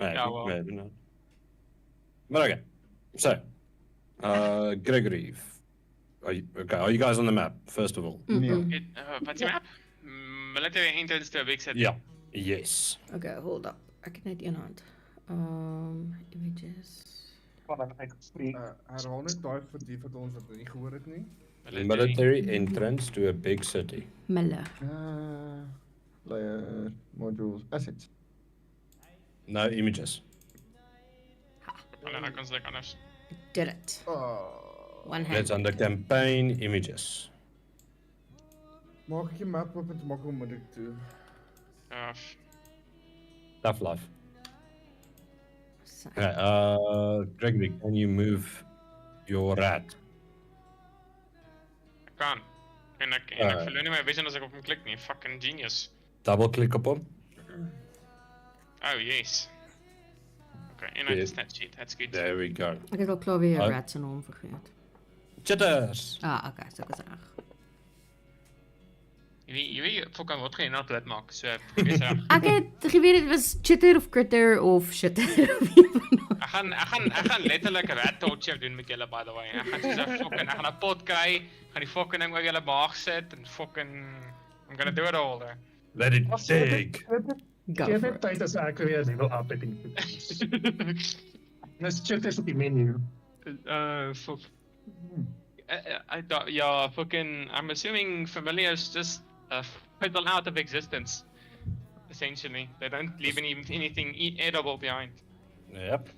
Maybe, Yeah, well. maybe not. But okay. So, Gregory, are you guys on the map, first of all? What's your map? Military entrance to a big city. Yeah. Yes. Okay, hold up. Ek het net een hand. Images. Herhaal net daai vir die van ons wat nie gehoor het nie. Military entrance to a big city. Mille. Layer, modules, assets. No images. Dan kan ze lekker anders. Did it. One hand. That's under campaign images. Maak ek die map op en toe maak ek hom onmiddellik toe. Tough life. So, Okay, Gregory, can you move your rat? Ik kan. En ik verloor niet mijn vision als ik op hem klik niet. Fucking genius. Double click op hom. Oh, yes. Okay, en uit de Yes. stat sheet. That's good. There we go. ek het al klaar weer Rat se naam vergeet. Chitters! Okay, so ek is reg. Je weet fucking wat geen upload maak. So, wees er. Ek het geweet dit was chitter of critter of shitter. Ik ga letterlijk rat torture doen met jullie, by the way. Ik ga een pot krijgen. Ik ga die fucking ding waar jullie baag zit. En fucking... I'm gonna do it all there. Let it dig! Go Geef for net it. tyd as ek weer level up het en dis chitters op die menu. Fuck. Yeah, fucking... I'm assuming familiars just fizzle out of existence. Essentially. They don't leave anything edible behind. Yep.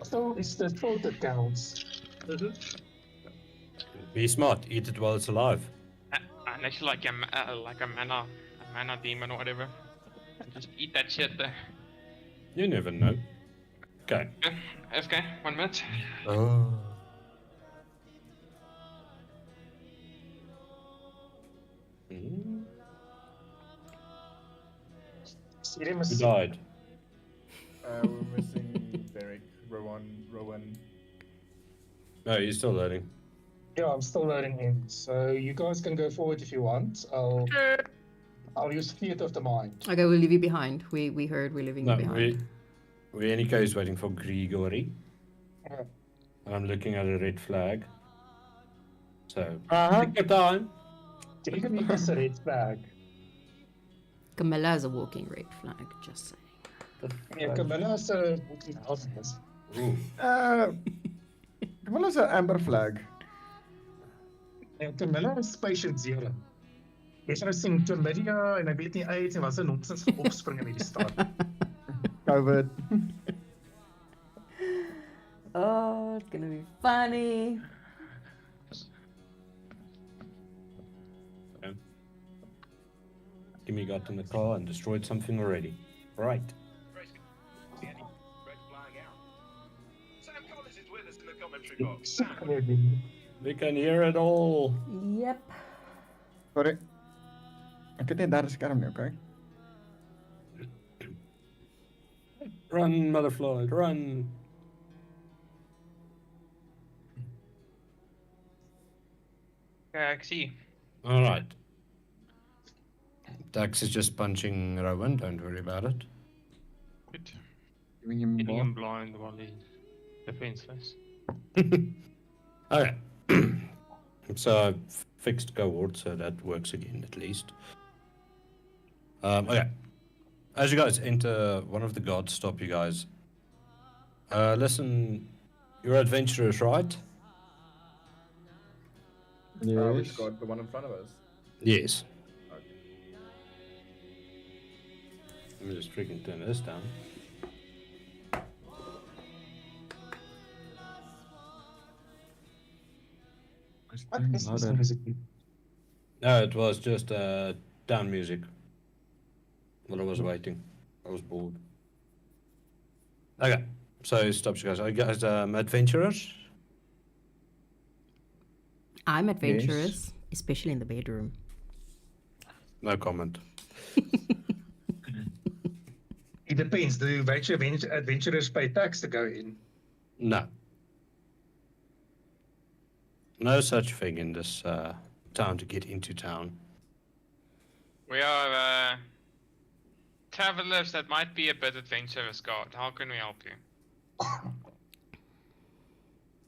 So is the thought that counts. Be smart, eat it while it's alive. Unless you're like a mana demon or whatever. Just eat that shit there. You never know. Okay. Okay, 1 minute. Oh. Serum Who is died? We're missing Derek, Rowan. No, you're still loading. yeah, I'm still loading in. So you guys can go forward if you want. I'll use theater of the mind. Okay, we'll leave you behind. We heard we're leaving No, you behind. we any case waiting for Grigori. Yeah. And I'm looking at a red flag. So, Uh-huh. take your time. Gregory is a red flag. Camilla is a walking red flag, just saying. Yeah, Camilla is a walking alchemist. Ooh. Wat is 'n amber flag? Ja, Camilla is patient zero. Jy sal nou sien Chlamydia en ek weet nie uit en wat se nonsens opspring in die stad. COVID. Oh, it's gonna be funny. Gimme got in the car and destroyed something already. Right. We can hear it all. Yep. Sorry. Ek het net daar 'n skerm nie, okay? Run, motherfly, run. Okay, I see. All right. Dax is just punching Rowan. Don't worry about it. Good. Giving him Hitting more. him blind while he's defenseless. Okay. So I've fixed cohort, so that works again at least. Okay. As you guys enter, one of the guards stop you guys. Listen, you're adventurers, right? Which Yes. got the one in front of us. Yes. Let me just freaking turn this down. Wat is this Louder. music? No, it was just down music. While I was waiting. I was bored. Okay. So he stops you guys. Are you guys adventurers? I'm adventurous, especially in the bedroom. No comment. It depends. Do adventurers pay tax to go in? No. No such thing in this town to get into town. We are travelers that might be a bit adventurous, God. How can we help you?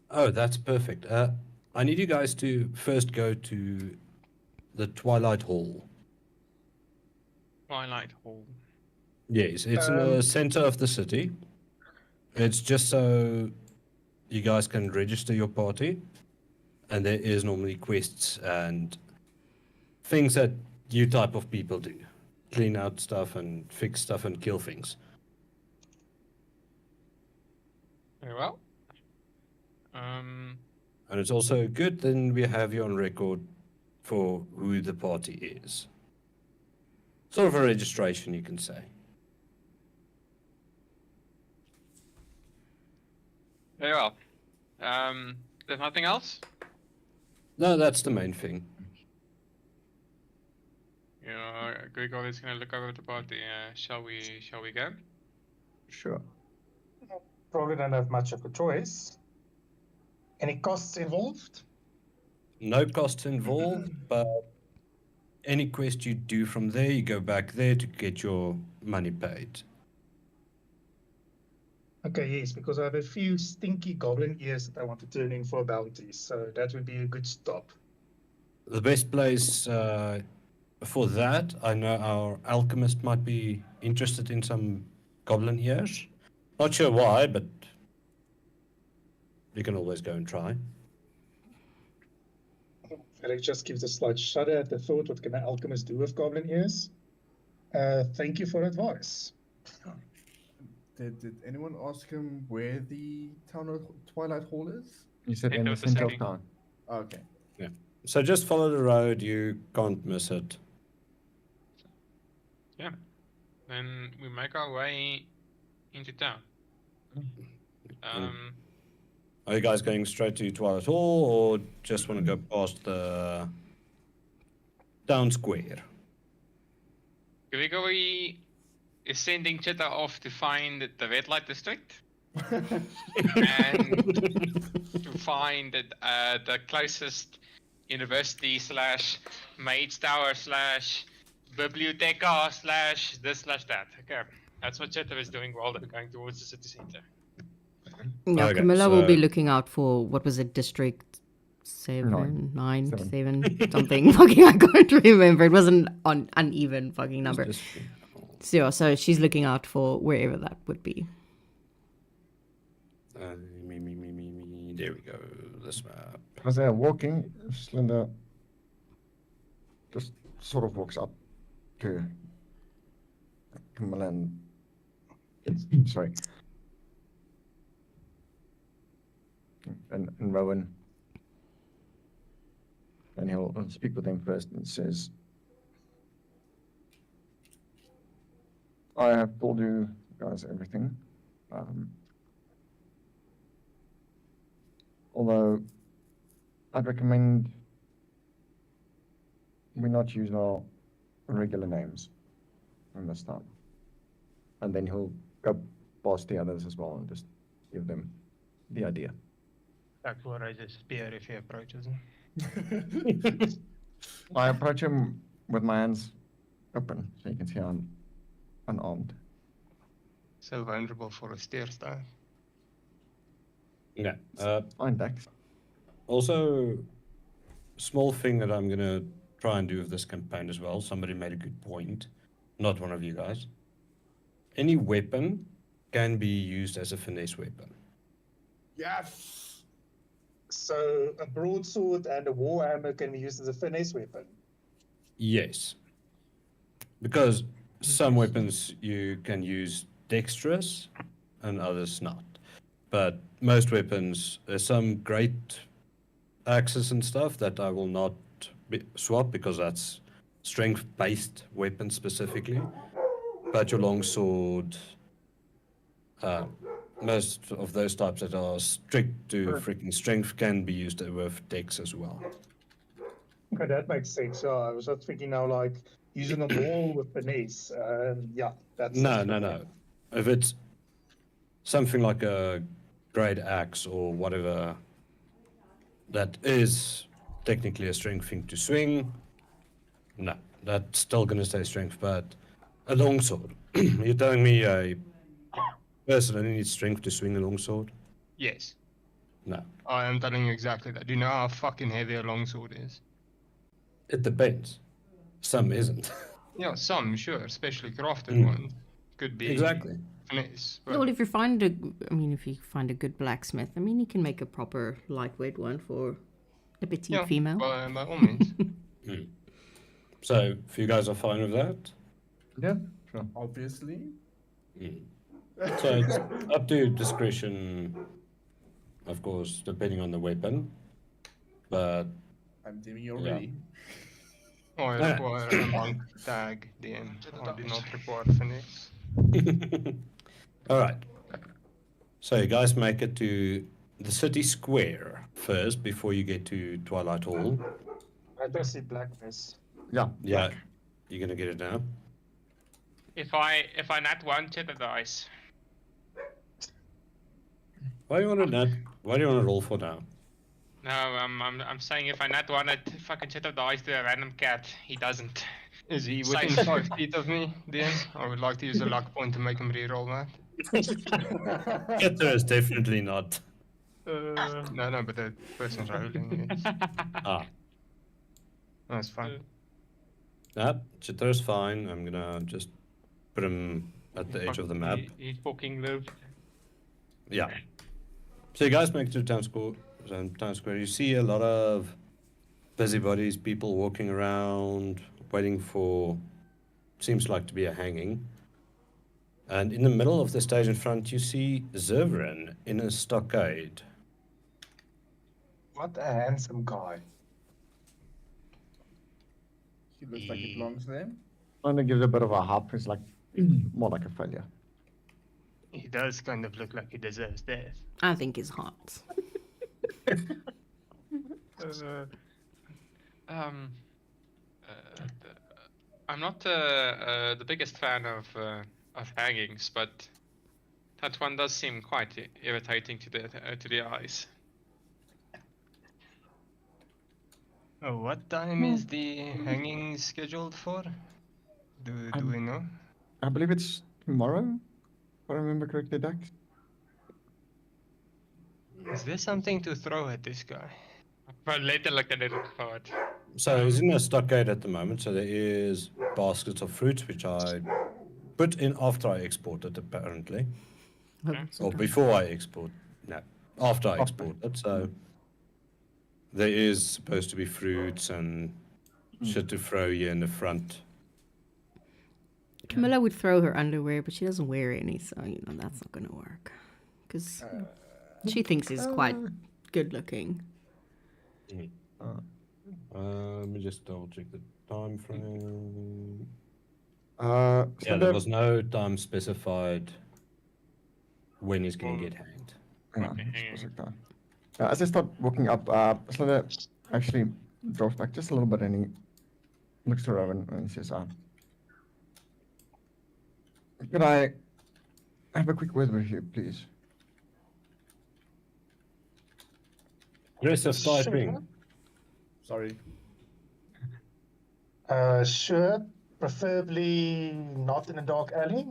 Oh, that's perfect. I need you guys to first go to the Twilight Hall. Twilight Hall. Yes, it's in the center of the city. It's just so you guys can register your party, and there is normally quests and things that you type of people do. Clean out stuff and fix stuff and kill things. Very well. And it's also good then we have you on record for who the party is. Sort of a registration, you can say. Very well. There's nothing else? No, that's the main thing. Yeah, Gregor is gonna look over the party. Shall we go? Sure. Probably don't have much of a choice. Any costs involved? No costs involved, but any quest you do from there, you go back there to get your money paid. Okay, yes, because I have a few stinky goblin ears that I want to turn in for bounties, so that would be a good stop. The best place for that, I know our alchemist might be interested in some goblin ears. Not sure why, but you can always go and try. Felix just gives a slight shudder at the thought, what can an alchemist do with goblin ears? Thank you for advice. Did anyone ask him where the town of Twilight Hall is? You said in Center the of the center of city. town. Okay. So just follow the road, you can't miss it. Yeah. Then we make our way into town. Are you guys going straight to Twilight Hall or just want to go past the town square? Gregory is sending Chitta off to find the red light district and to find the closest university / mage tower / biblioteca / this / that. Okay, that's what Chitta is doing while they're going towards the city center. Yeah, Okay, Camilla will be so- looking out for, what was it, District 7, 9, Seven. 7, something. Fucking, I can't remember. It wasn't an uneven fucking number. Just- So, yeah, so she's looking out for wherever that would be. me. There we go. This map. As they're walking, Slinda just sort of walks up to Camilla and sorry. And Rowan. And he'll speak with them first and says, I have told you guys everything. Although I'd recommend we not use our regular names in this time. And then he'll go past the others as well and just give them the idea. Back will raise a spear if he approaches him. I approach him with my hands open so you can see I'm unarmed. So vulnerable for a steer style. Yeah. Fine, Dax. Also, small thing that I'm gonna try and do with this campaign as well. Somebody made a good point. Not one of you guys. Any weapon can be used as a finesse weapon. Yes! So a broadsword and a warhammer can be used as a finesse weapon. Yes. Because some weapons you can use dexterous and others not. But most weapons, there's some great axes and stuff that I will not swap because that's strength-based weapons specifically. But your longsword, most of those types that are strict to freaking strength can be used with dex as well. Okay, that makes sense. Yeah, I was just thinking now, like using a maul with finesse. Yeah, that's No. If it's something like a great axe or whatever that is technically a strength thing to swing, no, that's still going to stay strength. But A longsword. You're telling me a person only needs strength to swing a longsword? Yes. No. I am telling you exactly that. Do you know how fucking heavy a longsword is? It depends. Some isn't. Yeah, some, sure, especially crafted Mm. ones. Could be Exactly. finesse. Yeah, But well, if you find if you find a good blacksmith, I mean, you can make a proper lightweight one for a petite yeah, female. by all means. So, if you guys are fine with that, Yeah, sure. Obviously. so it's up to discretion, of course, depending on the weapon. But I'm DMing you Yeah. already. I Ah. require a monk tag, DM. I do not require finesse. all right. So you guys make it to the city square first before you get to Twilight Hall. I don't see blackness. Yeah, Yeah, black. you're gonna get it now. If I nat one cheddar dice, Why do you want to Why do you want to roll for now? no, I'm saying if I nat one at fucking cheddar dice to a random cat, he doesn't. Is he Save. within 5 feet of me, DM? I would like to use a luck point to make him reroll that. Getter is definitely not. No, but the person's rolling is. Ah, That's fine. Chitter is fine. I'm gonna just put him at the edge of the map. He fucking lived. Yeah. So you guys make it to town square. You see a lot of busybodies, people walking around, waiting for, seems like to be a hanging. And in the middle of the stage in front, you see Zervrin in a stockade. What a handsome guy. He looks like he belongs there. I'm gonna give it a bit of a hop. It's like more like a failure. He does kind of look like he deserves death. I think it's hot. I'm not the biggest fan of hangings, but that one does seem quite irritating to the eyes. Oh, what time is the hanging scheduled for? Do we know? I believe it's tomorrow, if I remember correctly, Dax. Is there something to throw at this guy? But later look at it forward. So he's in a stockade at the moment. So there is baskets of fruit, which I put in after I exported, apparently. Or before I export. No, after I exported. So there is supposed to be fruits and shit to throw here in the front. Camilla would throw her underwear, but she doesn't wear any, so that's not gonna work. Because she thinks he's quite good looking. Let me just double check the time frame. So Yeah, there was no time specified when he's going to get hanged. specific time. As I start walking up, Slither actually drops back just a little bit and he looks to Rowan and he says, could I have a quick word with you, please? Rest of typing. Sorry. Sure. Preferably not in a dark alley.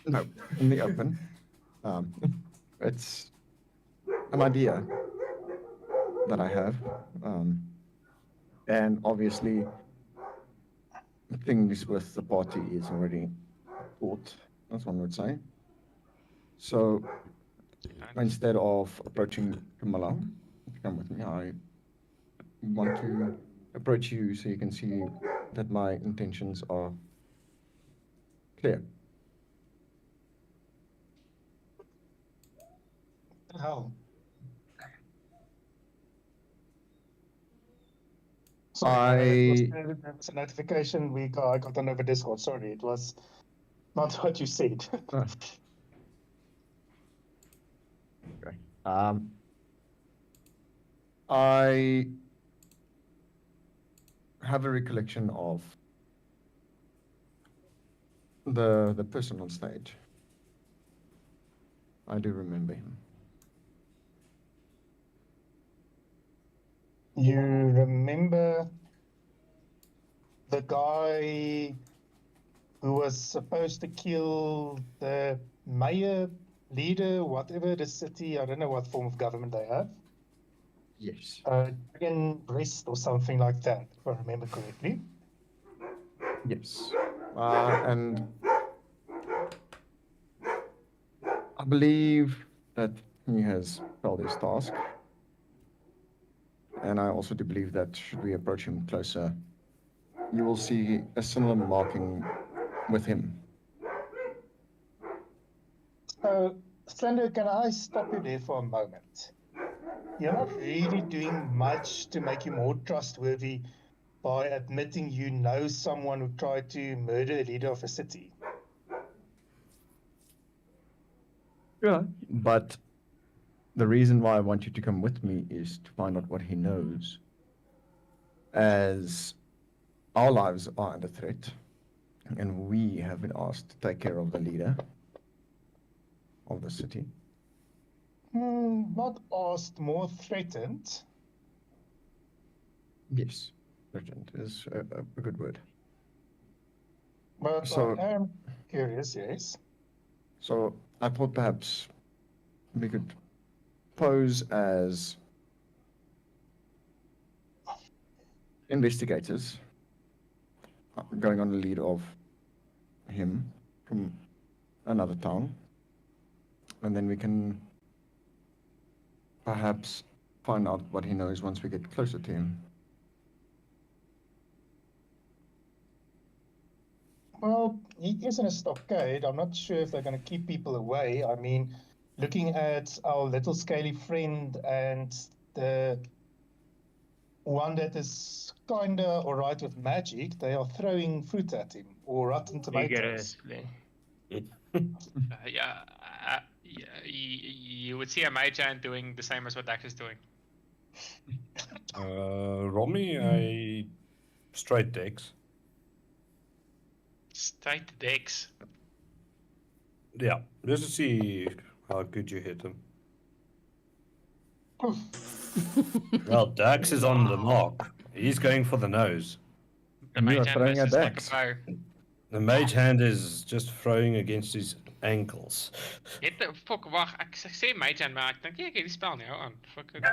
No, in the open. It's an idea that I have. And obviously, things with the party is already thought, as one would say. So instead of approaching Camilla, to come with me, I want to approach you so you can see that my intentions are clear. How? I- It's a notification I got on over Discord. Sorry, it was not what you said. Okay. I have a recollection of the person on stage. I do remember him. You remember the guy who was supposed to kill the mayor, leader, whatever the city, I don't know what form of government they have. Yes. Dragon Breast or something like that, if I remember correctly. Yes. And I believe that he has failed his task. And I also do believe that should we approach him closer, you will see a similar marking with him. So, Slender, can I stop you there for a moment? You're not really doing much to make you more trustworthy by admitting you know someone who tried to murder a leader of a city. Yeah. But the reason why I want you to come with me is to find out what he knows. As our lives are under threat, and we have been asked to take care of the leader of the city. Not asked, more threatened. Yes, threatened is a good word. But So- I am curious, yes. So I thought perhaps we could pose as investigators going on the lead of him from another town. And then we can perhaps find out what he knows once we get closer to him. Well, he is in a stockade. I'm not sure if they're going to keep people away. I mean, looking at our little scaly friend and the one that is kind of all right with magic, they are throwing fruit at him or rotten tomatoes. Vigorously. Yeah, you would see a mage hand doing the same as what Dax is doing. Roll me a straight dex. Straight Dex. Yeah, just to see how good you hit him. Well, Dax is on the mark. He's going for the nose. The You are mage hand throwing at misses like a Dax. bow. The mage hand is just throwing against his ankles. Het the fuck, wacht, ek sê mage hand, maar ek dink nie ek het die spel nie, hou aan. Fuck it.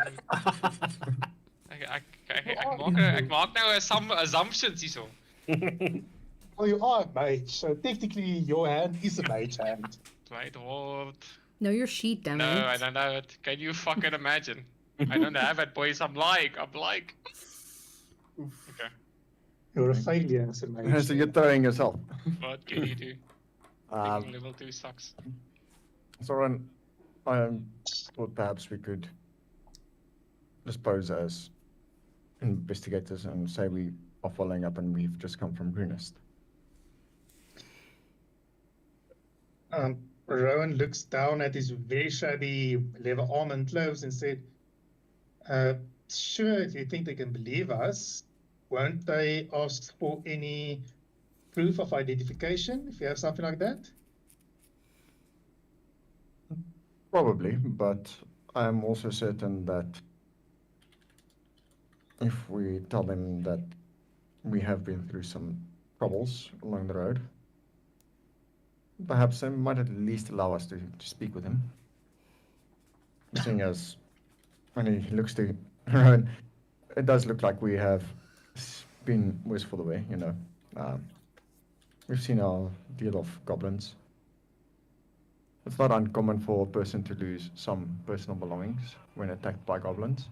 Ek maak nou assumptions hierso. Well, you are a mage, so technically your hand is a mage hand. Wait, what? Know your sheet, damn No, it. I don't know it. Can you fucking imagine? I don't have it, boys. I'm like. Okay, You're a failure as a mage. So you're throwing yourself. what can you do? Being level 2 sucks. So Ron, I thought perhaps we could just pose as investigators and say we are following up and we've just come from Greenest. Rowan looks down at his very shabby leather armor and clothes and said, sure, if you think they can believe us, won't they ask for any proof of identification if you have something like that? Probably, but I am also certain that if we tell them that we have been through some troubles along the road, perhaps they might at least allow us to speak with him. Seeing as when he looks to Rowan, it does look like we have been worse for the way, you know. We've seen our deal of goblins. It's not uncommon for a person to lose some personal belongings when attacked by goblins.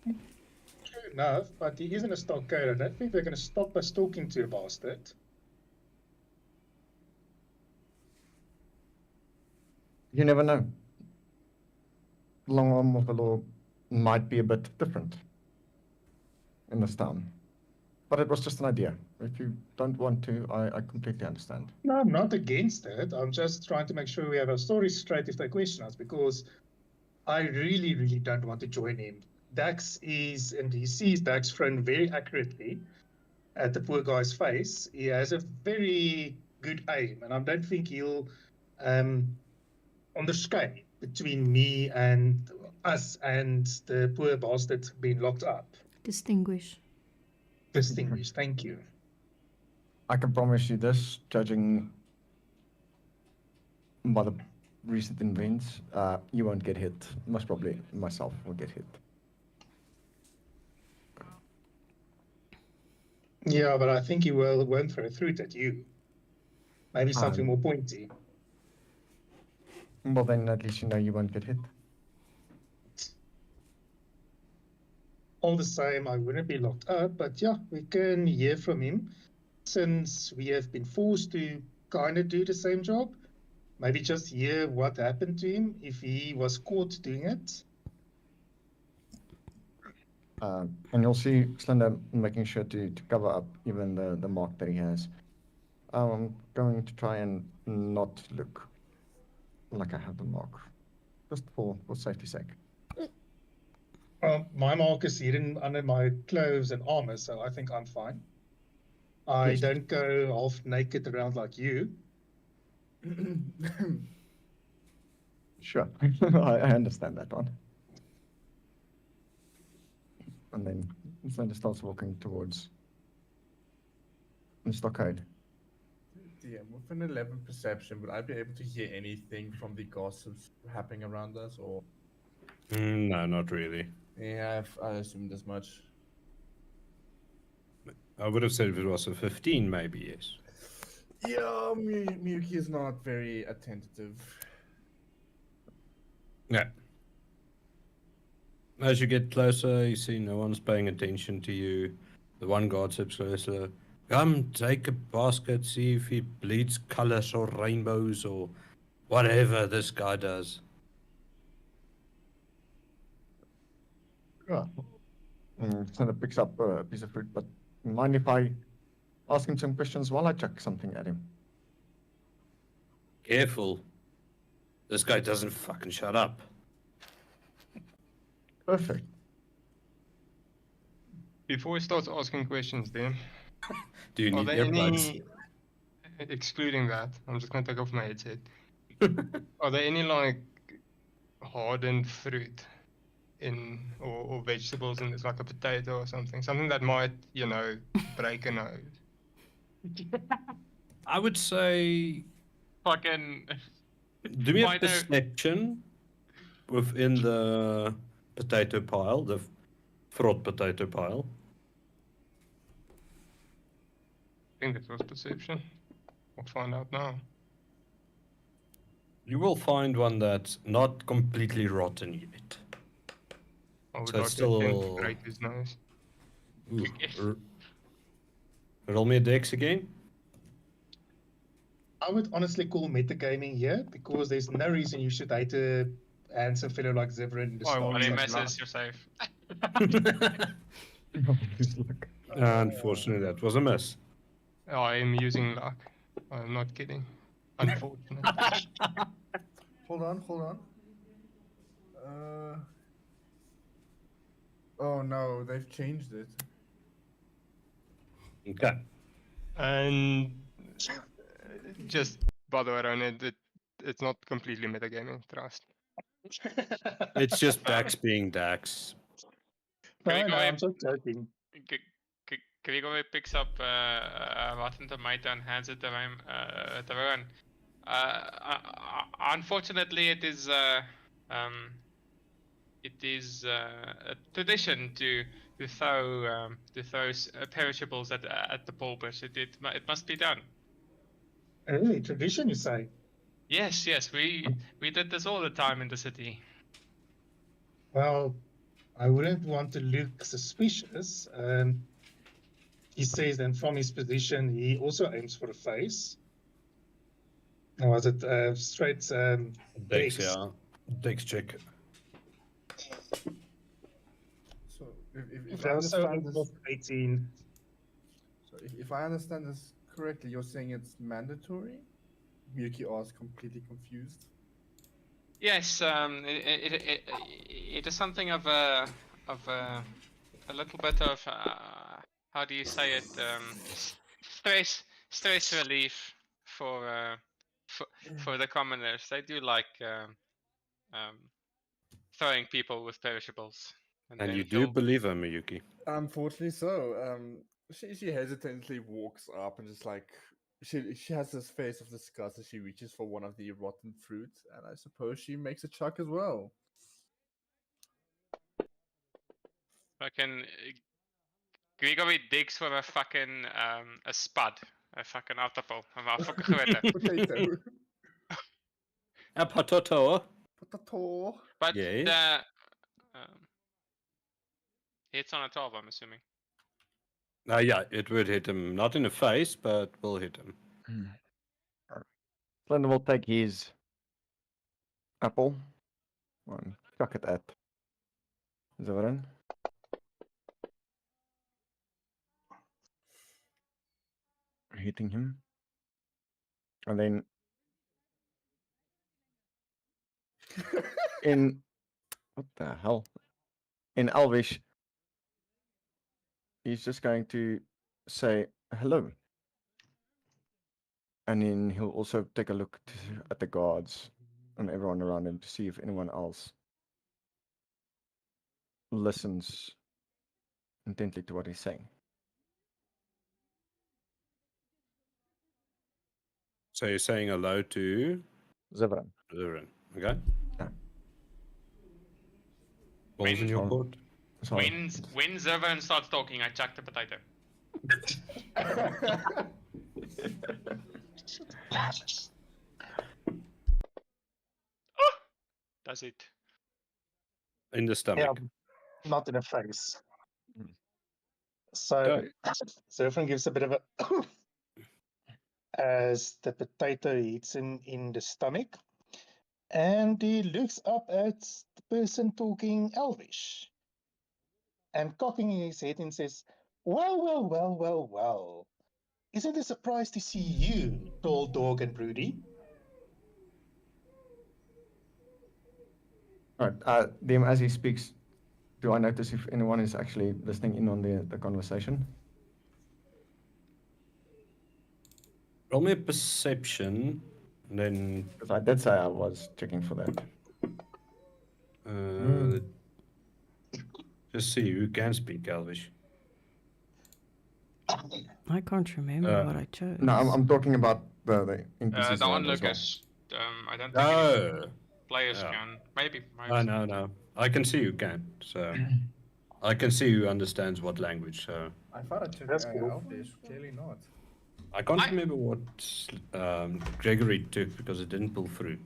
True enough, but he isn't a stockade. I don't think they're going to stop us talking to a bastard. You never know. The long arm of the law might be a bit different in this town. But it was just an idea. If you don't want to, I completely understand. No, I'm not against it. I'm just trying to make sure we have our story straight if they question us, because I really, really don't want to join him. Dax is, and he sees Dax thrown very accurately at the poor guy's face. He has a very good aim, and I don't think he'll onderskei between me and us and the poor bastard being locked up. Distinguish. Distinguished, thank you. I can promise you this, judging by the recent events, you won't get hit. Most probably myself will get hit. Yeah, but I think he won't throw fruit at you. Maybe something more pointy. Well, then at least you know you won't get hit. All the same, I wouldn't be locked up, but yeah, we can hear from him. Since we have been forced to kind of do the same job, maybe just hear what happened to him if he was caught doing it. And you'll see Slender making sure to cover up even the mark that he has. I'm going to try and not look like I have the mark, just for safety's sake. My mark is hidden under my clothes and armor, so I think I'm fine. I Yes. don't go half naked around like you. Sure, I understand that one. And then Slender starts walking towards the stockade. DM, with an 11 perception, would I be able to hear anything from the gossips happening around us, or? No, not really. Yeah, I assumed as much. I would have said if it was a 15, maybe, yes. Yeah, Miyuki is not very attentive. Yeah. As you get closer, you see no one's paying attention to you. The one guard steps closer. Come, take a basket, see if he bleeds colors or rainbows or whatever this guy does. Yeah. Slender picks up a piece of fruit, but mind if I ask him some questions while I chuck something at him? Careful. This guy doesn't fucking shut up. Perfect. Before we start asking questions, then, Do you are need there earplugs? any, excluding that, I'm just going to take off my headset. Are there any, like, hardened fruit or vegetables in this, like a potato or something? Something that might, break a nose? I would say Fucking. do me a Why no- perception within the potato pile, the fraught potato pile. I think that was perception. We'll find out now. You will find one that's not completely rotten yet. I would So like it's to attempt still- to break his nose. Ooh, roll me a dex again. I would honestly call metagaming here because there's no reason you should hate a handsome fellow like Zevran in the I will When he use start. luck. messes, you're safe. Unfortunately, that was a miss. I am using luck. I'm not kidding. Unfortunately. Hold on. Oh no, they've changed it. Okay. And just by the way, Ron, it's not completely metagaming, trust. It's just Dax being Dax. No, Can we go I'm in- just joking. Grigori picks up a rotten tomato and hands it to Rowan. Unfortunately, it is a tradition to throw perishables at the paupers. It must be done. Really, tradition, you say? Yes, we did this all the time in the city. Well, I wouldn't want to look suspicious. He says then from his position, he also aims for a face. Or was it straight Dex, Dex? yeah. Dex check. So if If I also understand this, above 18. so if I understand this correctly, you're saying it's mandatory? Miyuki asks, completely confused. Yes, it is something of a little bit of how do you say it? Stress relief for the commoners. They do like throwing people with perishables. And then you do believe her, Miyuki. Unfortunately, so. She hesitantly walks up and just like she has this face of disgust as she reaches for one of the rotten fruit, and I suppose she makes a chuck as well. Fucking Grigory digs for a fucking a spud. A fucking aardappel. Maar fucking grote. Potato. A potato. Potato. But Yes. the hits on a 12, I'm assuming. Yeah, it would hit him. Not in the face, but will hit him. Slender will take his apple and chuck it at Zoran. Hitting him. And then in what the hell? In Elvish, he's just going to say hello. And then he'll also take a look at the guards and everyone around him to see if anyone else listens intently to what he's saying. So you're saying hello to Zevran. Zurin. Okay? Yeah. Balls in your When- court. Sorry. When Zervan starts talking, I chuck the potato. Does it? In the stomach. Yeah, not in the face. Mm. So Okay. Zerfran gives a bit of a as the potato hits him in the stomach, and he looks up at the person talking Elvish and cocking his head and says, "Well, well, well, well, well. Isn't it a surprise to see you, tall dog and broody?" All right. Dim, as he speaks, do I notice if anyone is actually listening in on the conversation? Roll me a perception, and then Because I did say I was checking for that. just see who can speak Elvish. I can't remember what I chose. No, I'm talking about the NPCs The around as well. onlookers. I don't think any Oh, players yeah. can. Maybe. no. I can see who can. So I can see who understands what language. So I thought I took That's cool. Elvish. Clearly not. I can't remember what Gregory took because it didn't pull through.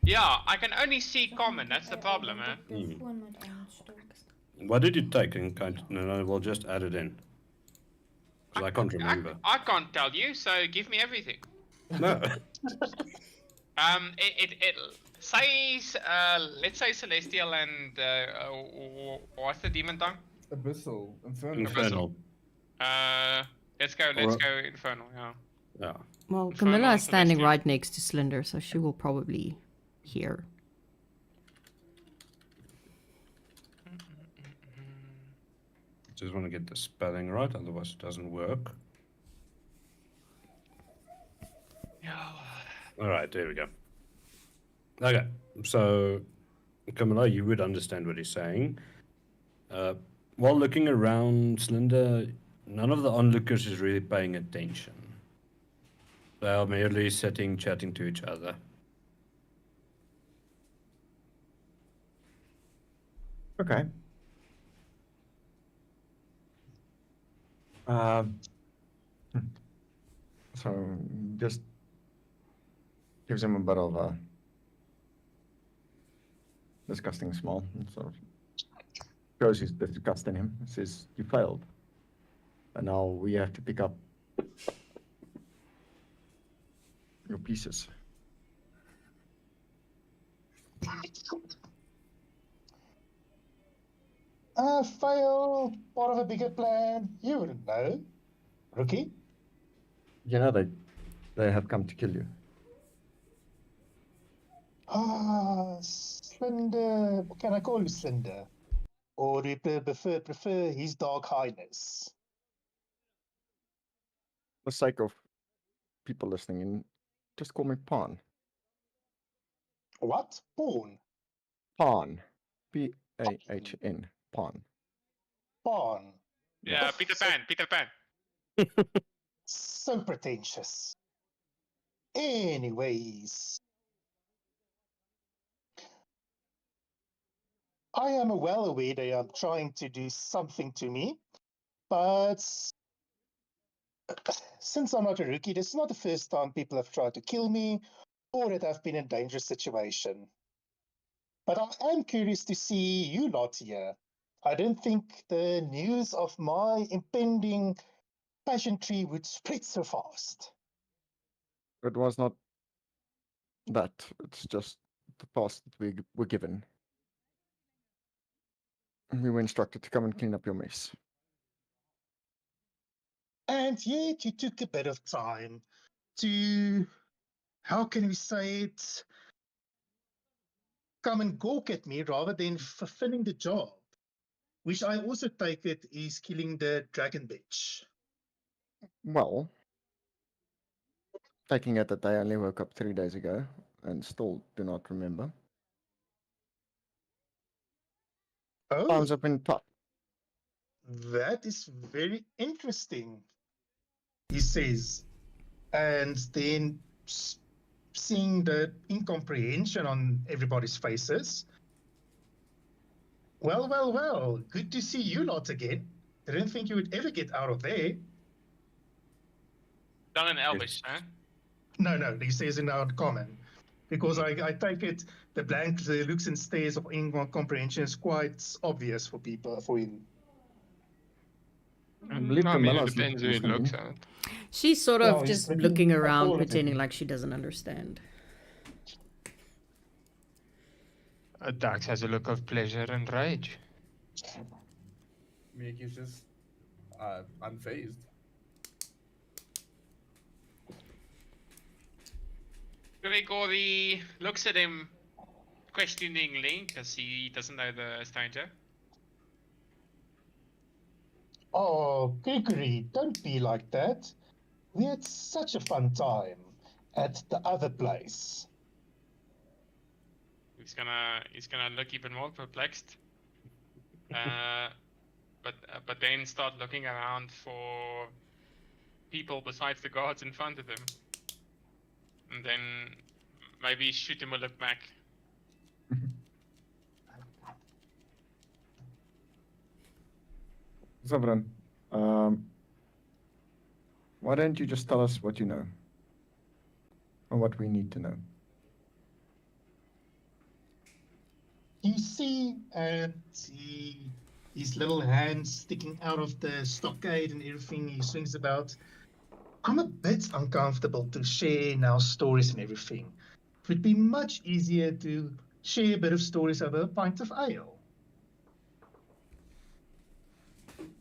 Yeah, I can only see common. That's the problem, eh? What did you take? And no, we'll just add it in. 'Cause I can't remember. I can't tell you, so give me everything. No. It says let's say celestial and what's the demon tongue? Abyssal. Infernal. Infernal. Let's go infernal. Yeah. Yeah. Well, Infernal Camilla is standing Celestial. right next to Slender, so she will probably hear. Just want to get the spelling right, otherwise it doesn't work. Yeah. All right, there we go. Okay, so Camilla, you would understand what he's saying. While looking around, Slender, none of the onlookers is really paying attention. They are merely sitting, chatting to each other. Okay. So just gives him a bit of a disgusting smile and sort of shows his disgust in him. Says, "You failed, and now we have to pick up your pieces." Fail, part of a bigger plan. You wouldn't know, rookie. You know they have come to kill you. Slender. Can I call you Slender? Or do you prefer His Dark Highness? For the sake of people listening in, just call me Pawn. What? Pawn? Pawn. P-A-H-N. Pawn. Pawn. Yeah, Peter Pan. So pretentious. Anyways, I am well aware they are trying to do something to me, but since I'm not a rookie, this is not the first time people have tried to kill me or that I've been in a dangerous situation. But I am curious to see you lot here. I didn't think the news of my impending pageantry would spread so fast. It was not that. It's just the task that we were given. We were instructed to come and clean up your mess. And yet you took a bit of time to, how can we say it, come and gawk at me rather than fulfilling the job, which I also take it is killing the dragon bitch. Well, taking it that I only woke up 3 days ago and still do not remember. Oh, Times have been tough. that is very interesting, he says. And then seeing the incomprehension on everybody's faces. Well, well, well, good to see you lot again. Didn't think you would ever get out of there. Done in Elvish, huh? No, he says in our common. Because I take it the blank the looks and stares of incomprehension is quite obvious for people, for him. I believe I mean, it Camilla's depends who it listening. looks at. She's sort Well, of he's just looking looking at around, all of pretending them. like she doesn't understand. Dax has a look of pleasure and rage. Miki's just unfazed. Gregory looks at him questioningly because he doesn't know the stranger. Oh, Gregory, don't be like that. We had such a fun time at the other place. He's gonna look even more perplexed. But then start looking around for people besides the guards in front of him, and then maybe shoot him a look back. Zavran, why don't you just tell us what you know? Or what we need to know? You see, his little hands sticking out of the stockade and everything he swings about. I'm a bit uncomfortable to share now stories and everything. It would be much easier to share a bit of stories over a pint of ale.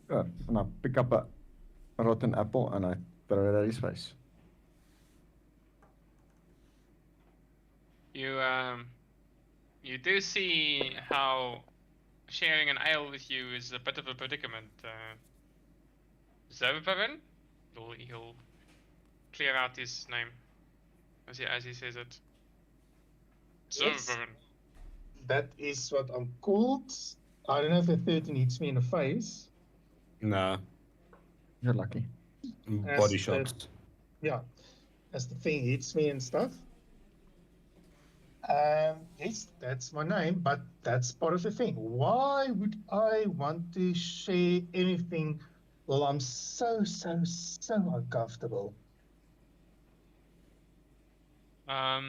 Sure. And I pick up a rotten apple and I throw it at his face. You do see how sharing an ale with you is a bit of a predicament. Zerberin? He'll clear out his name as he says it. Yes. Zerberin. That is what I'm called. I don't know if the 13 hits me in the face. Nah, You're lucky. body As the- shots. Yeah, as the thing hits me and stuff. Yes, that's my name, but that's part of the thing. Why would I want to share anything while I'm so uncomfortable? Yeah,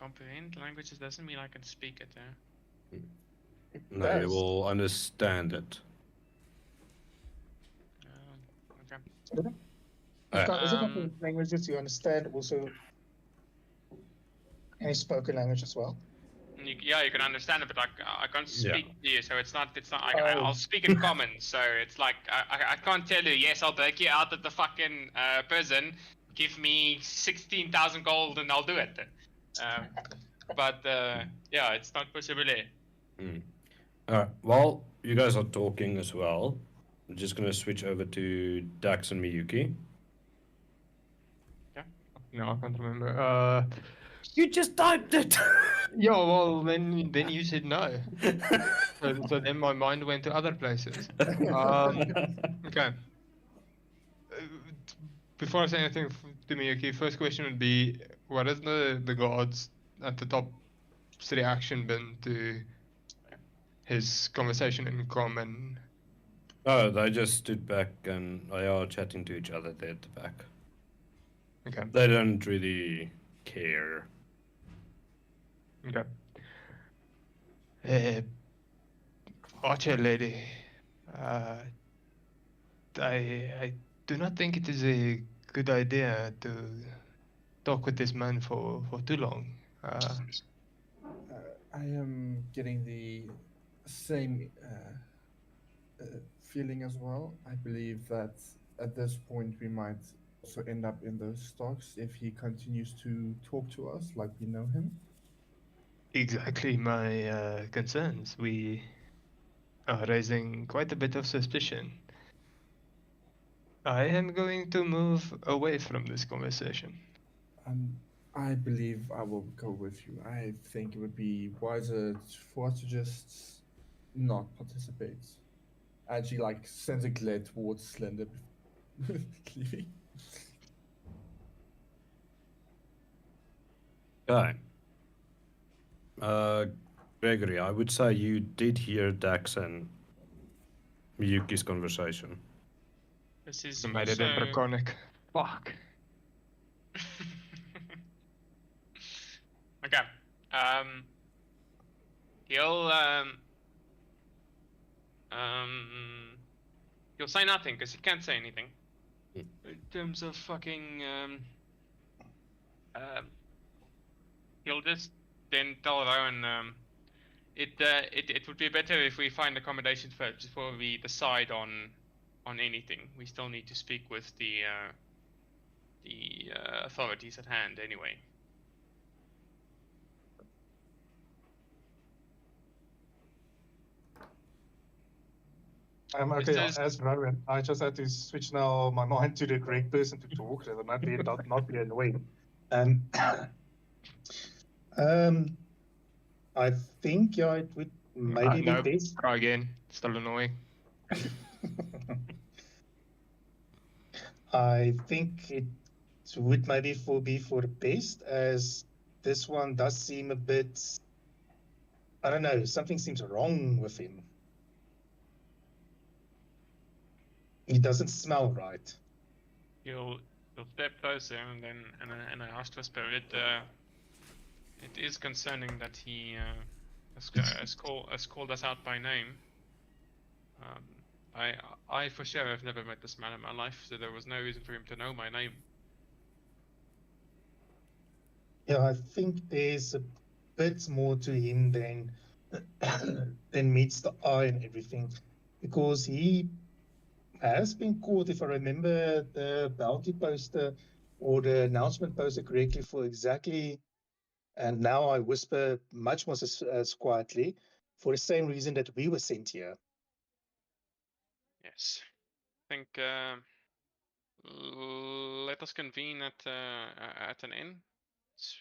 comprehend languages doesn't mean I can speak it. No, they does. will understand it. Okay. Is it not Um, languages you understand also any spoken language as well? Yeah, you can understand it, but I can't Yeah. speak to you, so it's not. Oh. I'll speak in common, so it's like I can't tell you. Yes, I'll take you out of the fucking prison. Give me 16,000 gold, and I'll do it. But yeah, it's not possible. Alright, while you guys are talking as well, I'm just gonna switch over to Dax and Miyuki. No, I can't remember. You just typed it! Yeah, well, then you said no. So then my mind went to other places. Okay. Before I say anything to Miyuki, first question would be, what is the guards at the top's reaction been to his conversation in common? Oh, they just stood back and they are chatting to each other there at the back. Okay. They don't really care. Okay. Archer lady, I do not think it is a good idea to talk with this man for too long. I am getting the same feeling as well. I believe that at this point we might also end up in those stocks if he continues to talk to us like we know him. Exactly my concerns. We are raising quite a bit of suspicion. I am going to move away from this conversation. I believe I will go with you. I think it would be wiser for us to just not participate. And she like sends a glare towards Slender before leaving. Okay. Gregory, I would say you did hear Dax and Miyuki's conversation. This is I made it also... in draconic. Fuck. Okay. He'll he'll say nothing because he can't say anything. Hmm. In terms of fucking he'll just then tell Rowan it would be better if we find accommodation first before we decide on anything. We still need to speak with the authorities at hand anyway. Okay, This is- as Rowan, I just had to switch now my mind to the correct person to talk, so that might be not be annoying. I think it would maybe be No, best. try again. Still annoying. I think it would maybe be for the best, as this one does seem a bit. I don't know. Something seems wrong with him. He doesn't smell right. You'll step closer and then in a hushed whisper. It is concerning that he has called us out by name. I for sure have never met this man in my life, so there was no reason for him to know my name. Yeah, I think there's a bit more to him than meets the eye and everything, because he has been caught, if I remember the bounty poster or the announcement poster correctly, for exactly, and now I whisper much more as quietly, for the same reason that we were sent here. Yes, I think let us convene at an inn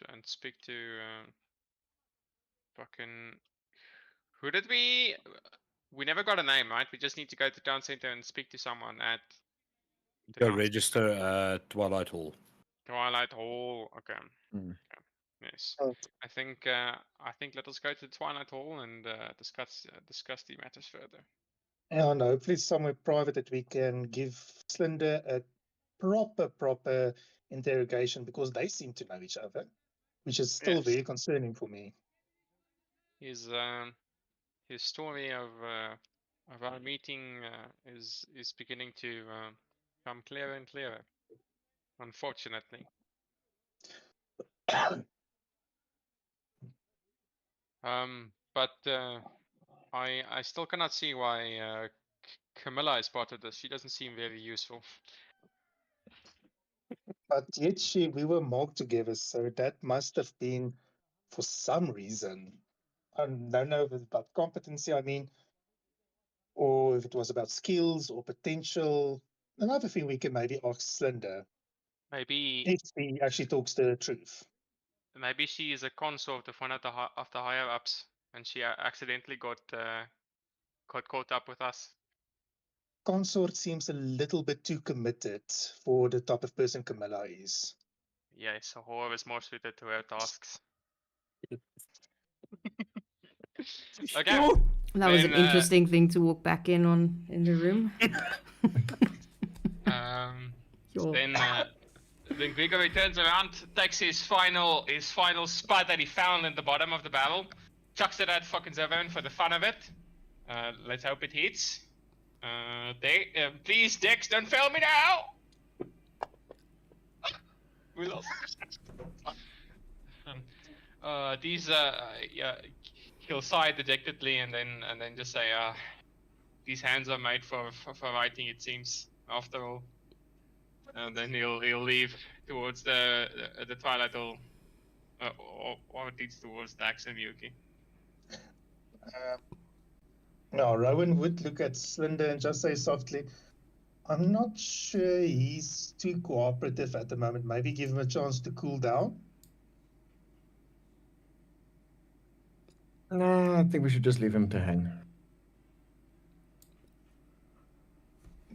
and speak to fucking who did we? We never got a name, right? We just need to go to town center and speak to someone at the Go town register at Twilight Hall. Twilight Hall. Okay. Mm. Okay. Yes. Oh. I think let us go to the Twilight Hall and discuss the matters further. And hopefully somewhere private that we can give Slender a proper interrogation, because they seem to know each other, which is still Yes. very concerning for me. His story of our meeting is beginning to come clearer and clearer. Unfortunately. But I still cannot see why Camilla is part of this. She doesn't seem very useful. But yet we were mocked together, so that must have been for some reason. I don't know if it's about competency, I mean, or if it was about skills or potential. Another thing we can maybe ask Slender, Maybe if he actually talks the truth. she is a consort of one of the higher ups, and she accidentally got got caught up with us. Consort seems a little bit too committed for the type of person Camilla is. Yes, a whore is more suited to her tasks. Okay. That was an Then, interesting thing to walk back in on in the room. Your Then Gregory turns around, takes his final spud that he found in the bottom of the barrel, chucks it at fucking Zevon for the fun of it. Let's hope it hits. Please, Dex, don't fail me now. We lost. He'll sigh dejectedly and then just say, "These hands are made for writing, it seems. After all." And then he'll leave towards the Twilight Hall, or it leads towards Dax and Yuki. Now, Rowan would look at Slinder and just say softly, I'm not sure he's too cooperative at the moment. Maybe give him a chance to cool down. No, I think we should just leave him to hang.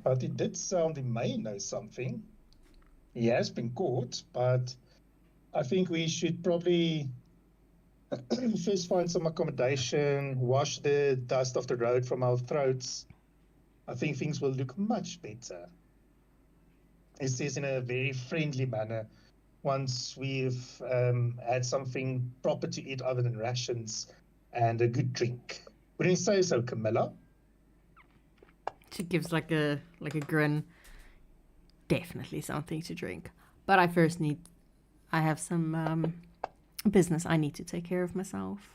But it did sound he may know something. He has been caught, but I think we should probably first find some accommodation, wash the dust off the road from our throats. I think things will look much better. He says in a very friendly manner, once we've had something proper to eat other than rations and a good drink. Wouldn't you say so, Camilla? She gives like a grin. Definitely something to drink. But I have some business I need to take care of myself.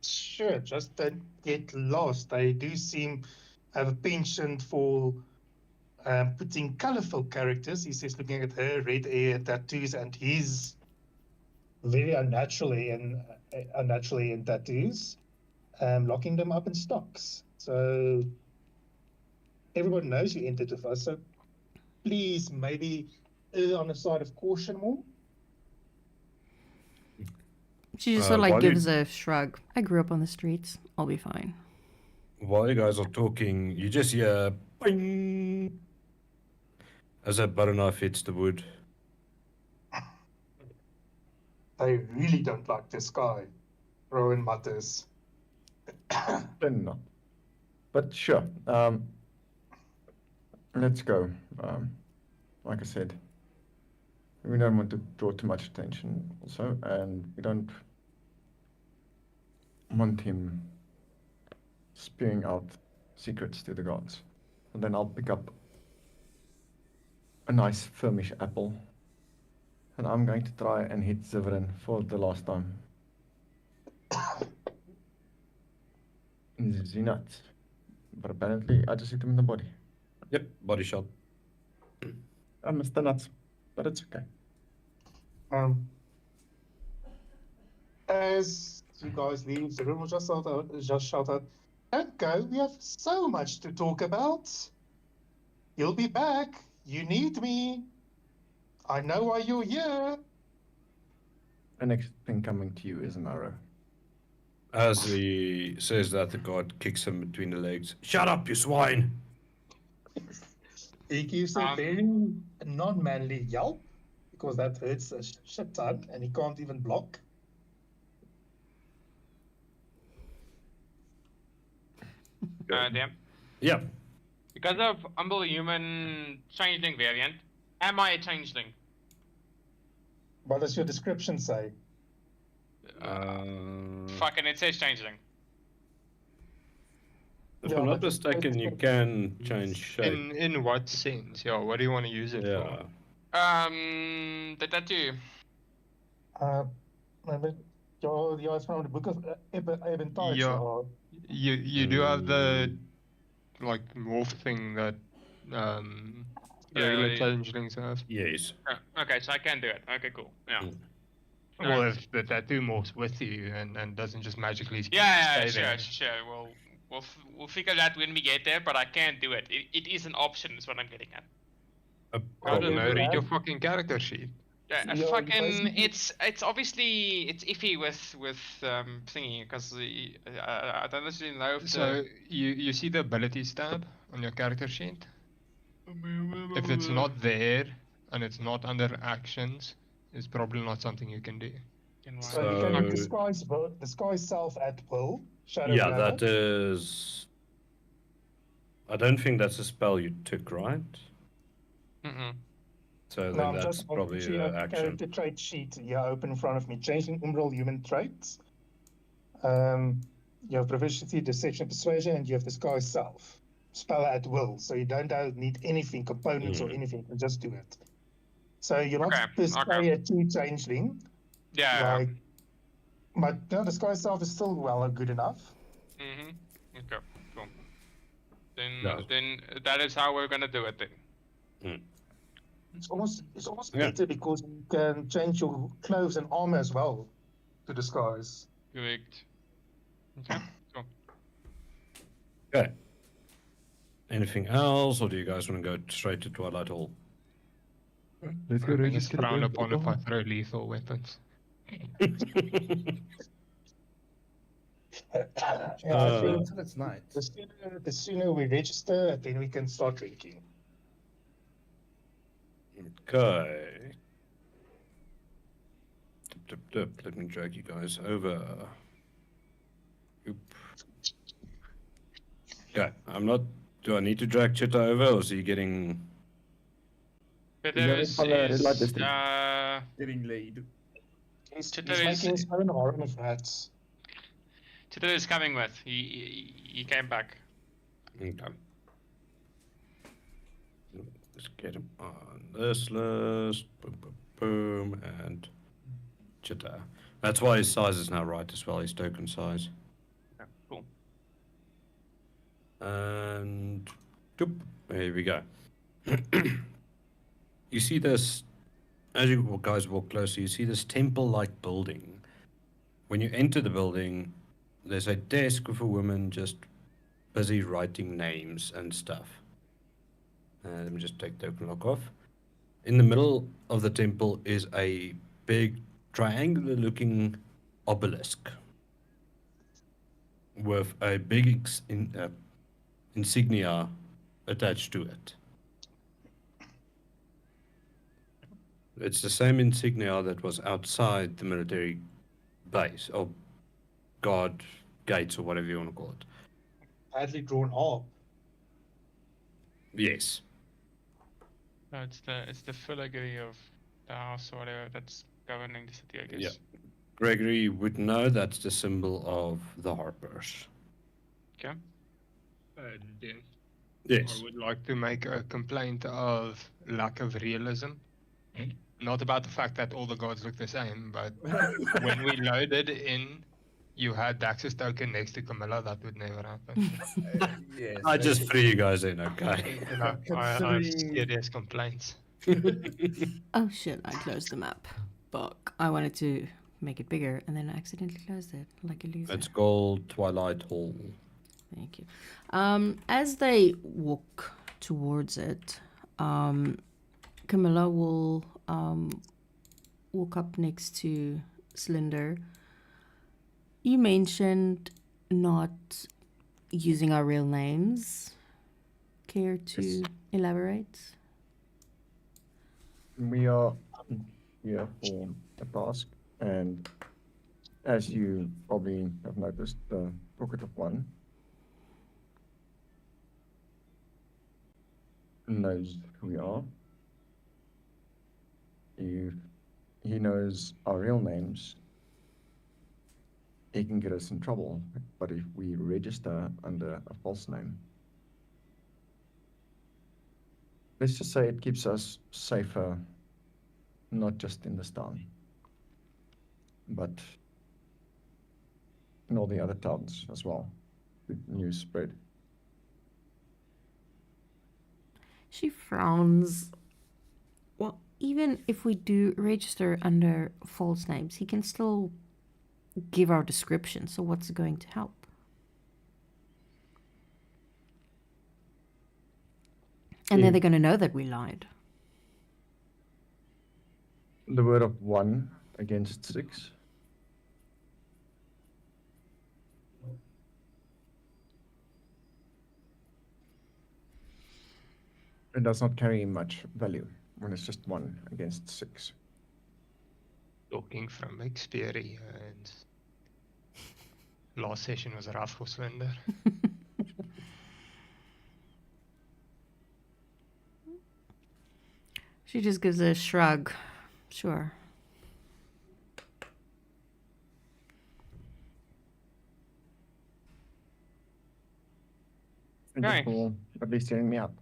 Sure, just don't get lost. They do seem have a penchant for putting colorful characters. He says, looking at her red hair, tattoos, and his very unnaturally in tattoos, locking them up in stocks. So everyone knows you entered with us. So please, maybe err on the side of caution more. She just sort of like gives a shrug. I grew up on the streets. I'll be fine. While you guys are talking, you just hear bing as a butter knife hits the wood. They really don't like this guy, Rowan mutters. Then not. But sure. Let's go. Like I said, we don't want to draw too much attention also, and we don't want him spewing out secrets to the gods. And then I'll pick up a nice firmish apple, and I'm going to try and hit Zivrin for the last time. In the nuts. But apparently I just hit him in the body. Yep, body shot. I missed the nuts, but it's okay. As you guys leave, the room will just shout out, don't go, we have so much to talk about. You'll be back. You need me. I know why you're here. The next thing coming to you is an arrow. As he says that, the guard kicks him between the legs. Shut up, you swine! He gives a very non-manly yelp, because that hurts a shit ton, and he can't even block. Damn. Yeah. Because of humble human changeling variant, am I a changeling? What does your description say? Fucking it says changeling. If Yeah, I'm not but it's mistaken, you can change shape. In what sense? Yeah, what do you want to use it Yeah. for? The tattoo. Yeah, it's from the book of Eben Tyson. Yeah. Or... You do have the like morph thing that regular Yeah. changelings have. Yes. Okay, so I can do it. Okay, cool. Yeah. Well, if the tattoo morphs with you and doesn't just magically Yeah, stay there. sure. We'll figure that when we get there, but I can't do it. It is an option, is what I'm getting at. I don't know, Yeah. read your fucking character sheet. Yeah, You're fucking, basically- it's obviously it's iffy with thingy because I don't necessarily know if So you see the abilities tab on your character sheet. If it's not there and it's not under actions, it's probably not something you can do. So you can So- disguise self at will. Shadow Yeah, Glamour. that is. I don't think that's a spell you took, right? Mm-mm. So No, then I'm that's just probably actually an a action. character trait sheet here open in front of me. Changing Umbral human traits. You have proficiency, deception, persuasion, and you have disguise self. Spell at will, so you don't need anything, components or anything. You can just do it. So you're not Okay, per se okay. a true changeling, Yeah. like, but no, disguise self is still well good enough. Mm-hmm. Okay, cool. Then Yeah. then that is how we're gonna do it then. It's almost Yeah. better because you can change your clothes and armor as well to disguise. Correct. Okay, cool. Okay. Anything else, or do you guys want to go straight to Twilight Hall? Let's I go think it's register. frowned upon if I throw lethal weapons. Yeah, I Uh, think Until it's night. the sooner we register, then we can start drinking. Okay. Let me drag you guys over. Oop. Okay, I'm not. Do I need to drag Chitta over, or is he getting? that Chitter in front of the red light is district? Getting laid. He's Chitter making is his own harm of rats. Chitter is coming with. He came back. Okay. Let's get him on this list. Boom, boom, boom, and Chitta. That's why his size is now right as well. His token size. Okay, cool. And doop, there we go. You see this, as you guys walk closer, you see this temple-like building. When you enter the building, there's a desk with a woman just busy writing names and stuff. Let me just take the token lock off. In the middle of the temple is a big triangular-looking obelisk with a big insignia attached to it. It's the same insignia that was outside the military base, or guard gates, or whatever you want to call it. Badly drawn up. Yes. No, it's the filigree of the house or whatever that's governing the city, I guess. Yeah. Gregory would know that's the symbol of the Harpers. Okay. Dan, Yes. I would like to make a complaint of lack of realism. Not about the fact that all the gods look the same, but when we loaded in, you had Dax's token next to Camilla. That would never happen. Yes. I just threw you guys in, okay? No, I have Considering serious complaints. Oh shit, I closed the map. Fuck. I wanted to make it bigger and then I accidentally closed it like a loser. It's called Twilight Hall. Thank you. As they walk towards it, Camilla will walk up next to Slender. You mentioned not using our real names. Care to Yes. elaborate? We are here for a task, and as you probably have noticed, the Pocket of One knows who we are. He knows our real names. He can get us in trouble, but if we register under a false name, let's just say it keeps us safer, not just in this town, but in all the other towns as well. The news spread. She frowns. Well, even if we do register under false names, he can still give our description. So what's going to help? And then If- they're going to know that we lied. the word of 1 against 6. It does not carry much value when it's just 1 against 6. Talking from experience. Last session was rough for Slender. She just gives a shrug. Sure. Thank you Right. for at least hearing me out.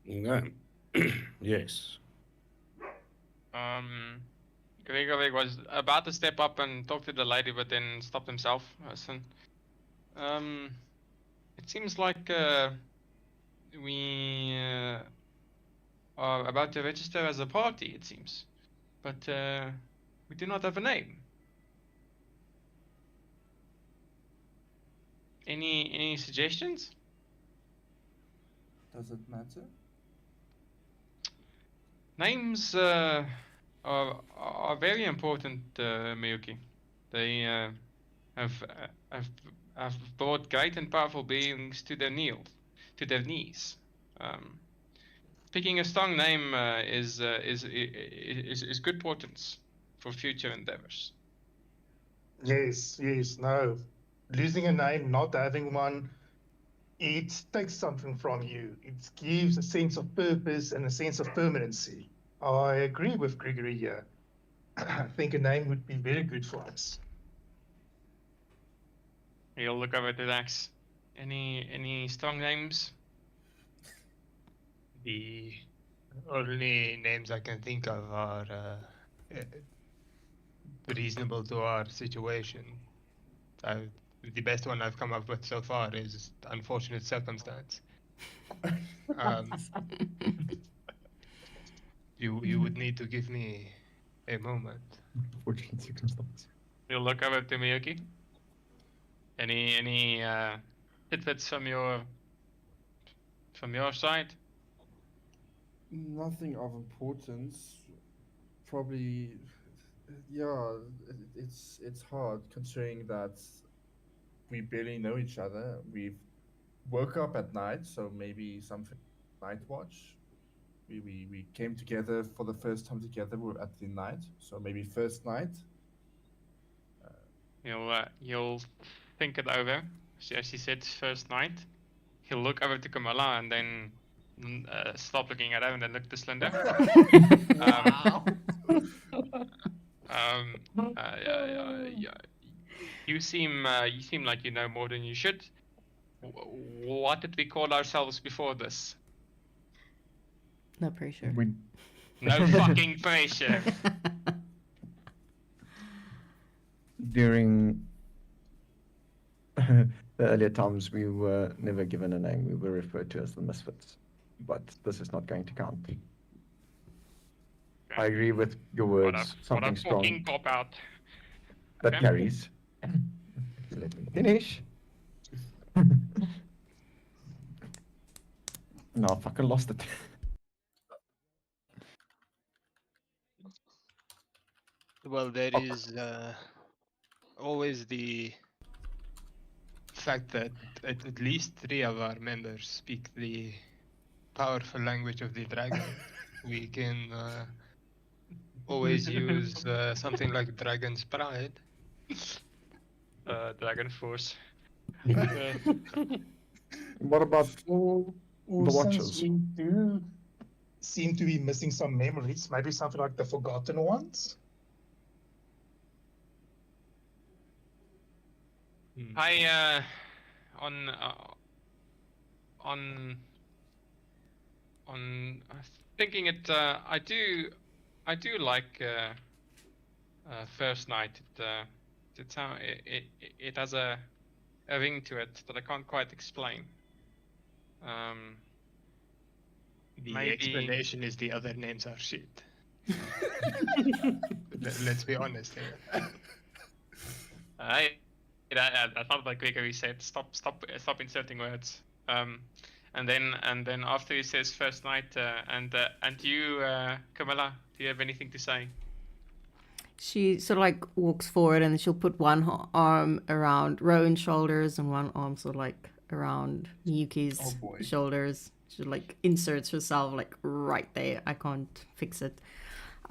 Okay. Yes. Gregory was about to step up and talk to the lady, but then stopped himself. Listen, it seems like we are about to register as a party. It seems, but we do not have a name. Any suggestions? Does it matter? Names are very important, Miyuki. They have brought great and powerful beings to their knees. Picking a strong name is good importance for future endeavors. Yes, no. Losing a name, not having one, it takes something from you. It gives a sense of purpose and a sense of permanency. I agree with Gregory here. I think a name would be very good for us. He'll look over to Dax. Any strong names? The only names I can think of are reasonable to our situation. The best one I've come up with so far is unfortunate circumstance. You would need to give me a moment. Fortunate circumstance. He'll look over to Miyuki. Any tidbits from your side? Nothing of importance. Probably, yeah. It's hard considering that we barely know each other. We've woke up at night, so maybe something night watch. We came together for the first time together. We're at the night, so maybe first night. You'll think it over. So as he said, first night. He'll look over to Kamala and then stop looking at her and then look to Slender. You seem like you know more than you should. What did we call ourselves before this? No pressure. No fucking pressure. During the earlier times, we were never given a name. We were referred to as the Misfits. But this is not going to count. I agree with your words. Something what a strong fucking cop out. that Okay. carries. Let me finish. No, I fucking lost it. Well, there is always the fact that at least 3 of our members speak the powerful language of the dragon. We can always use something like Dragon's Pride. Dragon Force. What about Or the since Watchers? we do seem to be missing some memories, maybe something like the Forgotten Ones? I thinking it. I do like first night. It has a ring to it that I can't quite explain. The Maybe- explanation is the other names are shit. Let's be honest here. That's not what Gregory said. Stop inserting words. And then after he says first night, and you, Camilla, do you have anything to say. She sort of like walks forward and she'll put one arm around Rowan's shoulders and one arm sort of like around Miyuki's Oh, boy. shoulders. She like inserts herself like right there. I can't fix it.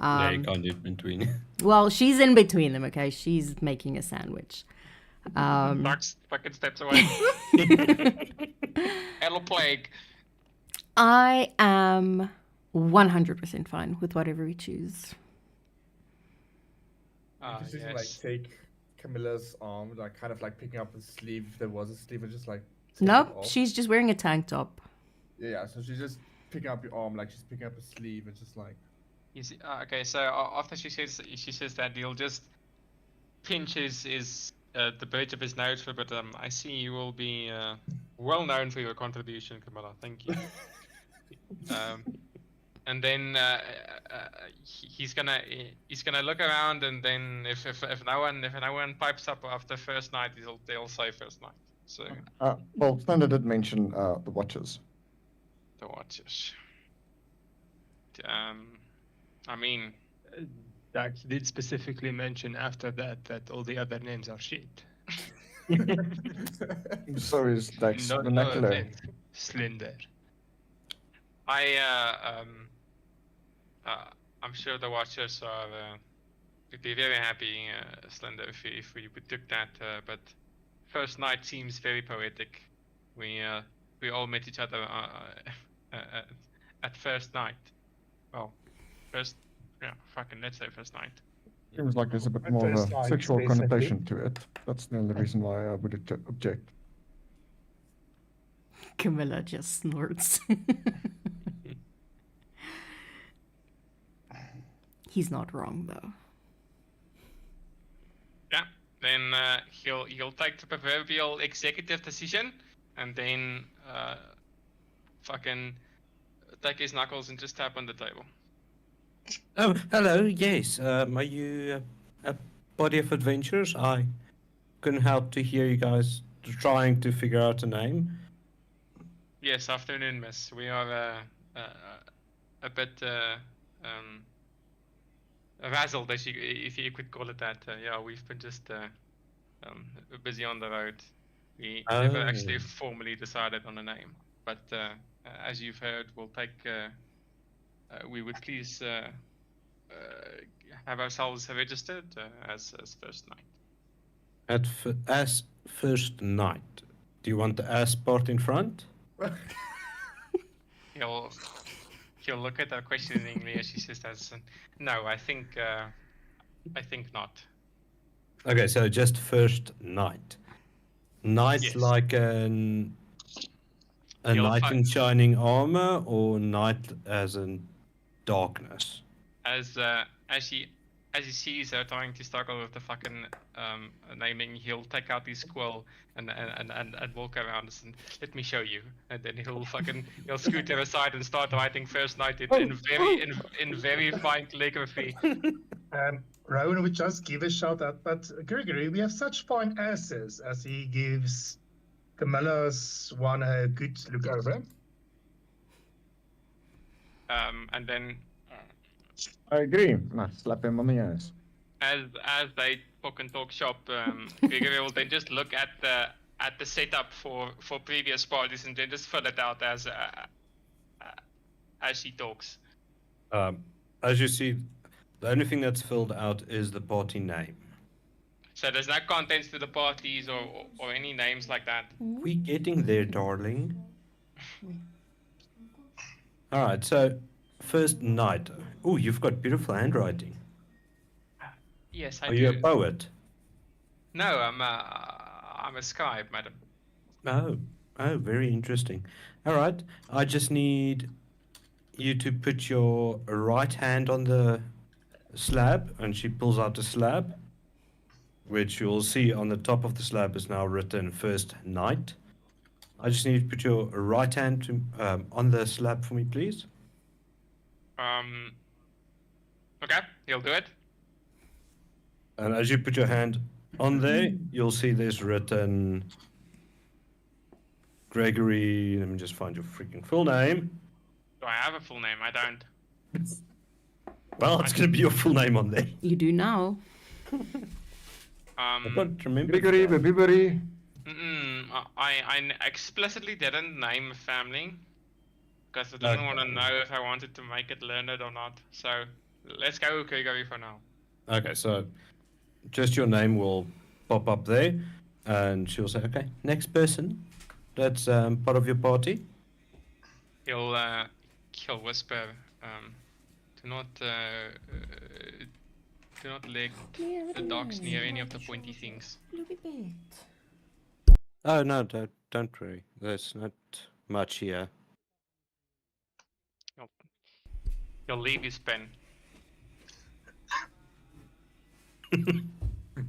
Yeah, you can't do it between. Well, she's in between them, okay? She's making a sandwich. Darks fucking steps away. Hello, plague. I am 100% fine with whatever we choose. Just Yes. like take Camilla's arm, like kind of like picking up a sleeve. If there was a sleeve, and just like take it Nope, off. she's just wearing a tank top. Yeah, so she's just picking up your arm, like she's picking up a sleeve, and just like You see, okay, so after she says that, he'll just pinch the bridge of his nose for a bit. I see you will be well known for your contribution, Camilla. Thank you. And then he's gonna look around, and then if no one pipes up after first night, they'll say first night. So Well, Slender did mention the watches. the watches. I mean, Dax did specifically mention after that all the other names are shit. So is Dax No vernacular. offense, Slender. I'm sure the watchers would be very happy, Slender, if we took that. But first night seems very poetic. We all met each other at first night. Well, let's say first night. Seems like there's a bit At more of first a sight, sexual definitely. connotation to it. That's the only reason why I would object. Camilla just snorts. He's not wrong though. Yeah. Then he'll take the proverbial executive decision, and then fucking take his knuckles and just tap on the table. Oh, hello. Yes. Are you a body of adventurers? I couldn't help to hear you guys trying to figure out a name. Yes, afternoon, miss. We are a bit razzled, if you could call it that. Yeah, we've been just busy on the road. We never actually Oh. formally decided on a name, but as you've heard, we'll take. We would please have ourselves registered as first night. As first night. Do you want the S part in front? He'll look at her questioningly as she says that. No, I think not. Okay, so just first night. Night Yes. like a You'll knight in find- shining armor, or night as in darkness? As he sees her trying to struggle with the fucking naming, he'll take out his quill and walk around and let me show you. And then he'll scoot her aside and start writing first night in very fine calligraphy. Rowan would just give a shout out, but Gregory, we have such fine asses, as he gives Camilla's one a good look over. And then I agree. Nah, slap him on the ass. as they fucking talk shop, Gregory will then just look at the setup for previous parties and then just fill it out as she talks. As you see, the only thing that's filled out is the party name. So there's no contents to the parties or any names like that. We getting there, darling. All right, so first night. Oh, you've got beautiful handwriting. Yes, I Are do. you a poet? No, I'm a scribe, madam. Oh, very interesting. All right, I just need you to put your right hand on the slab, and she pulls out the slab, which you'll see on the top of the slab is now written first night. I just need you to put your right hand on the slab for me, please. Okay, he'll do it. And as you put your hand on there, you'll see there's written Gregory. Let me just find your freaking full name. Do I have a full name? I don't. Well, it's going to be your full name on there. You do now. I don't remember. Biggery, bibbery. I explicitly didn't name a family because I didn't want to know if I wanted to make it learned or not. So let's go Gregory for now. Okay, so just your name will pop up there, and she'll say, "Okay, next person. That's part of your party." He'll whisper, do not let the dogs near any of the pointy things. Oh no, don't worry. There's not much here. He'll leave his pen.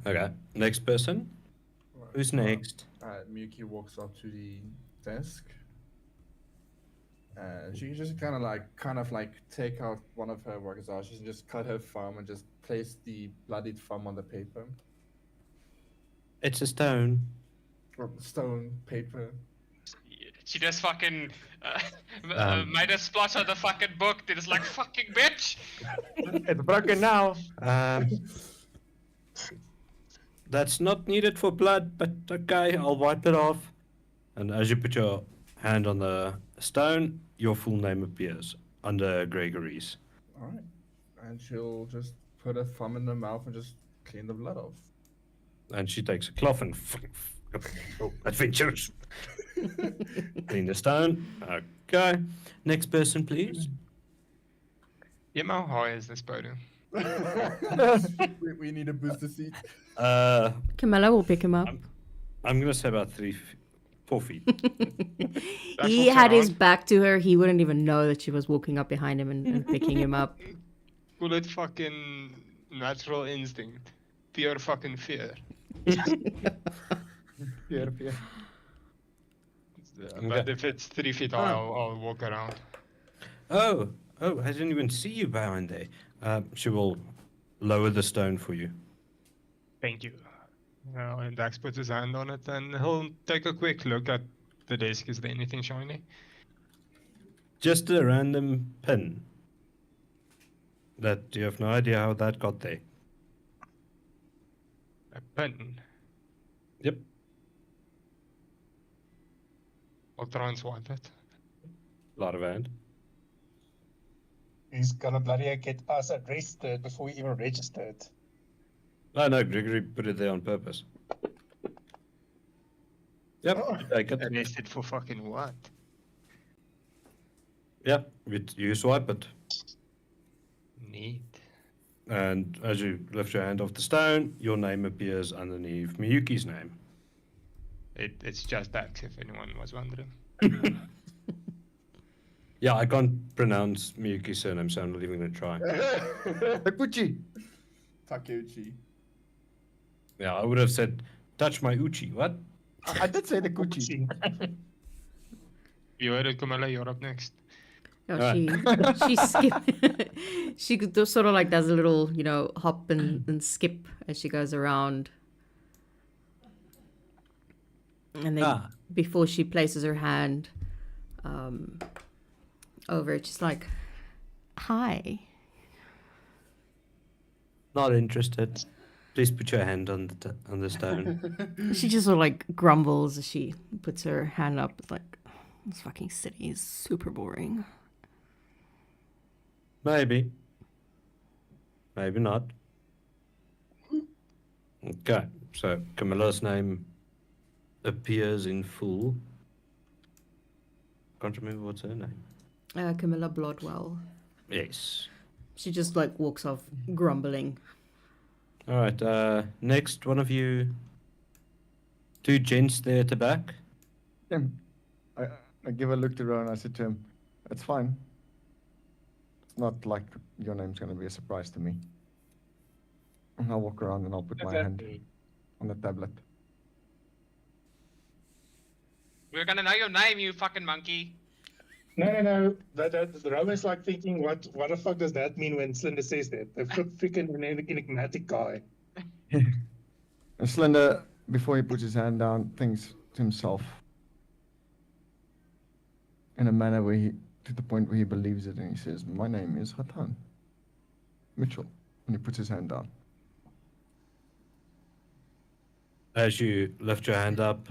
Okay, next person. Who's next? Miyuki walks up to the desk, and she just kind of like take out one of her wakazashis and just cut her thumb and just place the bloodied thumb on the paper. It's a stone. Or stone paper. She just fucking made a splash on the fucking book. It is like, fucking bitch! It's broken now. That's not needed for blood, but okay, I'll wipe it off. And as you put your hand on the stone, your full name appears under Gregory's. Alright. And she'll just put her thumb in her mouth and just clean the blood off. And she takes a cloth and adventures. Clean the stone. Okay. Next person, please. How high is this podium? we need a booster seat. Camilla will pick him up. I'm gonna say about 4 feet. He had his back to her. He wouldn't even know that she was walking up behind him and picking him up. Call it fucking natural instinct. Pure fucking fear. Fear. But if it's 3 feet high, I'll walk around. Oh, I didn't even see you behind there. She will lower the stone for you. Thank you. And Dax puts his hand on it and he'll take a quick look at the desk. Is there anything shiny? Just a random pin. That you have no idea how that got there. A pin? Yep. I'll try and swipe it. Lot of hand. He's gonna bloody get us arrested before we even registered. Oh no, Gregory put it there on purpose. Yep, you take it. Arrested for fucking what? Yep, you swipe it. Neat. And as you lift your hand off the stone, your name appears underneath Miyuki's name. It's just Dax, if anyone was wondering. Yeah, I can't pronounce Miyuki's surname, so I'm not even going to try. Takuchi. Takeuchi. Yeah, I would have said, touch my uchi. What? I did say the Gucci. You heard it, Camilla, you're up next. No, she she sort of like does a little, hop and skip as she goes around. And then before she places her hand over it, she's like, "Hi." Not interested. Please put your hand on the stone. She just sort of like grumbles as she puts her hand up. It's like, this fucking city is super boring. Maybe. Maybe not. Okay, so Camilla's name appears in full. Can't remember what's her name. Camilla Bloodwell. Yes. She just like walks off grumbling. All right. Next, one of you. Two gents there at the back. I give a look to Rowan and I said to him, "It's fine. It's not like your name's going to be a surprise to me." And I'll walk around and I'll put my hand on the tablet. We're gonna know your name, you fucking monkey. No. The Rowan's like thinking, what the fuck does that mean when Slender says that? The freaking enigmatic guy. And Slender, before he puts his hand down, thinks to himself in a manner to the point where he believes it, and he says, "My name is Hatan." Mitchell, and he puts his hand down. As you lift your hand up,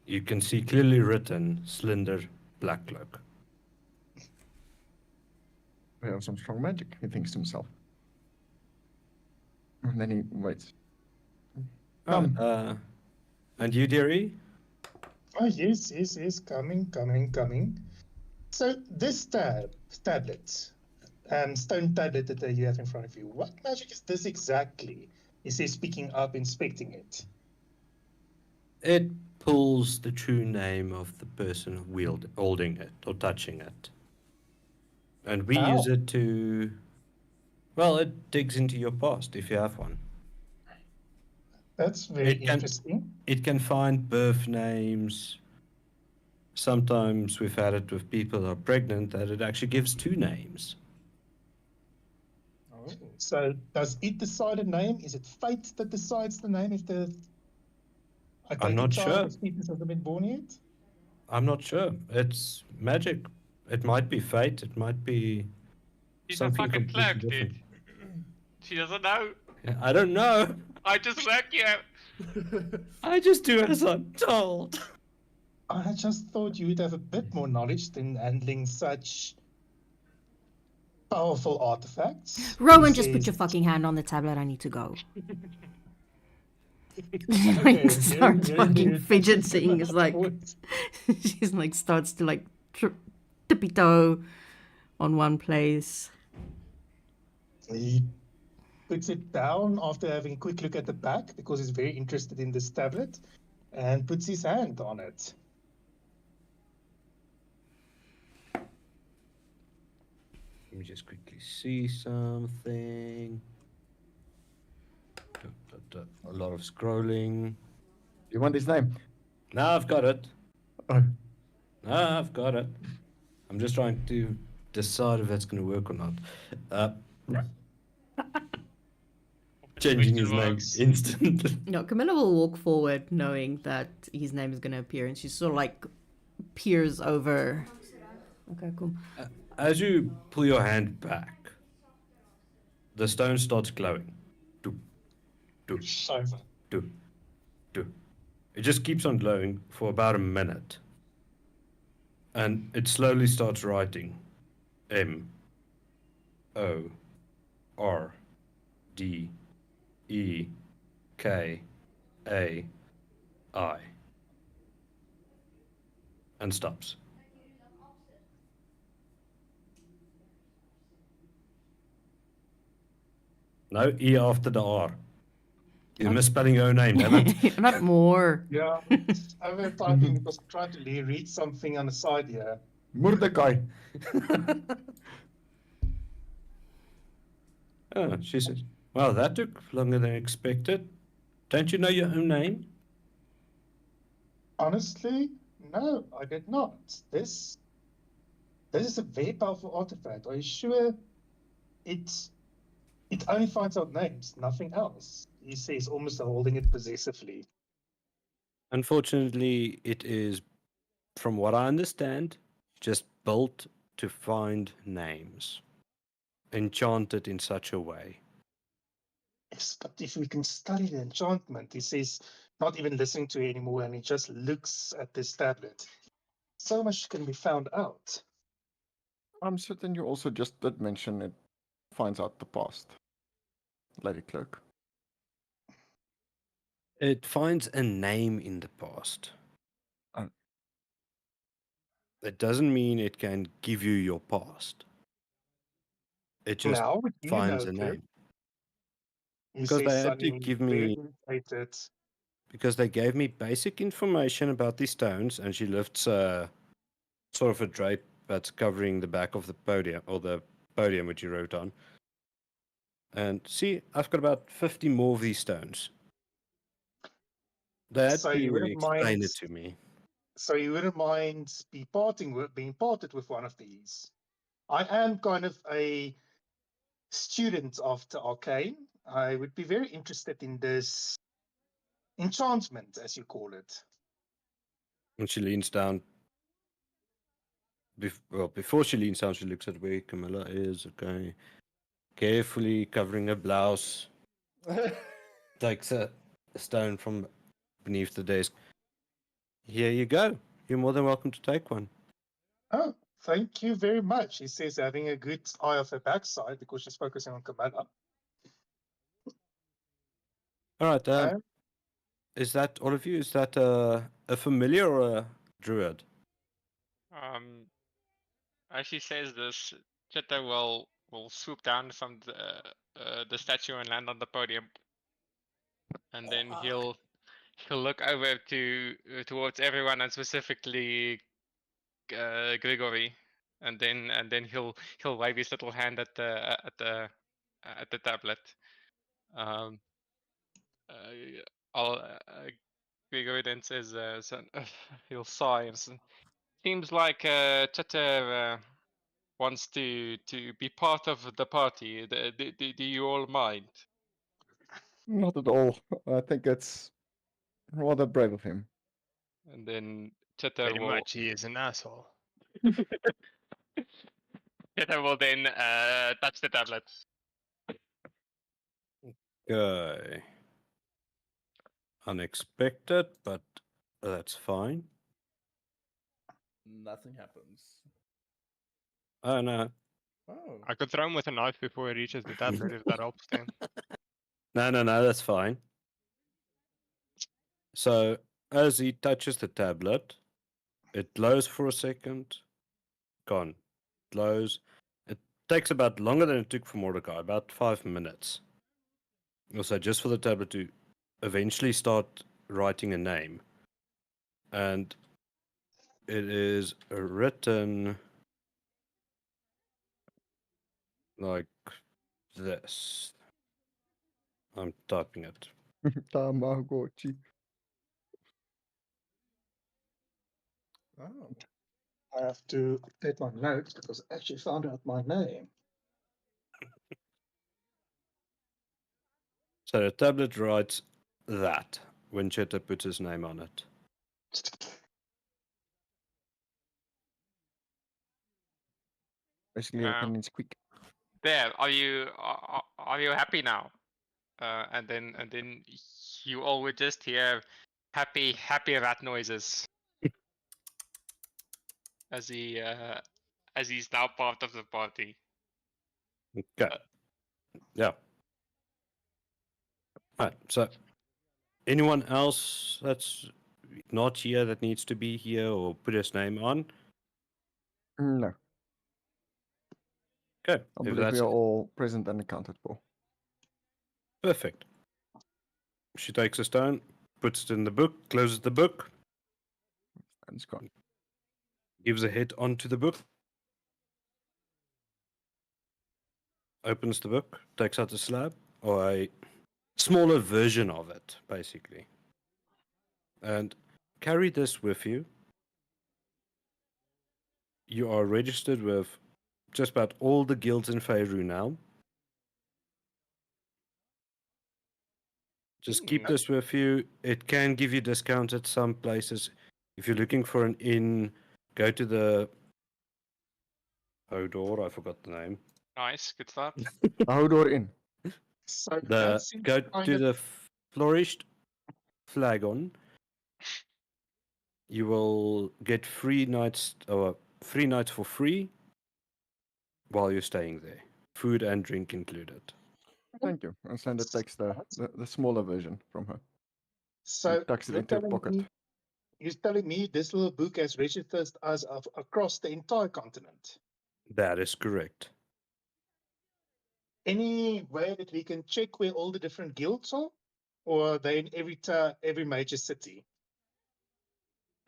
you can see clearly written slender black cloak. We have some strong magic, he thinks to himself. And then he waits. Come. And you, dearie? Oh, yes, yes, yes. Coming. So this tablet, stone tablet that you have in front of you, what magic is this exactly? He says, speaking up, inspecting it. It pulls the true name of the person holding it or touching it. And we use How? it to... Well, it digs into your past if you have one. That's very It can- interesting. It can find birth names. Sometimes we've had it with people who are pregnant that it actually gives two names. Oh. So does it decide a name? Is it fate that decides the name if the I'm not child sure. of fetus hasn't been born yet? I'm not sure. It's magic. It might be fate. It might be She's a something fucking completely clerk, different. dude. She doesn't know. Yeah, I don't know. I just work here. I just do as I'm told. I just thought you would have a bit more knowledge than handling such powerful artifacts. Rowan, He just put says- your fucking hand on the tablet. I need to go. Okay, Like starts you're fucking dude. fidgeting. It's like she's like starts to like tippy toe on one place. He puts it down after having a quick look at the back because he's very interested in this tablet and puts his hand on it. Let me just quickly see something. A lot of scrolling. You want his name? Now I've got it. Oh, Now I've got it. I'm just trying to decide if that's going to work or not. Changing his name Works. instantly. No, Camilla will walk forward knowing that his name is going to appear, and she sort of like peers over. Okay, cool. As you pull your hand back, the stone starts glowing. Do, do, Scheiße. do, do. It just keeps on glowing for about a minute. And it slowly starts writing M O R D E K A I and stops. No E after the R. You're misspelling your own name, damn it. Not more. Yeah, I've been typing because I'm trying to read something on the side here. Mordecai. Oh, she says, well, that took longer than expected. Don't you know your own name? Honestly, no, I did not. This is a very powerful artifact. Are you sure it only finds out names, nothing else? He says, almost holding it possessively. Unfortunately, it is, from what I understand, just built to find names. Enchanted in such a way. Yes, but if we can study the enchantment, he says, not even listening to it anymore, and he just looks at this tablet. So much can be found out. I'm certain you also just did mention it finds out the past. Lady Clerk. It finds a name in the past. Oh. It doesn't mean it can give you your past. It just Now, do you finds know, a Clerk? name. He Because they says, had to suddenly give very me... irritated. Because they gave me basic information about these stones, and she lifts sort of a drape that's covering the back of the podium, or the podium which you wrote on. And see, I've got about 50 more of these stones. They had So to you wouldn't explain mind- it to me. So you wouldn't mind being parted with one of these? I am kind of a student of the arcane. I would be very interested in this enchantment, as you call it. And she leans down. Before she leans down, she looks at where Camilla is. Okay. carefully covering her blouse, takes a stone from beneath the desk. Here you go. You're more than welcome to take one. Oh, thank you very much. He says, having a good eye off her backside because she's focusing on Camilla. All right. Uh, Is that all of you? Is that a familiar or a druid? As she says this, Chitta will swoop down from the statue and land on the podium, and then he'll look over to towards everyone and specifically Grigory, and then he'll wave his little hand at the tablet. Um, Grigory then says, he'll sigh and seems like Chitta wants to be part of the party. Do you all mind? Not at all. I think it's rather brave of him. And then Chitta Pretty will much, he is an asshole. Chitta will then touch the tablet. Okay. Unexpected, but that's fine. Nothing happens. Oh no. Oh. I could throw him with a knife before he reaches the tablet if that helps then. No, that's fine. So, as he touches the tablet, it glows for a second, gone. Glows. It takes about longer than it took for Mordecai, about 5 minutes. Also, just for the tablet to eventually start writing a name. And it is written like this. I'm typing it. Tamagotchi. Oh. I have to update my notes because I actually found out my name. So the tablet writes that when Cheta puts his name on it. Basically, everything is quick. There, are you happy now? And then you all would just hear happy rat noises as he's now part of the party. Okay. Yeah. Right. So, anyone else that's not here that needs to be here or put his name on? No, Okay. I If believe we that's are all present and accounted for. perfect. She takes a stone, puts it in the book, closes the book, And it's gone. gives a hit onto the book, opens the book, takes out a slab or a smaller version of it, basically. And carry this with you. You are registered with just about all the guilds in Faerû now. Just keep this with you. It can give you discounts at some places. If you're looking for an inn, go to the Hodor, I forgot the name. Nice, good start. Hodor Inn. So The that seems go kind to of the Flourished Flagon. You will get 3 nights or 3 nights for free while you're staying there. Food and drink included. Thank you. And Slender takes the smaller version from her. so. And tucks it You're into her telling pocket. me You're telling me this little book has registered us across the entire continent. That is correct. Any way that we can check where all the different guilds are, or are they in every major city?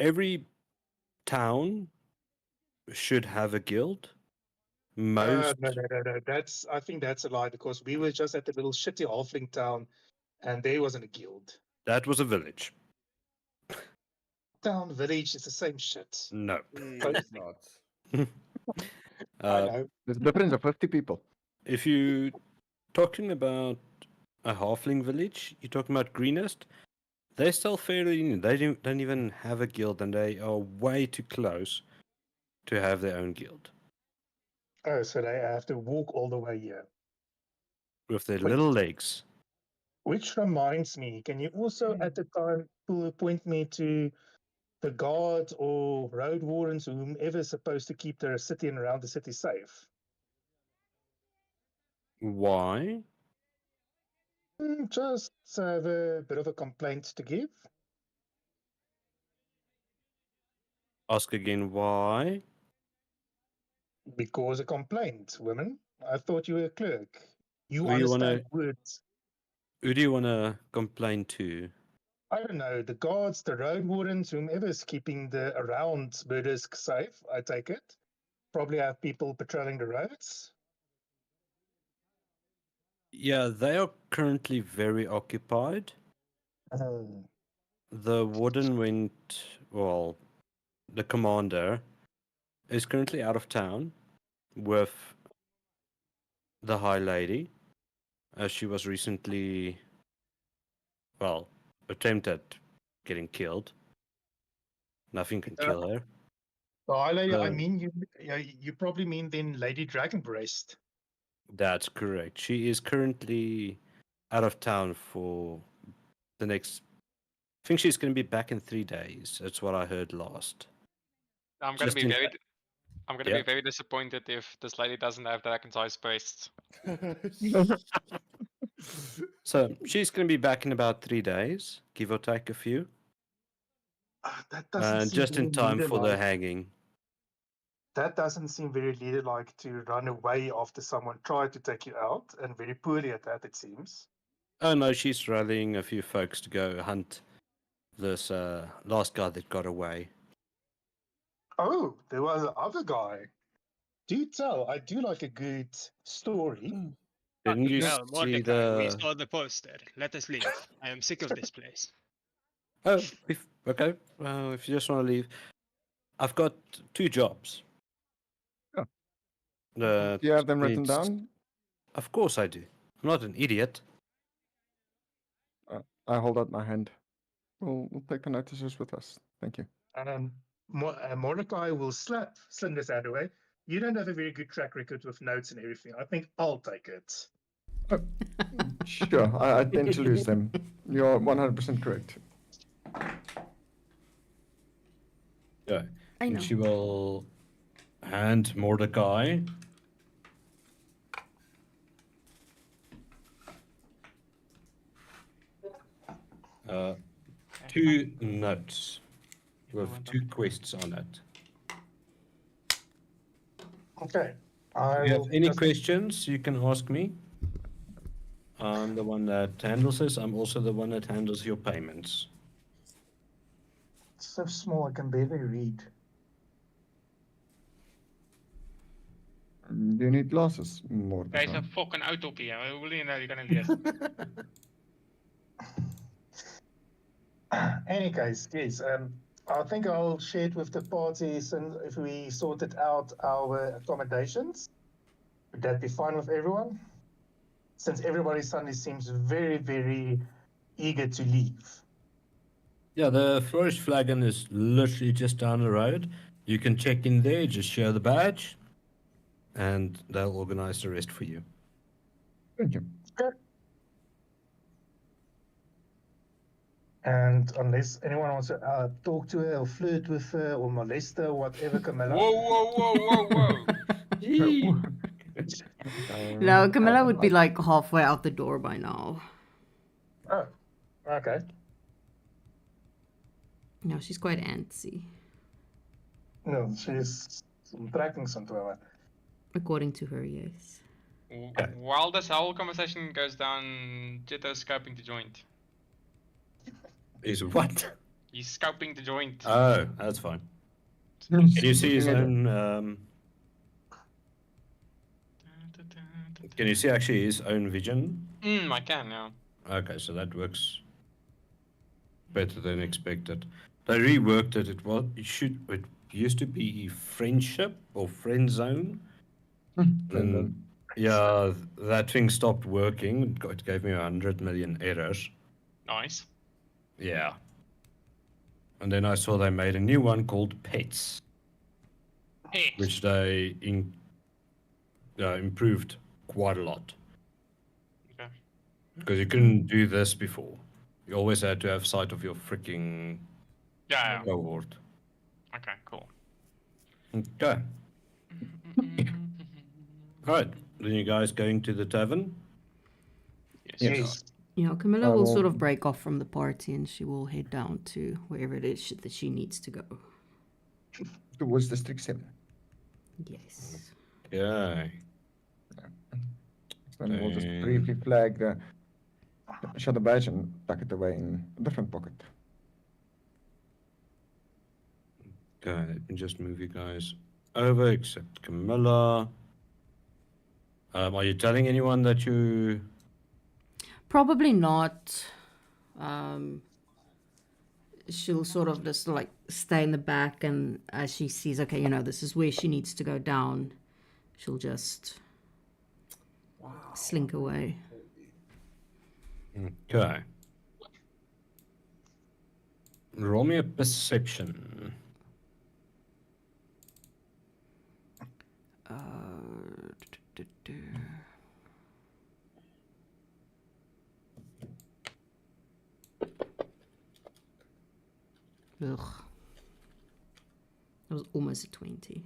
Every town should have a guild. Most No. I think that's a lie because we were just at the little shitty halfling town, and there wasn't a guild. that was a village. Town, village, it's the same shit. No. It's not. I know. There's a difference of 50 people. If you're talking about a halfling village, you're talking about Greenest, they're still fairly new. They don't even have a guild, and they are way too close to have their own guild. Oh, so they have to walk all the way here. with their Wait. little legs. Which reminds me, can you also at the time point me to the guards or road wardens, whomever is supposed to keep the city and around the city safe? Why? Just have a bit of a complaint to give. Ask again why? Because a complaint, women. I thought you were a clerk. You Who you understand wanna words. who do you wanna complain to? I don't know, the guards, the road wardens, whomever is keeping the around Burdisk safe, I take it. Probably have people patrolling the roads. Yeah, they are currently very occupied. Oh. The warden went, well, the commander is currently out of town with the High Lady, as she was recently, well, attempted getting killed. Nothing can kill her. The High Lady, I Uh, mean, you probably mean then Lady Dragonbreast. That's correct. She is currently out of town for the next. I think she's going to be back in 3 days. That's what I heard last. I'm gonna Just be in very, ca- I'm gonna Yeah. be very disappointed if this lady doesn't have dragon-sized breasts. So she's going to be back in about 3 days, give or take a few, That doesn't and seem just in very time for the leader-like. hanging. That doesn't seem very leader-like to run away after someone tried to take you out, and very poorly at that, it seems. Oh no, she's rallying a few folks to go hunt this last guy that got away. Oh, there was the other guy. Do tell. I do like a good story. Didn't you Well, see Mordecai, we the? saw the poster. Let us leave. I am sick of this place. Oh, okay. Well, if you just want to leave, I've got 2 jobs. Oh. Do Do you have them written down? Of course I do. I'm not an idiot. I hold out my hand. We'll take the notices with us. Thank you. Mordecai will slap Cinder's hand away. You don't have a very good track record with notes and everything. I think I'll take it. Sure, I tend to lose them. You're 100% correct. Yeah. I know. And she will hand Mordecai uh, 2 notes with 2 quests on it. Okay. If you have any questions, you can ask me. I'm the one that handles this. I'm also the one that handles your payments. It's so small I can barely read. Do you need glasses? More. There's a fucking utopia. Hoe wil je nou gonna lees? Any case, yes. I think I'll share it with the parties, and if we sorted out our accommodations, would that be fine with everyone? Since everybody suddenly seems very, very eager to leave. Yeah, the Flourish Flagon is literally just down the road. You can check in there, just show the badge, and they'll organize the rest for you. Thank you. Okay. And unless anyone wants to talk to her or flirt with her or molest her or whatever, Camilla. Whoa. No, Camilla would be like halfway out the door by now. Oh, okay. No, she's quite antsy, No, she's tracking somewhere. according to her, yes. While this whole conversation goes down, Jitto's scoping the joint. Is what? He's scoping the joint. Oh, that's fine. Can you see his own? Can you see actually his own vision? I can now. Okay, so that works better than expected. They reworked it. It used to be friendship or friend zone. And yeah, that thing stopped working. It gave me 100 million errors. Nice. Yeah. And then I saw they made a new one called Pets, Hey. which they improved quite a lot. Because you couldn't do this before. You always had to have sight of your freaking Yeah. cohort. Okay, cool. Okay. Alright. Then you guys going to the tavern? Yes. Yes. Yeah, Camilla I will will- sort of break off from the party and she will head down to wherever it is that she needs to go. Towards District 7. Yes. Yeah. Then we'll just Dang. briefly flag the shadow badge and tuck it away in a different pocket. Okay, let me just move you guys over, except Camilla. Are you telling anyone that you... Probably not. She'll sort of just like stay in the back, and as she sees, okay, you know, this is where she needs to go down, she'll just slink away. Okay. Roll me a perception. Ugh. That was almost a 20.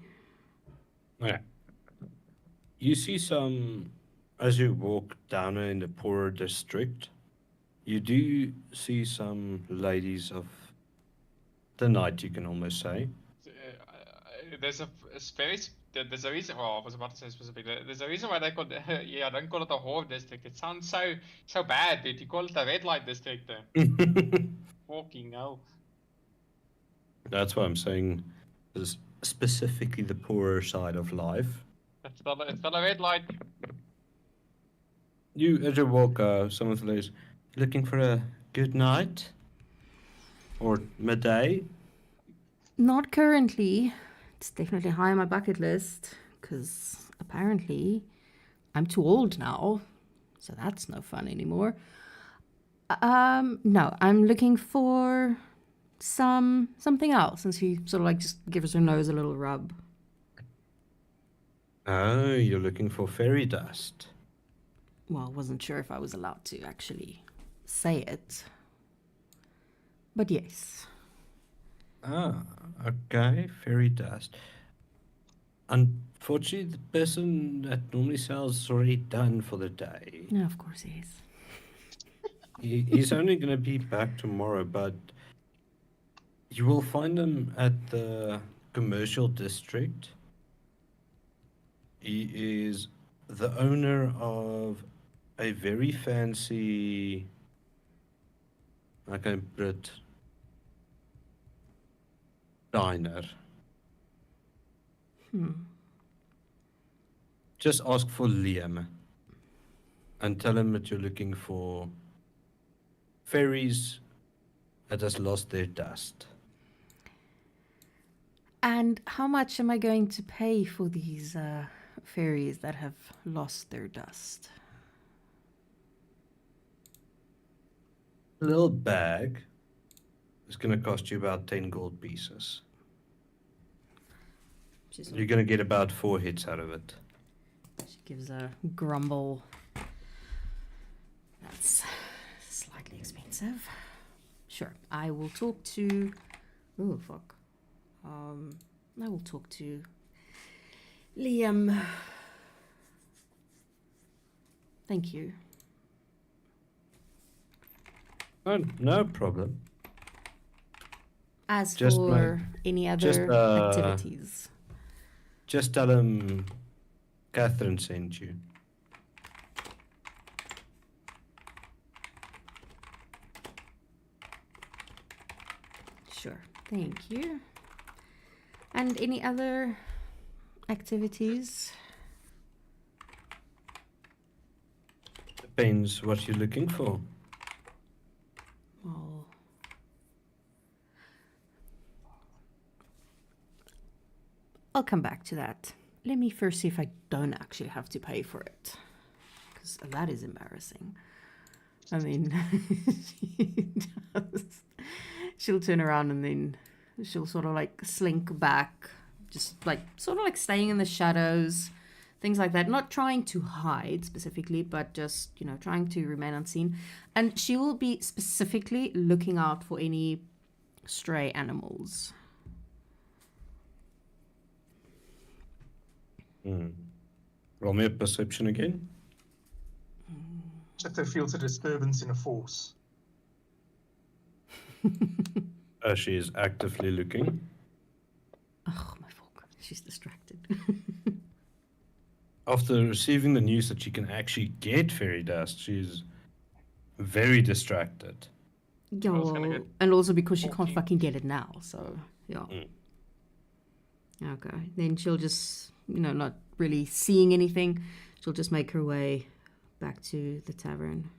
Okay. You see some, as you walk down in the poorer district, you do see some ladies of the night, you can almost say. There's a there's a reason. Well, I was about to say specifically. There's a reason why they call yeah, don't call it a whore district. It sounds so bad, dude. You call it a red light district. Fucking hell. That's why I'm saying is specifically the poorer side of life. It's not a red light. You, as you walk, some of the ladies looking for a good night or midday. Not currently. It's definitely high on my bucket list, because apparently I'm too old now, so that's no fun anymore. No, I'm looking for something else, and she sort of like just gives her nose a little rub. Oh, you're looking for fairy dust. Well, wasn't sure if I was allowed to actually say it, but yes. Ah, okay, fairy dust. Unfortunately, the person that normally sells is already done for the day. No, of course he is. He's only going to be back tomorrow, but you will find him at the commercial district. He is the owner of a very fancy, I can put it, diner. Just ask for Liam and tell him that you're looking for fairies that has lost their dust. And how much am I going to pay for these fairies that have lost their dust? A little bag is going to cost you about 10 gold pieces. You're going to get about 4 hits out of it. She gives a grumble. That's slightly expensive. Sure, I will talk to... Oh, fuck. I will talk to Liam. Thank you. Oh, no problem. As Just for any other activities, Just tell him Catherine sent you. sure. Thank you. And any other activities? Depends what you're looking for. Well, I'll come back to that. Let me first see if I don't actually have to pay for it, because that is embarrassing. I mean, she'll turn around and then she'll sort of like slink back, just like sort of like staying in the shadows, things like that. Not trying to hide specifically, but just, trying to remain unseen. And she will be specifically looking out for any stray animals. Roll me a perception again. Chitter feels a disturbance in a force. She is actively looking. Oh, my fuck. She's distracted. After receiving the news that she can actually get fairy dust, she's very distracted. Yeah, was gonna get and also because she can't 14. fucking get it now, so yeah. Okay, then she'll just, not really seeing anything, she'll just make her way back to the tavern.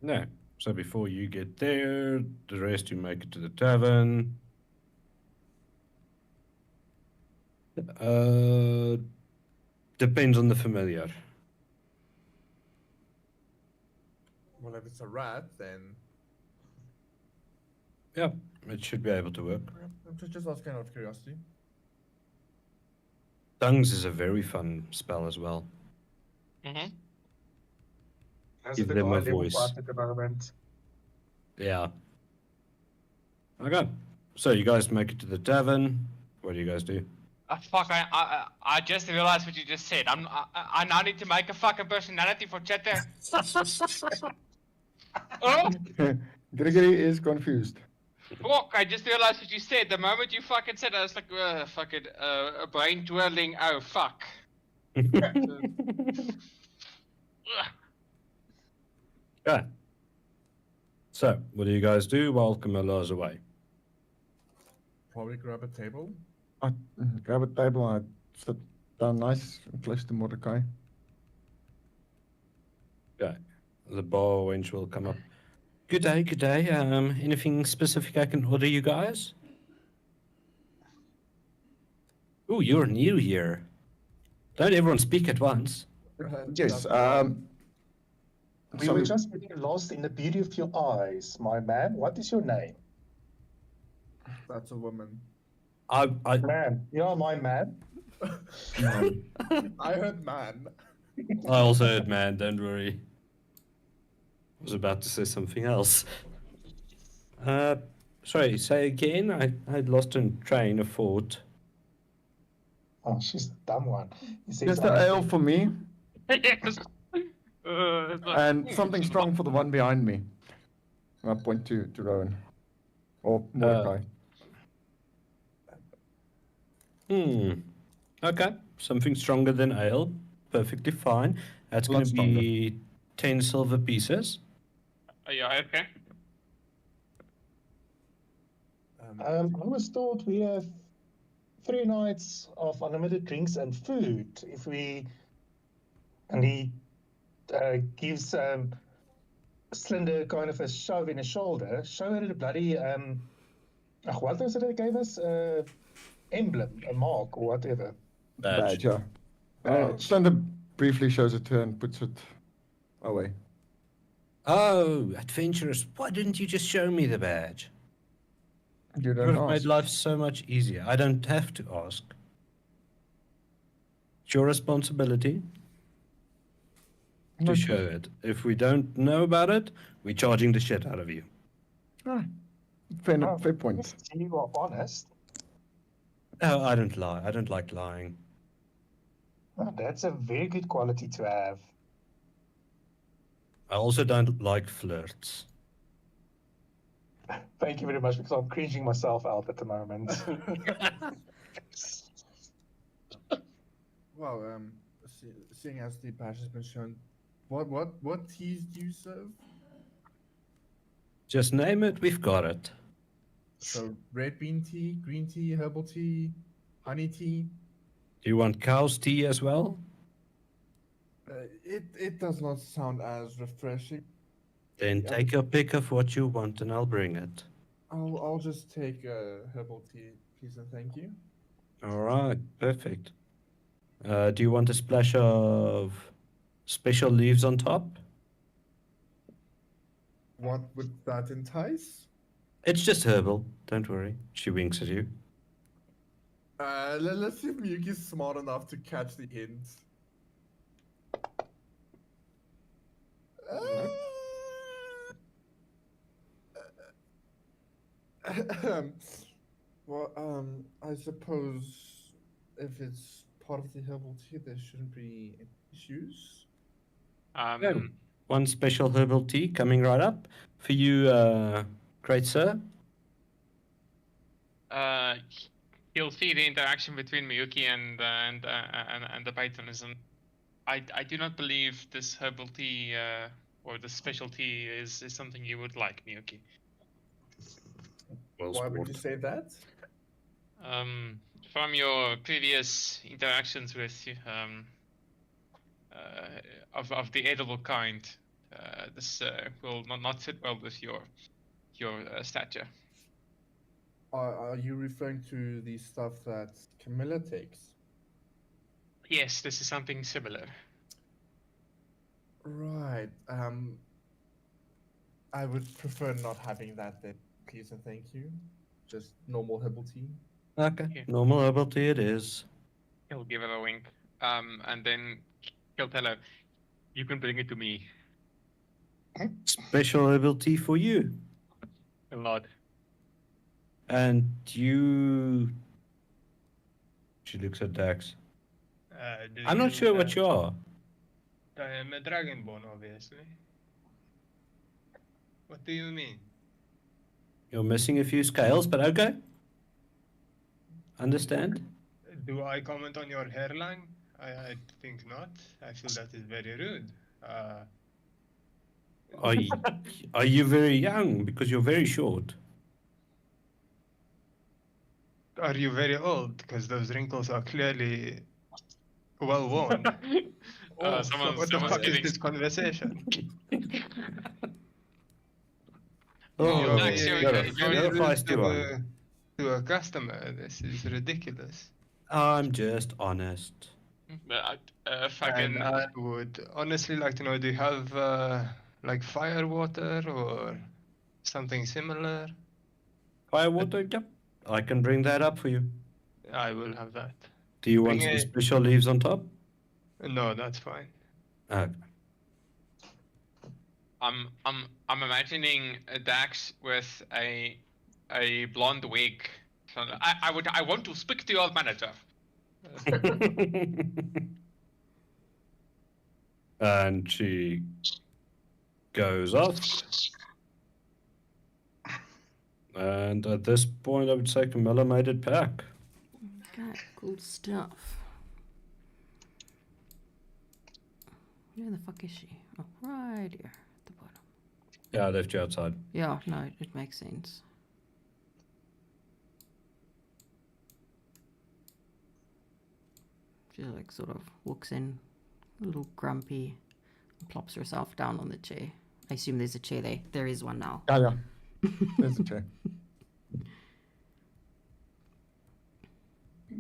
No. So before you get there, the rest you make it to the tavern. Depends on the familiar. Well, if it's a rat, then Yeah, it should be able to work. I'm just asking out of curiosity. Tongues is a very fun spell as well. Mm-hmm. Has Give a them a high level voice. part at the moment. Yeah. Okay. So you guys make it to the tavern. What do you guys do? Fuck! I just realized what you just said. I now need to make a fucking personality for Chitter. Oh, Gregory is confused. fuck! I just realized what you said. The moment you fucking said it, I was like, fucking, brain twirling. Oh, fuck. Okay. So, what do you guys do while Camilla's away? Probably grab a table. I grab a table and I sit down nice and close to Mordecai. Okay. The bar wench will come up. Good day, good day. Anything specific I can order you guys? Oh, you're new here. Don't everyone speak at once. Yes, We were just getting lost in the beauty of your eyes, my man. What is your name? That's a woman. I Man. You are my man. I heard man. also heard man, don't worry. I was about to say something else. Sorry, say again. I'd lost a train of thought. Oh, she's the dumb one. He says, just the ale for me Yes. and something strong for the one behind me. I point to Rowan. Or Mordecai. Okay, something stronger than ale. Perfectly fine. That's going Lot to be 10 silver pieces. Oh, yeah, okay. I was told we have 3 nights of unlimited drinks and food. And he gives Slender kind of a shove in his shoulder. Show her the bloody, what was it they gave us? Emblem, a mark or whatever. Badge. Yeah. Slender briefly shows it to her and puts it away. Oh, adventurous. Why didn't you just show me the badge? You It don't would have made ask. life so much easier. I don't have to ask. It's your responsibility to Not- show it. If we don't know about it, we're charging the shit out of you. Ah, fair Oh, point. yes, you are honest. Oh, I don't lie. I don't like lying. Oh, that's a very good quality to have. I also don't like flirts. Thank you very much, because I'm cringing myself out at the moment. Well, seeing as the badge has been shown, what teas do you serve? Just name it, we've got it. So red bean tea, green tea, herbal tea, honey tea. Do you want cow's tea as well? It does not sound as refreshing. Then Yeah. take your pick of what you want and I'll bring it. I'll just take herbal tea, please and thank you. All right, perfect. Do you want a splash of special leaves on top? What would that entice? It's just herbal, don't worry. She winks at you. Let's see if Miyuki's smart enough to catch the hint. Well, I suppose if it's part of the herbal tea, there shouldn't be any issues. Yeah, Um, one special herbal tea coming right up for you, great sir. uh, he'll see the interaction between Miyuki and the Pythonism. I do not believe this herbal tea or this special tea is something you would like, Miyuki. Well Why would you sport. say that? From your previous interactions with of the edible kind, this will not sit well with your stature. Are you referring to the stuff that Camilla takes? Yes, this is something similar. Right. I would prefer not having that then, please and thank you. Just normal herbal tea. Okay, Yeah. normal herbal tea it is. He'll give her a wink, and then he'll tell her, "You can bring it to me." Special herbal tea for you. He'll nod. And you. She looks at Dax. I'm not sure what you are. I am a dragonborn, obviously. What do you mean? You're missing a few scales, but okay. Understand? Do I comment on your hairline? I think not. I feel that is very rude. Are you very young? Because you're very short. Are you very old? Because those wrinkles are clearly well worn. Oh, Someone, What the someone's fuck is getting. this conversation? Oh, Dax, being you're a, you're- you're a rude feisty one. to a customer. This is ridiculous. I'm just honest. If I And can, I would honestly like to know, do you have like fire water or something similar? Firewater? Yep. I can bring that up for you. I will have that. Do you want Bring some a- special leaves on top? No, that's fine. Okay. I'm imagining a Dax with a blonde wig. So I want to speak to your manager. And she goes off. And at this point, I would say Camilla made it back. Okay, cool stuff. Where the fuck is she? Oh, right here at the bottom. Yeah, I left you outside. Yeah, no, it makes sense. She like sort of walks in, a little grumpy, and plops herself down on the chair. I assume there's a chair there. There is one now. Yeah. There's a chair.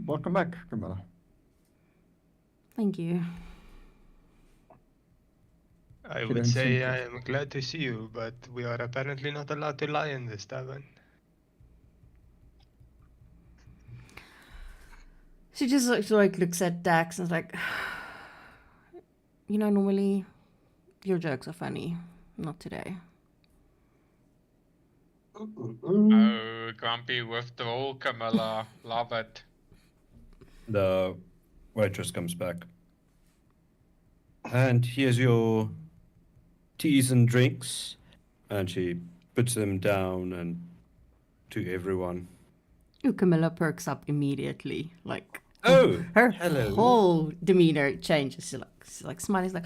Welcome back, Camilla. Thank you. I You would don't say seem I am glad to see you, but we are apparently not allowed to lie in this tavern. She just like looks at Dax and is like, you know, normally your jokes are funny, not today. Oh, grumpy withdrawal, Camilla. Love it. The waitress comes back. And here's your teas and drinks. And she puts them down and to everyone. Ooh, Camilla perks up immediately. Like, Oh, her hello. whole demeanor changes. She's like smiling. She's like,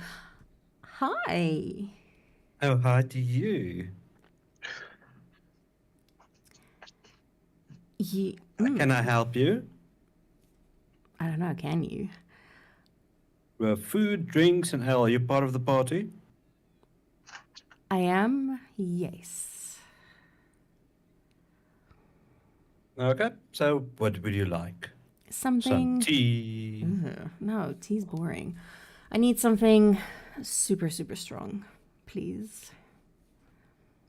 hi. Oh, hi to you. Can I help you? I don't know, can you? Food, drinks, and ale. Are you part of the party? I am, yes. Okay. So, what would you like? Some Something. tea. Ugh, no, tea's boring. I need something super, super strong, please.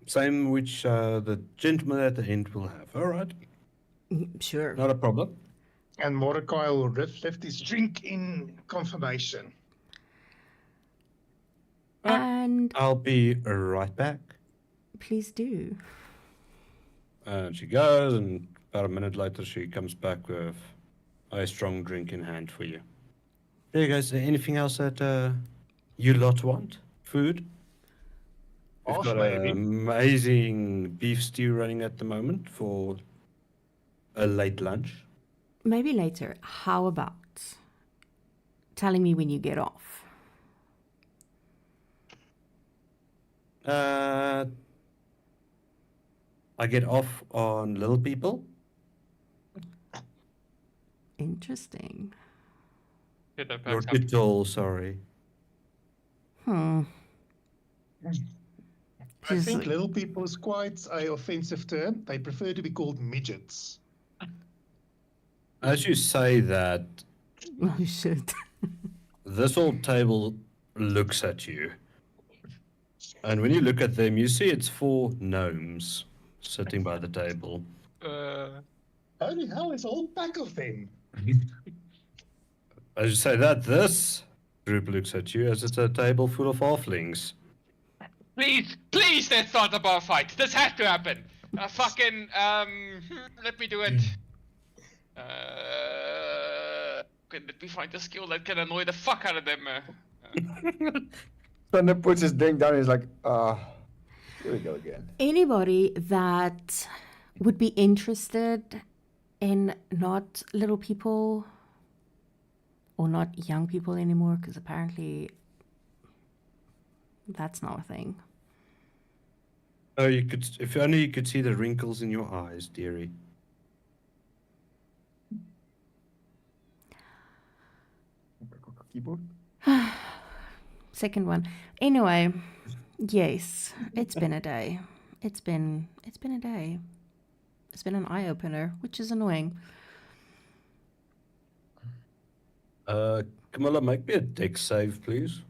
Same which the gentleman at the end will have. All right. Sure. Not a problem. And Mordecai will lift his drink in confirmation. And I'll be right back. please do. And she goes, and about a minute later, she comes back with a strong drink in hand for you. There you go. Is there anything else that you lot want? Food? We've Off, got maybe. an amazing beef stew running at the moment for a late lunch. Maybe later. How about telling me when you get off? I get off on Little People. Interesting. Get that Or back up. Little, sorry. Hmm. I She's think like- little people is quite a offensive term. They prefer to be called midgets. As you say that, Oh shit. this old table looks at you. And when you look at them, you see it's 4 gnomes sitting by the table. How the hell is a whole pack of them? As you say that, this group looks at you as it's a table full of halflings. Please, please, let's not a bar fight. This has to happen. Let me do it. Let me find a skill that can annoy the fuck out of them. Thunder puts his drink down and he's like, here we go again. Anybody that would be interested in not little people or not young people anymore, because apparently that's not a thing. Oh, you could, if only you could see the wrinkles in your eyes, dearie. Keyboard? Second one. Anyway, yes, it's been a day. It's been a day. It's been an eye opener, which is annoying. Camilla, make me a dex save, please.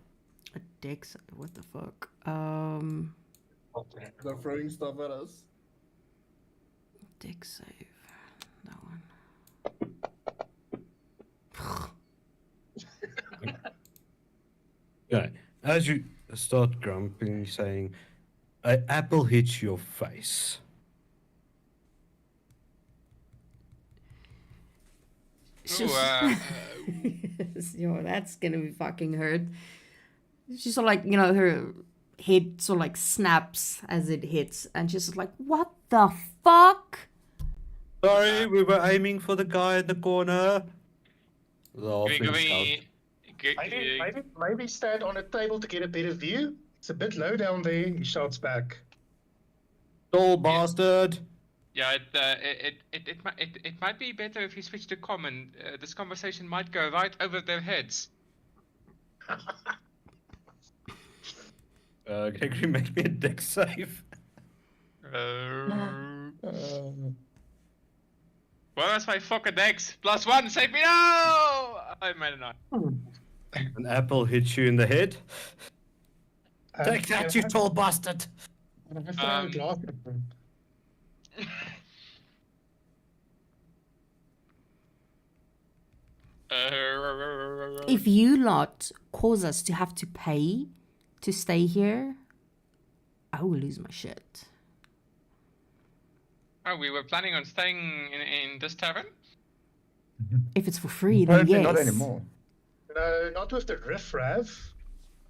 A dex. What the fuck? They're throwing stuff at us. Dex save. That one. Yeah. As you start grumping, saying, "An apple hits your face." Ooh, That's gonna be fucking hurt. She's sort of like, her head sort of like snaps as it hits, and she's just like, what the fuck? Sorry, we were aiming for the guy in the corner. The halfling shout. Maybe stand on a table to get a better view. It's a bit low down there, he shouts back. Tall bastard. Yeah, it might be better if you switch to common. This conversation might go right over their heads. Gregory, make me a dex save. Well, that's my fucking dex. +1, save me now! I made it not. An apple hits you in the head. Take that, you tall bastard. I throw a glass at them. If you lot cause us to have to pay to stay here, I will lose my shit. Oh, we were planning on staying in this tavern? If it's for free, then Apparently yes. not anymore. No, not with the riffraff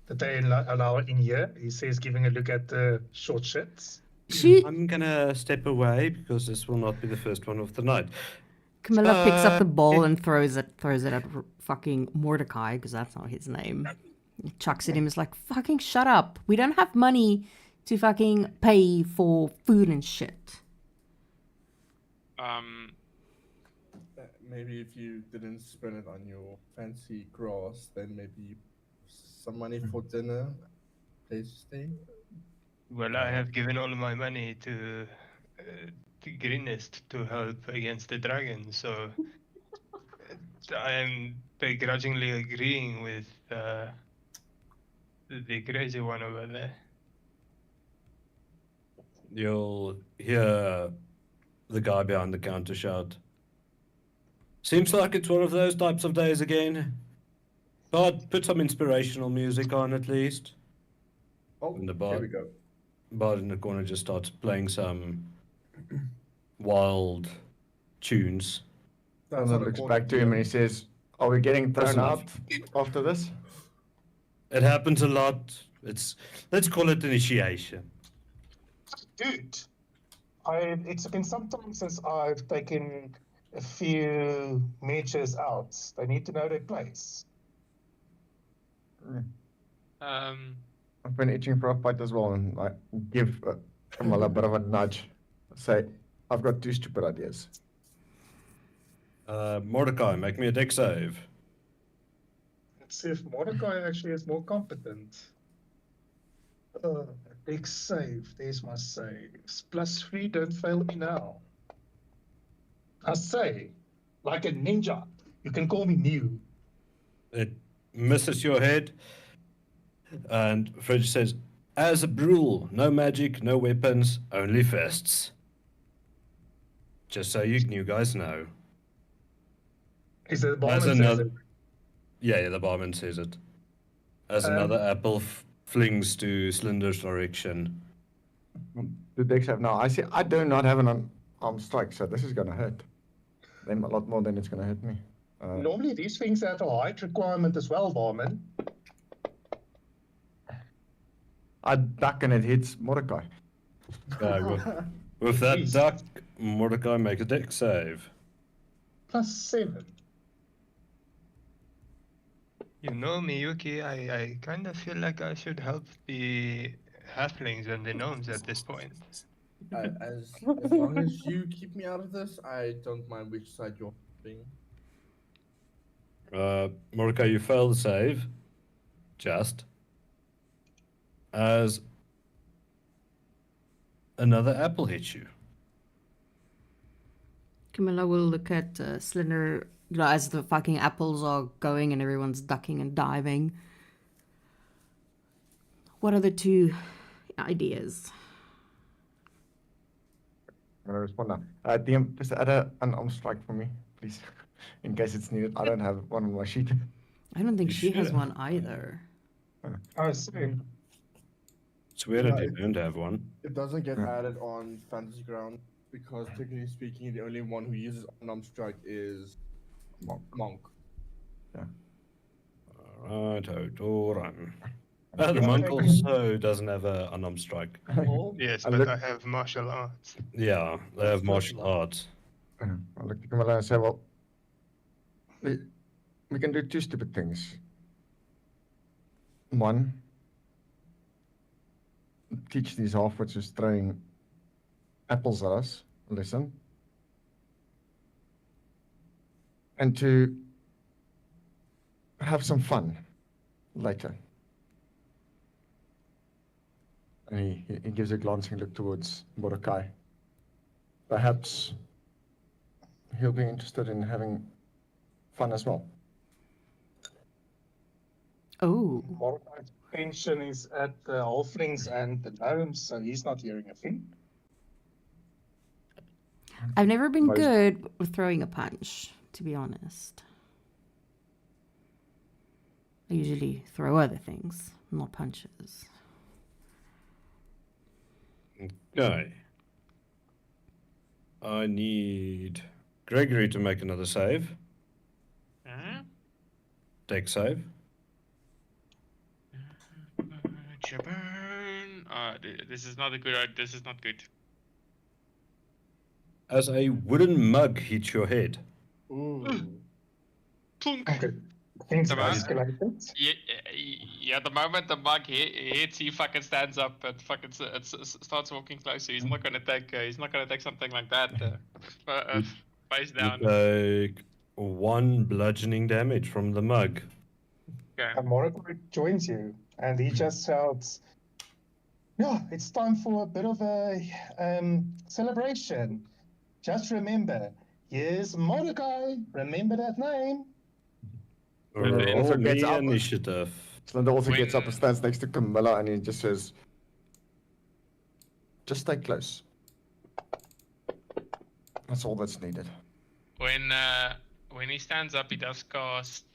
that they allow in here. He says, giving a look at the short shits. I'm gonna step away because this will not be the first one of the night. Camilla picks up the bowl and throws it at fucking Mordecai, because that's not his name. Chucks at him, is like, fucking shut up. We don't have money to fucking pay for food and shit. Maybe if you didn't spend it on your fancy grass, then maybe some money for dinner, place to stay. Well, I have given all my money to Greenest to help against the dragon, so I am begrudgingly agreeing with the crazy one over there. You'll hear the guy behind the counter shout, "Seems like it's one of those types of days again. But put some inspirational music on at least." Oh, And the here bard, we go. bard in the corner just starts playing some wild tunes. That's Slender not looks according back to him and he says, "Are we getting thrown Listen, out after this?" It happens a lot. Let's call it initiation. Dude, it's been some time since I've taken a few mages out. They need to know their place. I've been itching for a fight as well, and I give Kamala a bit of a nudge. Say, "I've got 2 stupid ideas." Mordecai, make me a deck save. Let's see if Mordecai actually is more competent. Big save. There's my saves. +3, don't fail me now. I say, like a ninja. You can call me new. It misses your head. And Fridge says, as a rule, no magic, no weapons, only fists. Just so you guys know. Is it the As barman says another, it? yeah, the barman says it. As Um, another apple flings to Slender's direction. The decks have now. I see. I do not have an arm strike, so this is gonna hurt them a lot more than it's gonna hurt me. Normally these things have a height requirement as well, barman. I duck and it hits Mordecai. With that Jeez. duck, Mordecai make a deck save. +7. You know me, Yuki. I kind of feel like I should help the halflings and the gnomes at this point. As long as you keep me out of this, I don't mind which side you're being. Mordecai, you fail the save. Just. As another apple hits you. Camilla will look at Slender, as the fucking apples are going and everyone's ducking and diving. What are the 2 ideas? I'm gonna respond now. DM, just add an arm strike for me, please, in case it's needed. I don't have one on my sheet. I don't think You she has should. one either. I see. It's weird that Yeah, you don't have one. It doesn't get Yeah. added on Fantasy Ground because, technically speaking, the only one who uses unarmed strike is Monk. Alright, Odoran. The monk also doesn't have an unarmed strike. Oh, Yes, I but look- I have martial arts. Yeah, they have martial arts. I look at Kamala and say, "Well, we can do 2 stupid things. One, teach these halfwits who's throwing apples at us a lesson. And 2, have some fun later." And he gives a glancing look towards Mordecai. Perhaps he'll be interested in having fun as well. Oh, Mordecai's pension is at the halflings and the gnomes, so he's not hearing a thing. I've never been But is- good with throwing a punch, to be honest. I usually throw other things, not punches. Okay. I need Gregory to make another save. Deck save. Jaburn. This is not this is not good. As a wooden mug hits your head. ooh. Plunk. Okay. Things Come are on. escalated. Yeah, the moment the mug hits, he fucking stands up and fucking starts walking closer. He's not gonna take something like that face You down. take 1 bludgeoning damage from the mug. Okay. And Mordecai joins you, and he just shouts, "Yeah, it's time for a bit of a celebration. Just remember, here's Mordecai. Remember that name." Roll Also me gets up- initiative. Slender also gets up When- and stands next to Camilla and he just says, "Just stay close." That's all that's needed. When he stands up, he does cast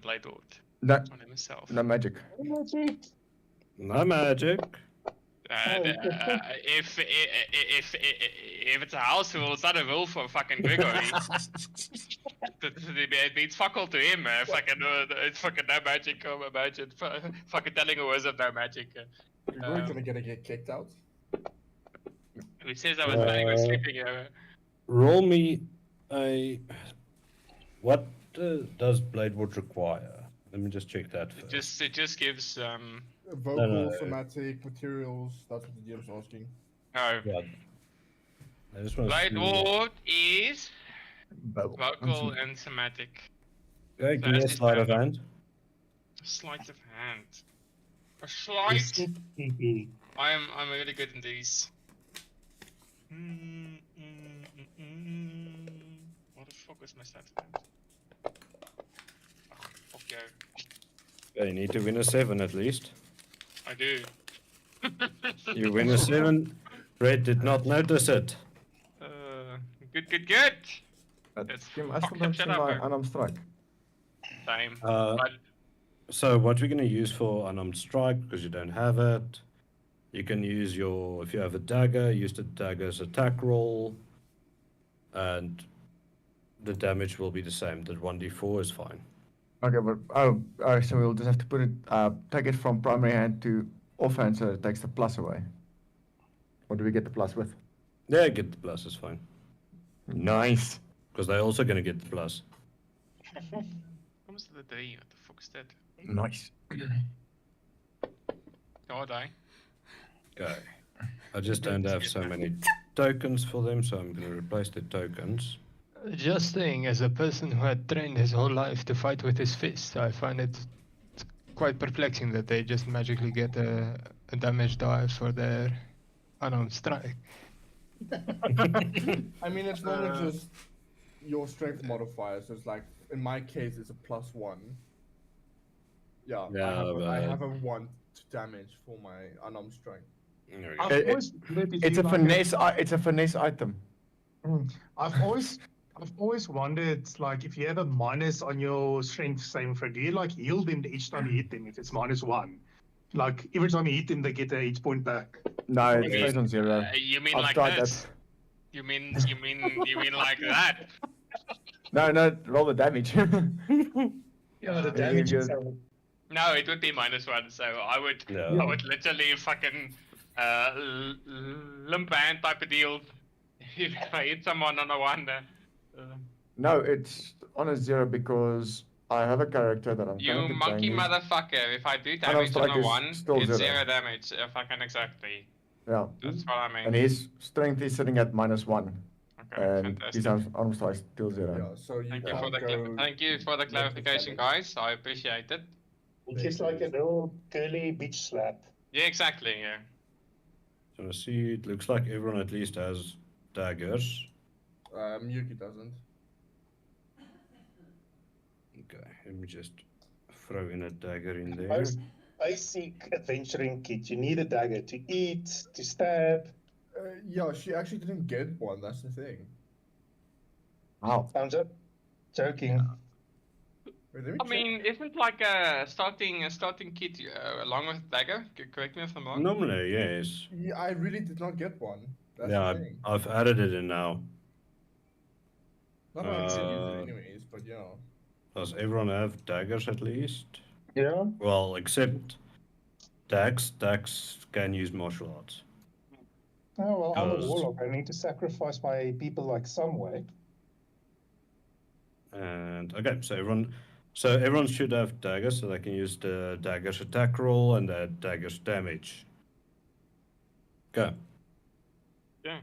Blade Ward No, on himself. no magic. Magic. No magic. If it's a house rule, it's not a rule for fucking Gregory. It means fuck all to him. It's fucking no magic. Imagine fucking telling a wizard no magic. We're gonna get kicked out. Who says I was planning on sleeping here? Roll me a. What does Blade Ward require? Let me just check that first. It just gives Vocal, no. somatic, materials. That's what the DM's asking. no. Yeah. I just want to Blade see. Ward is Vocal. vocal and somatic. Okay, give me a That's sleight of standard. hand. Sleight of hand. A slight. Sneaky. I'm really good in these. What the fuck was my sleight of hand? Oh, fuck you. Okay, you need to win a 7 at least. I do. You win a 7. Red did not notice it. Good. But It's Kim, I fuck still him, don't see shut up, my bro. unarmed strike. Same. Uh, But So what we're going to use for unarmed strike, because you don't have it, you can use your, if you have a dagger, use the dagger's attack roll, and the damage will be the same. The 1d4 is fine. Okay, but so we'll just have to put it, take it from primary hand to offhand, so it takes the plus away. Or do we get the plus with? Yeah, get the plus is fine. Nice. Because they're also going to get the plus. comes to the D. What the fuck's that? Nice. God, I. Okay. I just don't have so many tokens for them, so I'm going to replace the tokens. Just saying, as a person who had trained his whole life to fight with his fists, I find it quite perplexing that they just magically get a damage die for their unarmed strike. I mean, it's normally just your strength modifier. So it's like, in my case, it's a +1. Yeah, Yeah, I have a 1 to damage for my unarmed strike. There we go. I've always wondered if It's you a it's a finesse item. I've always wondered, like, if you have a minus on your strength saving throw, do you like heal them each time you hit them if it's -1? Like every time you hit them, they get a hit point back. No, it You stays mean- on 0. You mean I've like tried this? that. You mean like that? No, roll the damage. Yeah, the Uh, damage you- itself. No, it would be -1. So I would literally fucking limp hand type of deal. If I hit someone on a 1. No, it's on a 0 because I have a character that I'm You currently monkey playing. motherfucker! If I do Unarmed damage on strike a is 1, still it's 0. 0 damage. Fucking exactly. Yeah. That's what I mean. And his strength is sitting at -1. Okay, And his fantastic. arm strike is still 0. Yeah, so you Thank you can't for the go. thank you for the clarification, guys. I appreciate it. It's just like a little curly bitch slap. Yeah, exactly. Yeah. So I see it looks like everyone at least has daggers. Yuki doesn't. Okay, let me just throw in a dagger in there. Basic adventuring kit. You need a dagger to eat, to stab. Yeah, she actually didn't get one. That's the thing. Wow. I'm just joking. Wait, let me I check. mean, isn't like a starting kit along with dagger? Correct me if I'm wrong. Normally, yes. Yeah, I really did not get one. That's Yeah, the thing. I've added it in now. Not that I need to use Uh, it anyways, but yeah. Does everyone have daggers at least? Yeah. Well, except Dax. Dax can use martial arts. Oh well, I'm a Because- warlock. I need to sacrifice my people like some way. And okay, so everyone should have daggers, so they can use the dagger's attack roll and the dagger's damage. Okay. Yeah.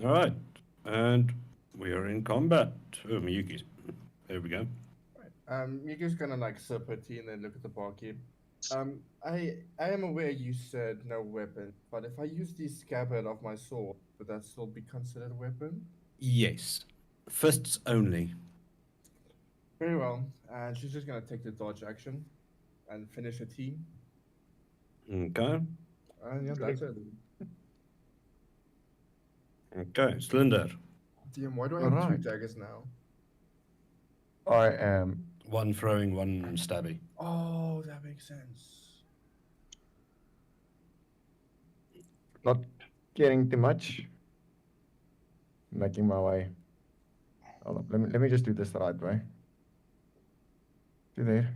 All right, and we are in combat. Oh, Miyuki's. There we go. Miku's gonna like sip her tea and then look at the barkeep. I am aware you said no weapon, but if I use the scabbard of my sword, would that still be considered a weapon? Yes, fists only. Very well. And she's just gonna take the dodge action and finish her tea. Okay. And yeah, that's it. Okay, Slinder. DM, why do I have two Alright. daggers now? I am. One throwing, one stabbing. Oh, that makes sense. not caring too much. Making my way. Hold up, let me just do this the right way. To there.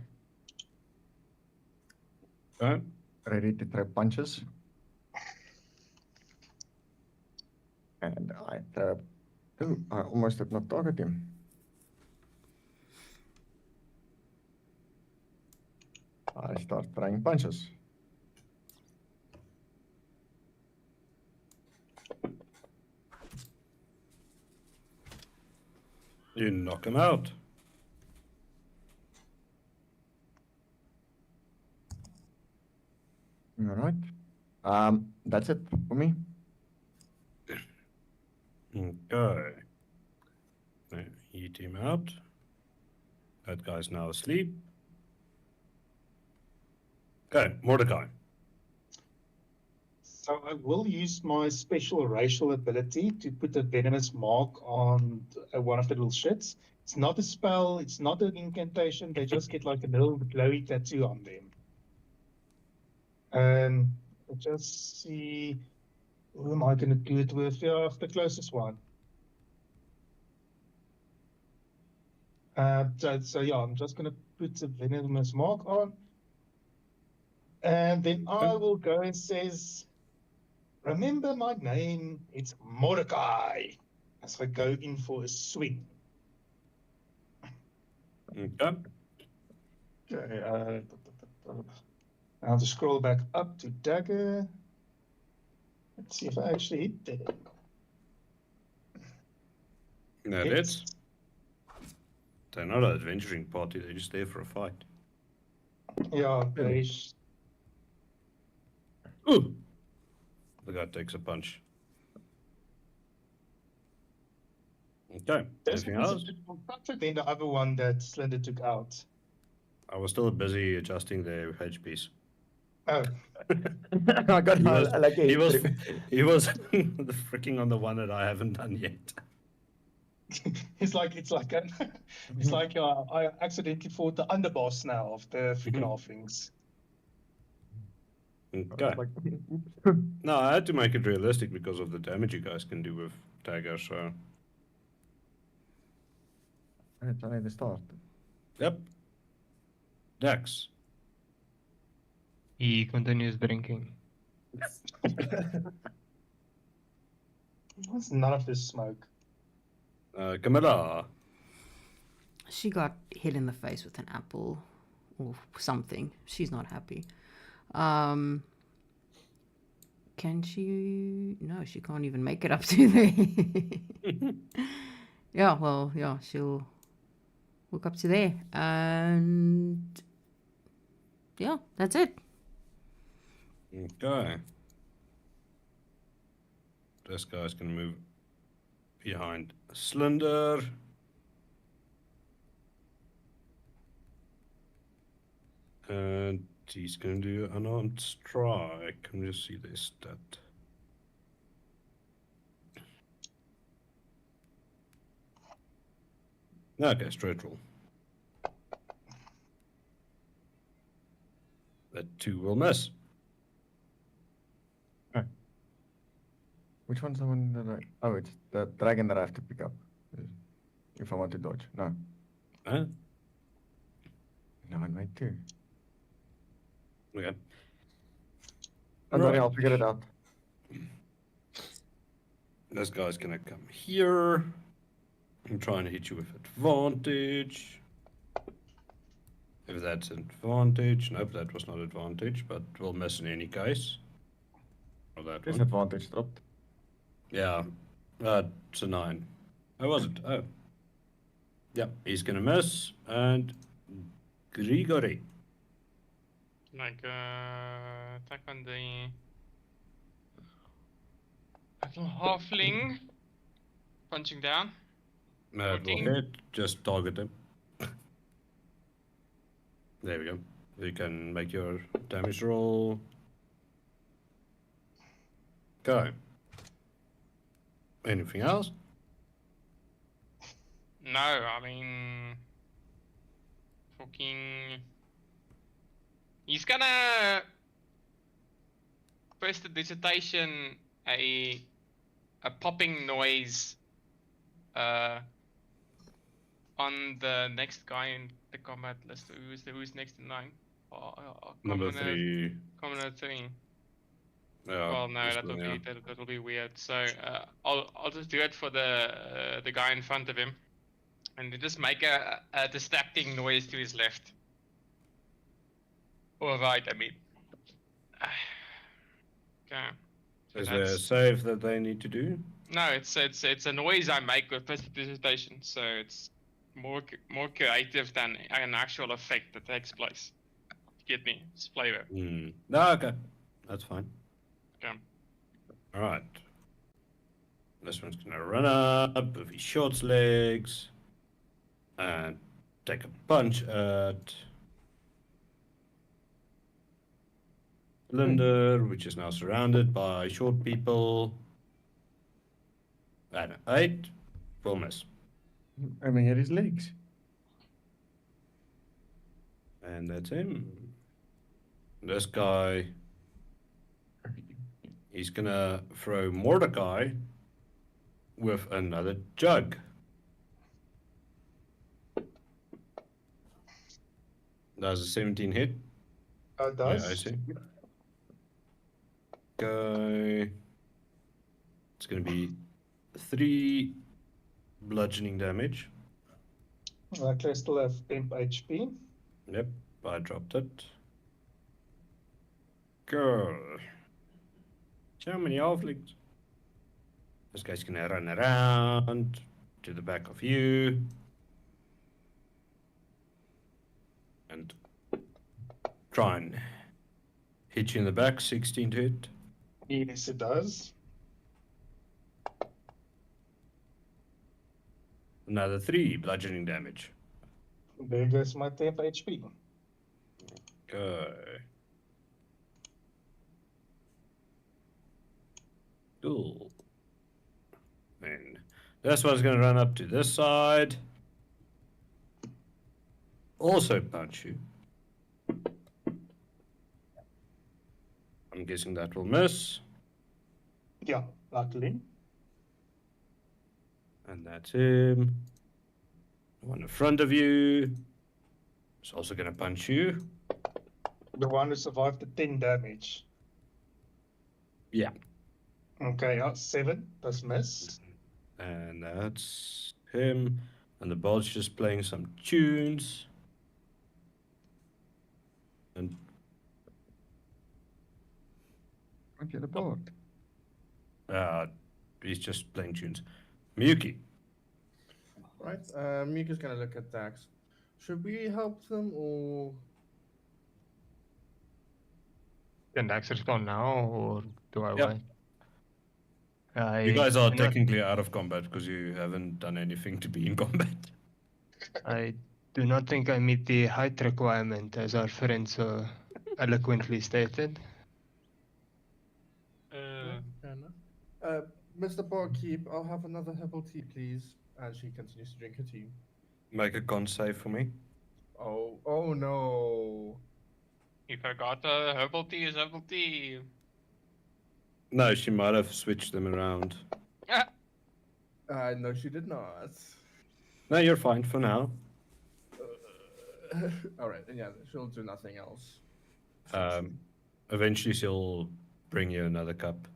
Okay. Ready to throw punches. And I throw. Ooh, I almost did not target him. I start throwing punches. You knock him out. All right. That's it for me. Okay. Now, eat him out. That guy's now asleep. Okay, Mordecai. So I will use my special racial ability to put a venomous mark on one of the little shits. It's not a spell, it's not an incantation, they just get like a little glowy tattoo on them. I'll just see, who am I going to do it with? Yeah, the closest one. So yeah, I'm just going to put a venomous mark on. And then I will go and says, remember my name, it's Mordecai. As I go in for a swing. Okay. Okay, I'll just scroll back up to dagger. Let's see if I actually hit that. That Hits. it. They're not an adventuring party, they're just there for a fight. Yeah, they Ooh! The guy takes a punch. Okay, this anything one's a else? bit more tougher than the other one that Slender took out. I was still busy adjusting their HPs. Oh, I got He was, like a he was, through. he was the freaking on the one that I haven't done yet. it's like I accidentally fought the underboss now of the freaking halflings. Okay. Like, No, I had to make it realistic because of the damage you guys can do with Dagger, so... it's only the start. Yep. Dex. He continues drinking. What's none of this smoke? Camilla. She got hit in the face with an apple or something. She's not happy. Can she? No, she can't even make it up to there. Yeah, well, yeah, she'll walk up to there. And yeah, that's it. Okay. This guy's gonna move behind Slender. And he's gonna do unarmed strike. Let me just see this stat. Okay, straight roll. That 2 will miss. Which one's the one that I... Oh, it's the dragon that I have to pick up. If I want to dodge. No. Huh? No, I made 2. Okay. Don't worry, Right. I'll figure it out. This guy's gonna come here. I'm trying to hit you with advantage. If that's advantage. Nope, that was not advantage, but we'll miss in any case. Or that one. Disadvantage dropped. Yeah. It's a 9. How was it? Oh. Yeah, he's gonna miss. And Grigori. Like, attack on the little halfling. Punching down. That will 14. hit. Just target him. There we go. You can make your damage roll. Okay. Anything else? No, I mean, fucking. He's gonna prestidigitation a popping noise on the next guy in the combat list. Who's next in line? Number Commoner 3. Commoner 3. Yeah. Well, no, this that one, will yeah. be that'll be weird. So I'll just do it for the guy in front of him, and just make a distracting noise to his left or right. I mean. Okay. So Is there a that's- save that they need to do? No, it's a noise I make with prestidigitation, so it's more creative than an actual effect that takes place. Get me? It's flavor. No, okay. That's fine. Okay. Alright. This one's gonna run up with his short legs and take a punch at Cylinder, which is now surrounded by short people. And 8 will miss. Aiming at his legs. And that's him. This guy, he's gonna throw Mordecai with another jug. That's a 17 hit. It does. Yeah, I see. Guy. It's gonna be 3 bludgeoning damage. I still have temp HP. Yep, I dropped it. Girl. So many halflings. This guy's gonna run around to the back of you. And try and hit you in the back, 16 to hit. Yes, it does. Another 3 bludgeoning damage. There goes my temp HP. Okay. Cool. Then this one's gonna run up to this side. Also punch you. I'm guessing that will miss. Yeah, luckily. And that's him. The one in front of you is also gonna punch you. The one who survived the 10 damage. Yeah. Okay, 7 does miss. And that's him. And the ball's just playing some tunes. And Okay, the board. he's just playing tunes. Miyuki. Right, Mika's gonna look at Dax. Should we help them or? Can Dax respond now, or do I Yep. wait? You guys are do not- technically out of combat because you haven't done anything to be in combat. I do not think I meet the height requirement, as our friend so eloquently stated. Fair enough. Mr. Barkeep, I'll have another herbal tea, please. And she continues to drink her tea. Make a con save for me. Oh no. You forgot herbal tea is herbal tea. No, she might have switched them around. No, she did not. No, you're fine for now. All right, and yeah, she'll do nothing else. Eventually she'll bring you another cup.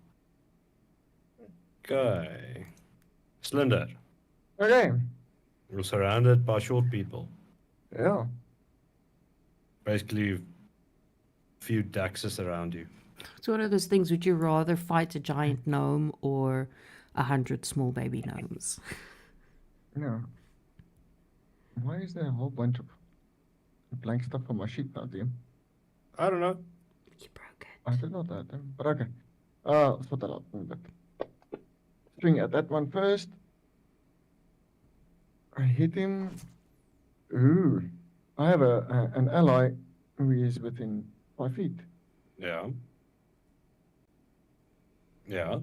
Okay. Slender, Okay. you're surrounded by short people. Yeah. Basically, few daxes around you. It's one of those things. Would you rather fight a giant gnome or 100 small baby gnomes? Yeah. Why is there a whole bunch of blank stuff on my sheet now, dear? I don't know. You broke it. I did not that, but okay. Let's put that out. Swing at that one first. I hit him. Ooh. I have an ally who is within 5 feet. Yeah. Yeah.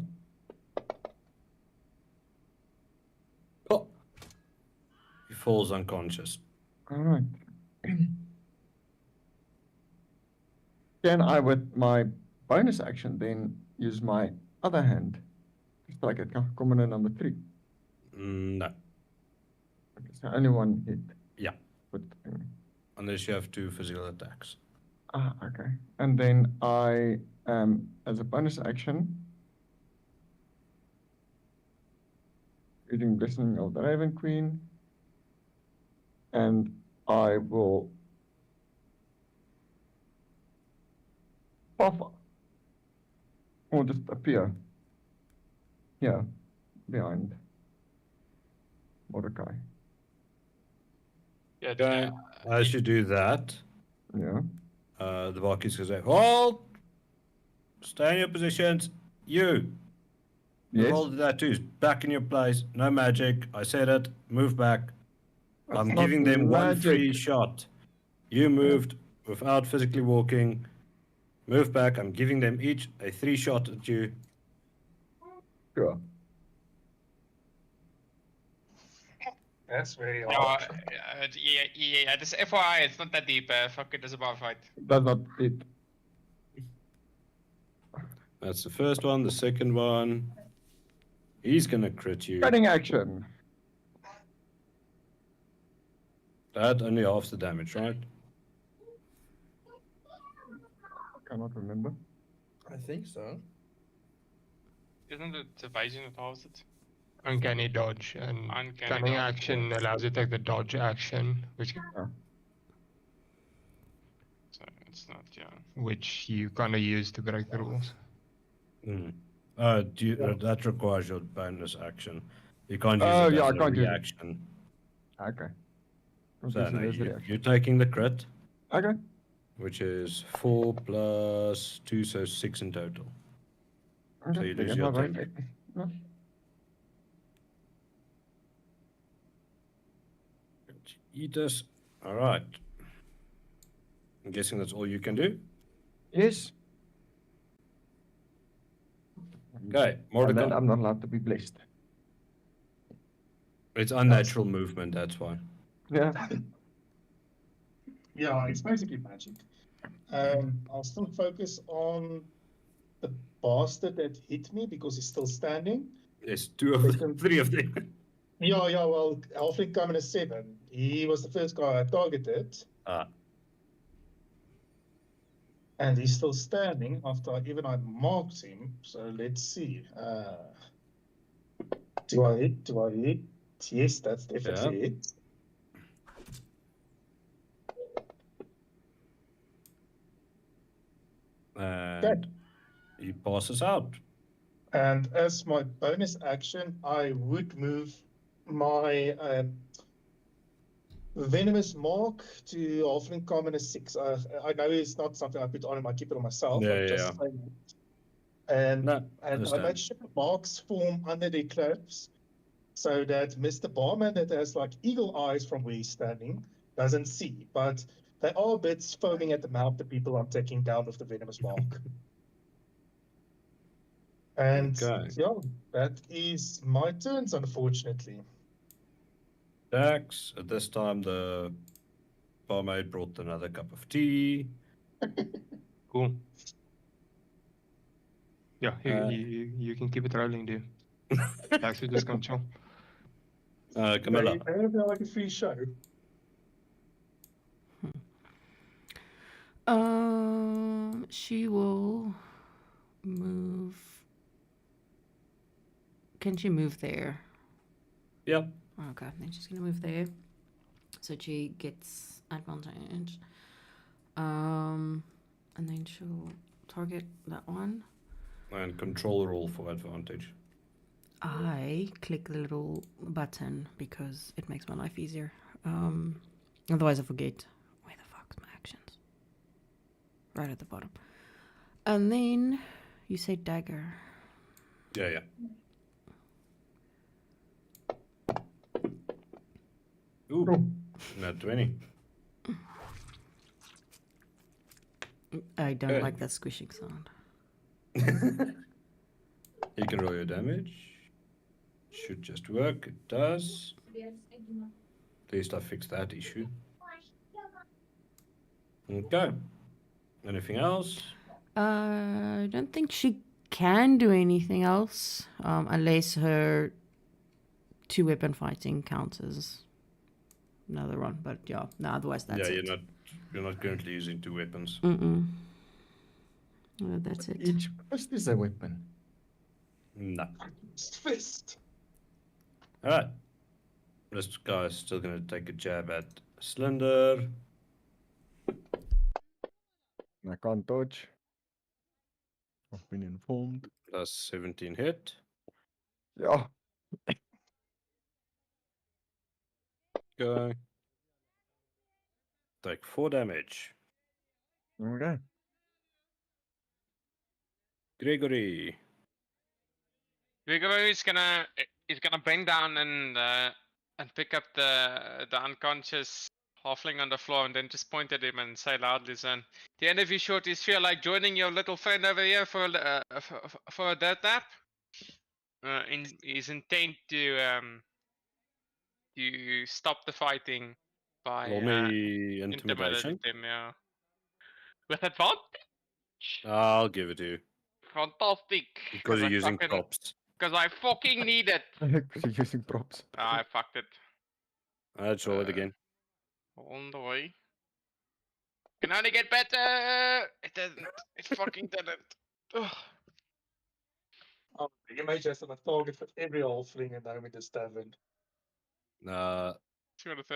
Oh. He falls unconscious. Alright. Can I, with my bonus action, then use my other hand to strike at commoner number 3? No. Okay, so only one hit. Yeah. With the thing. Unless you have 2 physical attacks. Ah, okay. And then I, as a bonus action, using Blessing of the Raven Queen, and I will pop or just appear here behind Mordecai. Yeah, Okay. As you do that, Yeah. the Valkyries can say, hold! Stay in your positions. You! Yes. Roll the tattoos. Back in your place. No magic. I said it. Move back. That's I'm not giving them one magic. free shot. You moved without physically walking. Move back. I'm giving them each a 3 shot at you. Sure. That's very No, hard. yeah, this FYI, it's not that deep. Fuck it, it's a bar fight. That's not it. That's the first one. The second one. He's gonna crit you. Cutting action. That only halves the damage, right? Cannot remember. I think so. Isn't it evasion that halves it? Uncanny dodge and Uncanny cunning dodge. action allows you to take the dodge action, So it's not, yeah. which you kind of use to break the rules. Mm. That requires your bonus action. You can't use Oh, it yeah, as I a can't use it. reaction. Okay. So no, There's the you're reaction. taking the crit, Okay. which is 4 plus 2, so 6 in total. Okay. you lose again, your my attack. bonus. No. Eat us. All right. I'm guessing that's all you can do. Yes. Okay, And Mordecai. then I'm not allowed to be blessed. It's unnatural movement, that's why. Yeah. Yeah, it's basically magic. I'll still focus on the bastard that hit me because he's still standing. There's 2 of them, 3 of them. Yeah, well, Halfling coming as 7. He was the first guy I targeted, Ah, and he's still standing after I marked him. So let's see. Do I hit? Do I hit? Yes, that's definitely Yeah. it. and he passes out. And as my bonus action, I would move my venomous mark to Halfling Common as 6. I know it's not something I put on him, I keep it on myself. Yeah, I'm just yeah. saying it. And, No, and I understand. made sure marks form under their clothes so that Mr. Barman, that has like eagle eyes from where he's standing, doesn't see. But they are a bit foaming at the mouth, the people I'm taking down with the venomous mark. And Okay. yeah, that is my turns, unfortunately. Dax, at this time the barmaid brought another cup of tea. Cool. Yeah, Uh, you can keep it rolling, dude. Actually, just gonna chill. Camilla. I don't feel like a free show. She will move. Can she move there? Yep. Okay, then she's gonna move there, so she gets advantage. And then she'll target that one. And control roll for advantage. I click the little button because it makes my life easier. Otherwise I forget where the fuck's my actions. Right at the bottom. And then you say dagger. Yeah. Ooh, not 20. I don't Okay. like that squishing sound. You can roll your damage. Should just work. It does. At least I fixed that issue. Okay. Anything else? I don't think she can do anything else, unless her two-weapon fighting counts as another one. But yeah, no, otherwise that's yeah, it. you're not currently using 2 weapons. Mm-mm. No, that's it. Each fist is a weapon. No. Fist. All right. This guy's still gonna take a jab at Slender. I can't dodge. I've been informed. Plus 17 hit. Yeah. Go. Take 4 damage. Okay. Gregory. Vigoro is gonna bend down and pick up the unconscious halfling on the floor and then just point at him and say loudly, "Son, the end of your shorties feel like joining your little friend over here for a dirt nap." His intent to stop the fighting by Roll me intimidation. intimidating them, yeah. With advantage. I'll give it to you. Fantastic. Because you're using props. Because I fucking need it. You're using props. I fucked it. Let's roll it again. On the way. Can only get better. It didn't. It fucking didn't. Ugh. Oh, you may just have a target for every halfling and home in this tavern.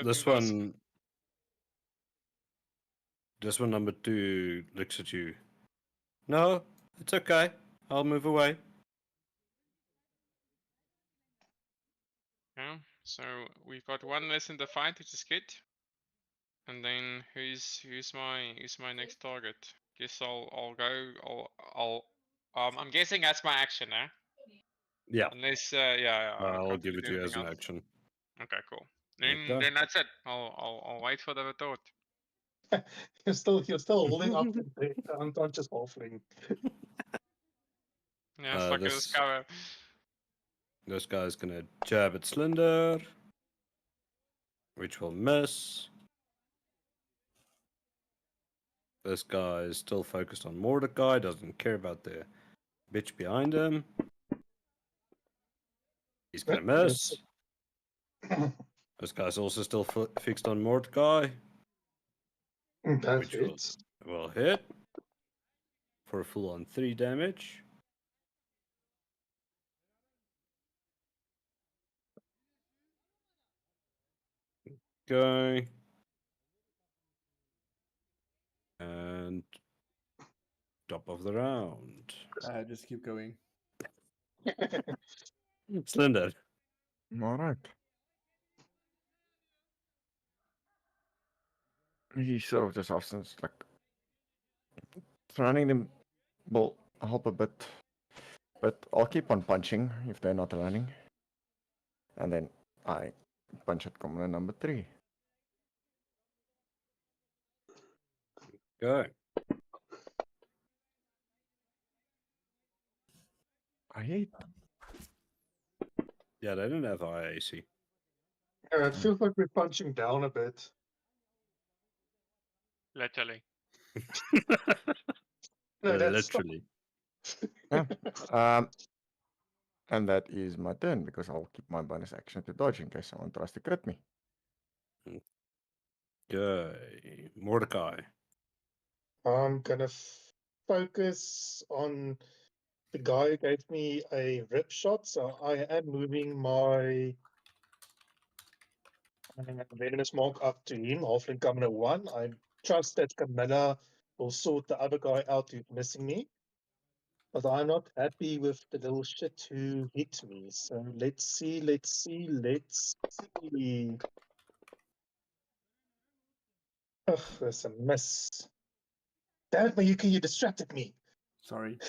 This one. This one, number 2, looks at you. No, it's okay. I'll move away. Yeah. So we've got one less in the fight, which is good. And then who's my next target? Guess I'll go. I'm guessing that's my action, eh? Yeah. Unless yeah. I I'll can't give really it do to you as anything an else. action. Okay, cool. Then Okay. then that's it. I'll wait for the retort. You're still holding up the unconscious halfling. Yeah, fuck it, let's This cover. this guy's gonna jab at Slender, which will miss. This guy is still focused on Mordecai, doesn't care about the bitch behind him. He's gonna miss. This guy's also still fixed on Mordecai, That which hits. will hit for a full on 3 damage. Okay. And top of the round. Just keep going. Slender. All right. He sort of just often like running them will help a bit, but I'll keep on punching if they're not running, and then I punch at commoner number 3. Go. I hate. Yeah, they didn't have high AC. It feels like we're punching down a bit. Literally. No, that's Literally. Yeah. And that is my turn because I'll keep my bonus action to dodge in case someone tries to crit me. Okay. Mordecai. I'm gonna focus on the guy who gave me a rip shot, so I am moving my venomous mark up to him, halfling commoner 1. I trust that Camilla will sort the other guy out who's missing me. But I'm not happy with the little shit who hit me. So let's see. Ugh, there's a miss. Damn it, Mayuki, you distracted me. Sorry.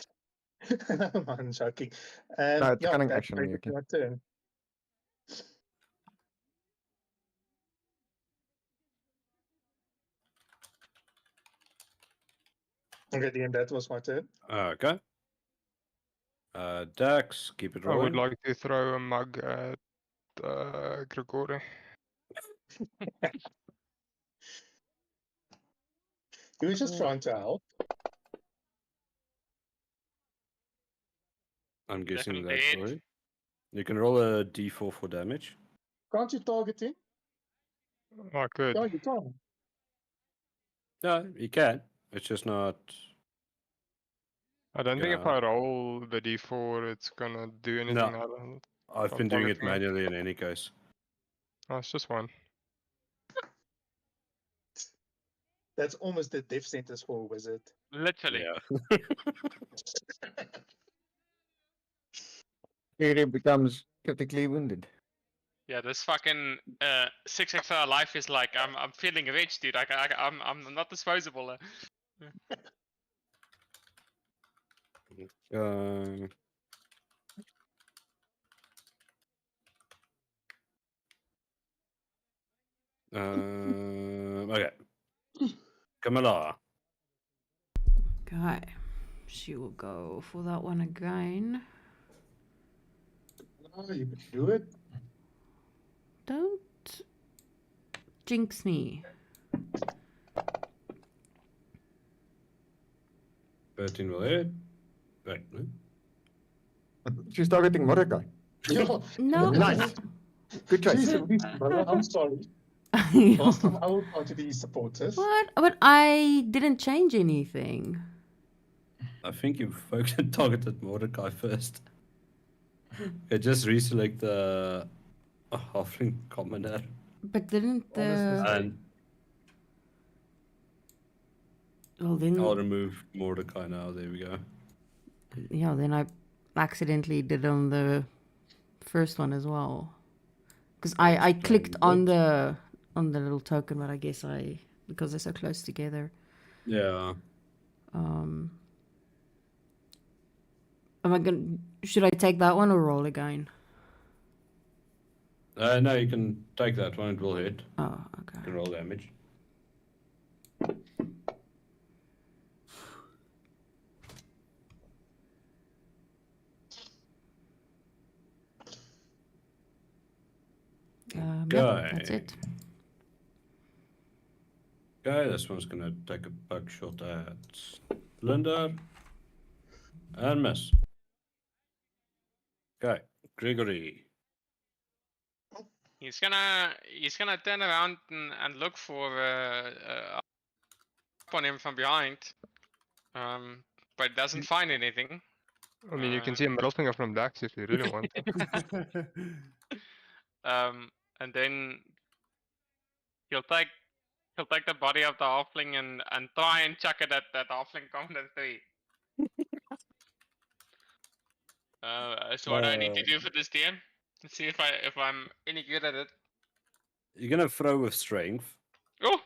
I'm joking. No, it's Yeah, cunning that's action, basically Miyuki. my turn. Okay, the end, that was my turn. Okay. Dax, keep it I would rolling. like to throw a mug at Grigori. He was just trying to help. I'm guessing Definitely that's hit. right. You can roll a d4 for damage. Can't you target him? I could. No, you can't. No, you can. It's just not. I don't think if Yeah. I roll the d4, it's gonna do anything. No. I don't. I've I'll been doing target it him. manually in any case. Oh, it's just one. That's almost a death sentence for a wizard. Literally. Yeah. Here it becomes critically wounded. Yeah, this fucking 6 extra life is like I'm feeling rich, dude. I'm not disposable. Uh, okay. Camilla. Okay. She will go for that one again. Oh, you could do it. Don't jinx me. 13 will hit. Wait, no? She's targeting Mordecai. Yeah. No. Nice. Good choice. Jeez, brother, I'm sorry. Last time I will try to be supportive. What? But I didn't change anything. I think you targeted Mordecai first. Okay, just reselect the halfling commoner. But didn't Honest the... mistake. And Well, then... I'll remove Mordecai now. There we go. Yeah, then I accidentally did on the first one as well. Because I That's clicked fine, on the little token, but I guess because they're so close together. Yeah. Should I take that one or roll again? No, you can take that one. It will hit. Oh, You okay. can roll damage. Yeah, that's it. Okay, this one's gonna take a buck shot at Linda. And miss. Okay, Gregory. He's gonna turn around and look for up on him from behind. But doesn't find anything. I mean, you can see a middle finger from Dax if you really want to. And then he'll take the body of the halfling and try and chuck it at that halfling commander 3. So what do I need to do for this DM? Let's see if I'm any good at it. You're gonna throw with strength. Oh,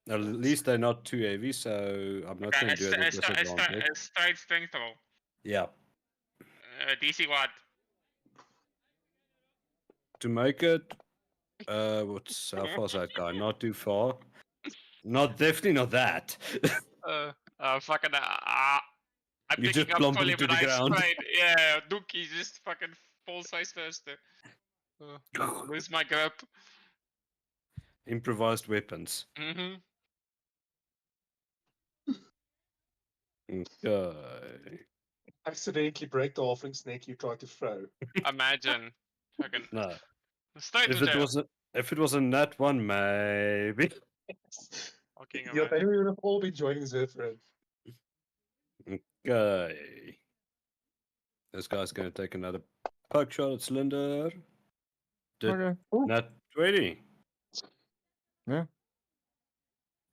At least they're not too heavy, so I'm not okay, gonna do it at disadvantage. a straight strength roll. Yeah. DC what? To make it, what's how far's that guy? Not too far. Definitely not that. Fucking I'm You picking just up plump fully, him to but the I ground. straight. Yeah, Duke, he just fucking falls face first. Lose my grip. Improvised weapons. Mm-hmm. Okay. Accidentally break the halfling's neck you try to throw. Imagine. Fucking No. straight to If it jail. was a nat one, maybe. Fucking Yeah, imagine. then we would have all been joining Zephyr. Okay. This guy's gonna take another poke shot at Cylinder. Did Okay. nat 20.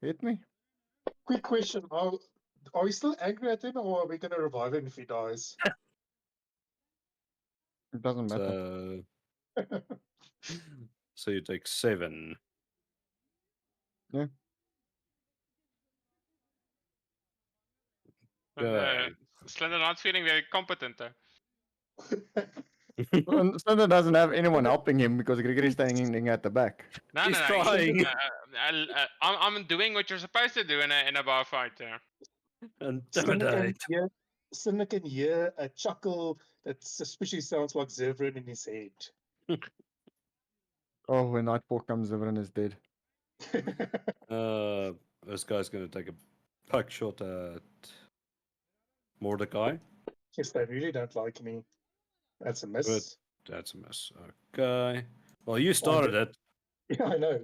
Hit me. Quick question: are we still angry at him, or are we gonna revive him if he dies? It doesn't matter. So you take 7. Okay. Slender not feeling very competent there. Well, Slender doesn't have anyone helping him because Gregory's standing at the back. No, He's no, no. trying. I'm doing what you're supposed to do in a bar fight there. Intimidate. Cinder can hear a chuckle that suspiciously sounds like Zevran in his head. Oh, when Nightfall comes, everyone is dead. This guy's gonna take a poke shot at Mordecai. Yes, they really don't like me. That's a miss. That's a miss. Okay. Well, you started it. Yeah, I know.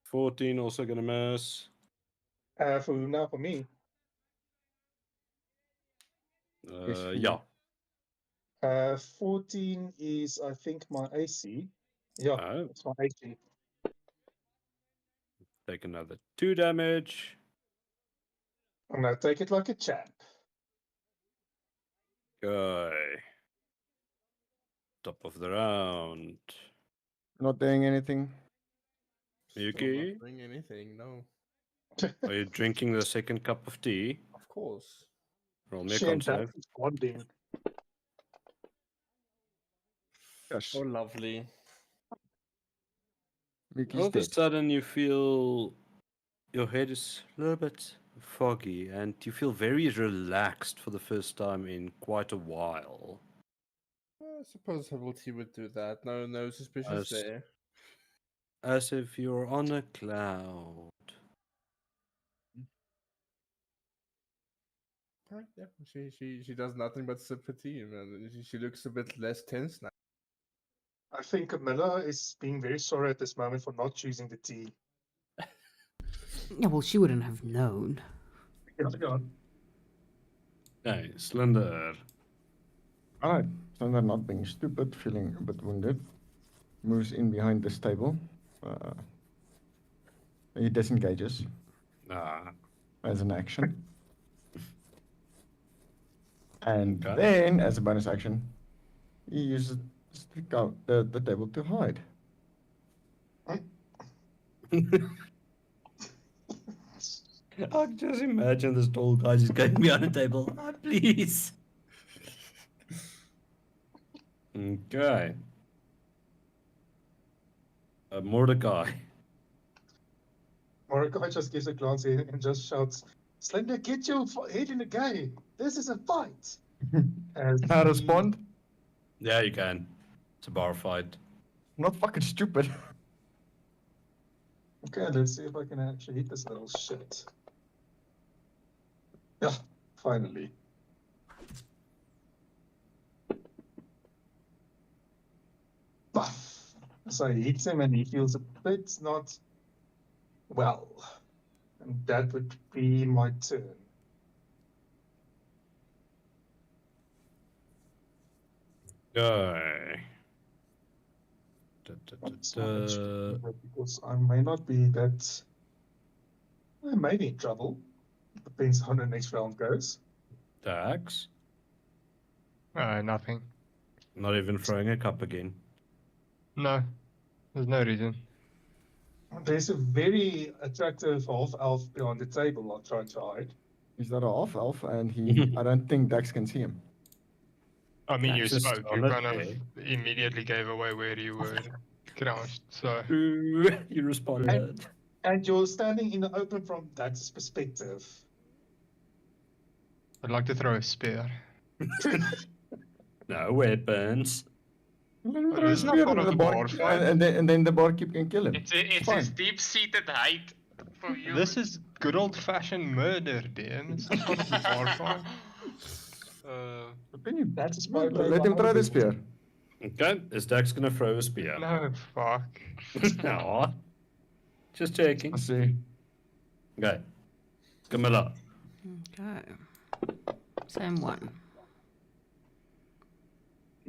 14 also gonna miss. For now, for me, Yes, for Yeah. you. 14 is, I think, my AC. Yeah, Oh, it's my AC. take another 2 damage. I'm gonna take it like a champ. Okay. Top of the round. Not doing anything. Still Yuki? not doing anything, no. Are you drinking the second cup of tea? Of course. Roll me a She and con that save. is bonding. Yes. Oh, lovely. Mickey's All of a dead. sudden, you feel your head is a little bit foggy and you feel very relaxed for the first time in quite a while. I suppose herbal tea would do that. No suspicions As, there. as if you're on a cloud. Right, yeah. She does nothing but sip her tea, man. She looks a bit less tense now. I think Camilla is being very sorry at this moment for not choosing the tea. Yeah, well, she wouldn't have known. Yeah. Hey, Slender. Alright. Thunder not being stupid, feeling a bit wounded. Moves in behind this table. He disengages Ah, as an action. And Okay. then, as a bonus action, he uses the table to hide. I can just imagine this tall guy just going behind the table. Ah, please. Okay. Mordecai. Mordecai just gives a glance in and just shouts, Slender, get your head in the game. This is a fight. As Can I he- respond? Yeah, you can. It's a bar fight. I'm not fucking stupid. Okay, let's see if I can actually hit this little shit. Yeah, finally. Buff. So he hits him and he feels a bit not well. And that would be my turn. Okay. That's not actually, because I may not be that. I may be in trouble. Depends how the next round goes. Dax. Nothing. Not even throwing a cup again. No, there's no reason. There's a very attractive half elf behind the table I'm trying to hide. He's not a half elf, and he. I don't think Dax can see him. I mean, you That's just spoke. You solid, kind of eh? immediately gave away where you were crouched. So You responded. And you're standing in the open from Dax's perspective. I'd like to throw a spear. No weapons. Let him Oh, throw a this is not spear part and of the the bar, bar fight. and then the barkeep can kill him. It's It's his fine. deep-seated hate for you. This is good old-fashioned murder, Dan. It's not part of the bar fight. Opinion. That's a Well, spy let him try the behind spear. Okay, is Dax gonna throw a spear? No, fuck. Aw. Just checking. I see. Okay. Camilla. Okay. Same one.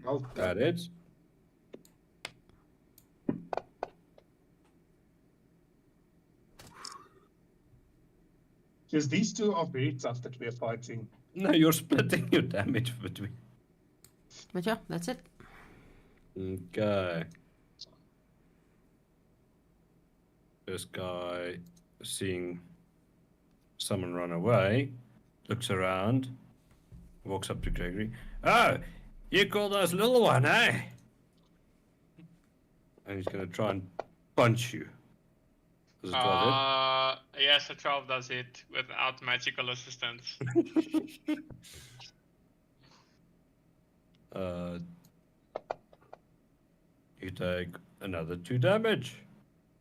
Well, That it. because these two are very tough that we are fighting. No, you're splitting your damage between. But yeah, that's it. Okay. This guy, seeing someone run away, looks around, walks up to Gregory. Oh, you called us little one, eh? And he's gonna try and punch you. Does it 12 Yes, a 12 does it without magical assistance. hit? You take another 2 damage.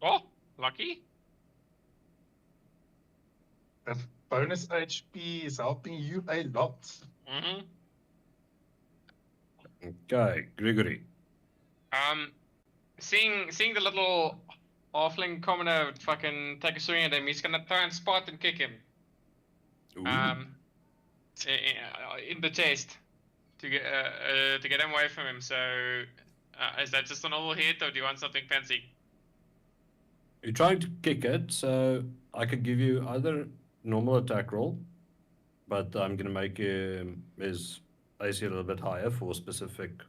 Oh, lucky. The bonus HP is helping you a lot. Mm-hmm. Okay, Gregory. Seeing the little halfling commoner fucking take a swing at him, he's gonna try and spot and kick him. Ooh. In the chest to get him away from him. So, is that just a normal hit, or do you want something fancy? You're trying to kick it, so I could give you either normal attack roll, but I'm gonna make his AC a little bit higher for specific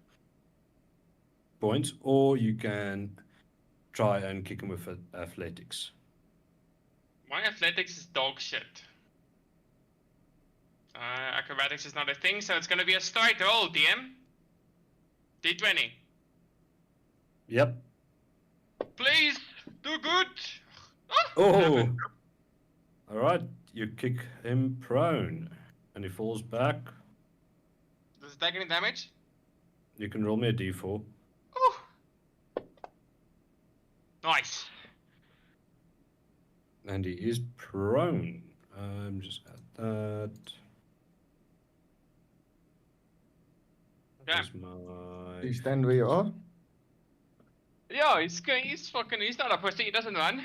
points, or you can try and kick him with athletics. My athletics is dog shit. Acrobatics is not a thing, so it's gonna be a straight roll, DM. D20. Yep. Please do good. Oh! Alright, you kick him prone, and he falls back. Does it take any damage? You can roll me a d4. Ooh. Nice. And he is prone. Just add that. Okay. Here's Do my... you stand where you are? Yeah, he's not a pussy, he doesn't run.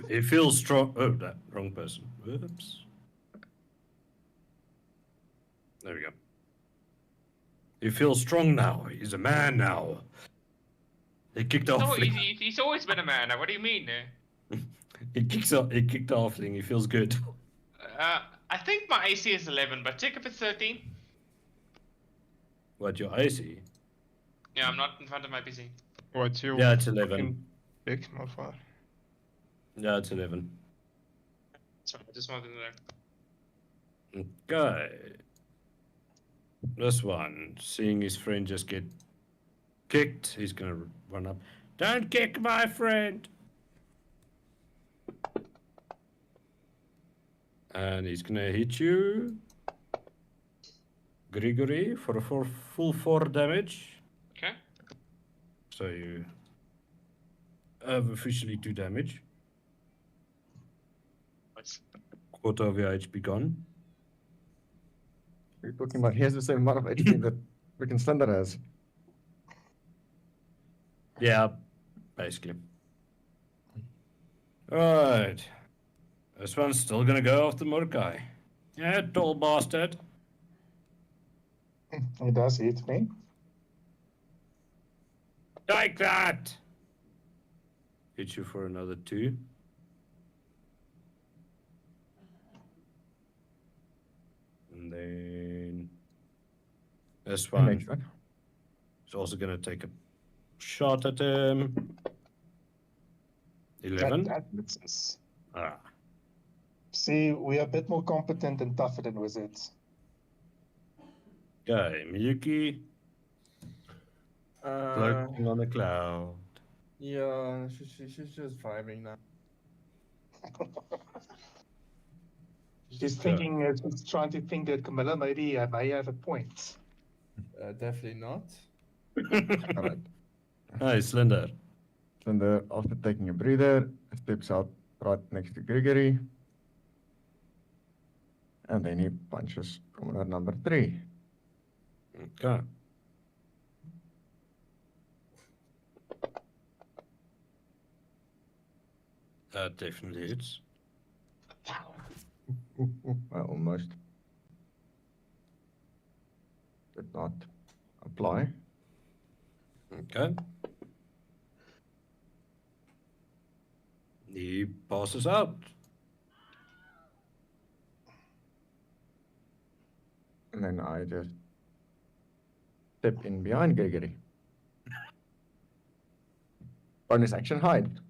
He feels strong. Oh, that wrong person. Whoops. There we go. He feels strong now. He's a man now. He kicked off. He's always been a man. What do you mean? He kicked offling. He feels good. I think my AC is 11, but check if it's 13. What, your AC? Yeah, I'm not in front of my PC. What's your Yeah, it's fucking 11. dex modifier? Yeah, it's 11. Sorry, I just wanted to know. Okay. This one, seeing his friend just get kicked, he's gonna run up. Don't kick my friend! And he's gonna hit you, Grigory, for a full 4 damage. Okay. So you have officially 2 damage. Nice. Quarter of your HP gone. We're talking about he has the same amount of HP that freaking Slender has. Yeah, basically. Alright. This one's still gonna go after Mordecai. Yeah, tall bastard. He does hit me. Take that! Hit you for another 2. And then this The one next one. is also gonna take a shot at him. 11. That misses. Ah. See, we are a bit more competent and tougher than wizards. Okay, Miyuki floating on a cloud. Yeah, she's just vibing now. She's thinking, she's trying to think that Camilla maybe may have a point. Definitely not. Alright. Hi, Slender. Slender, after taking a breather, steps out right next to Gregory. And then he punches commoner number 3. Okay. That definitely hits. Well, almost. Did not apply. Okay. He passes out. And then I just step in behind Gregory. Bonus action hide.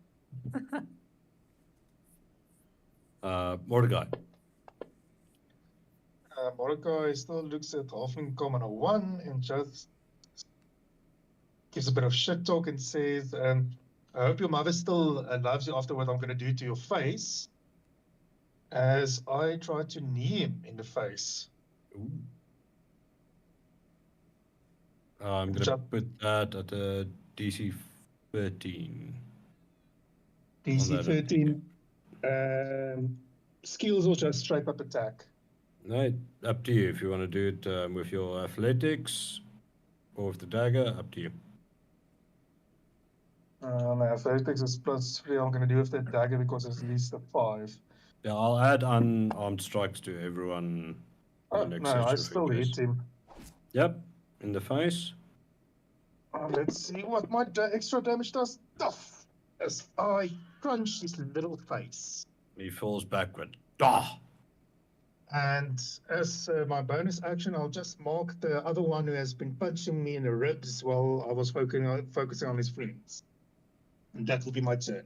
Mordecai. Mordecai still looks at Halfling Commoner 1 and just gives a bit of shit talk and says, I hope your mother still loves you after what I'm going to do to your face. As I try to knee him in the face. Ooh. I'm going to put that at a DC 13. DC 13 skills or just straight up attack? No, up to you. If you want to do it with your athletics or with the dagger, up to you. My athletics is +3. I'm going to do with the dagger because it's at least a 5. Yeah, I'll add unarmed strikes to everyone. Oh, the next no, I session still for you hit guys. him. Yep, in the face. Let's see what my extra damage does. Stuff as I crunch his little face. He falls backward. Ah! And as my bonus action, I'll just mark the other one who has been punching me in the ribs while I was focusing on his friends. And that will be my turn.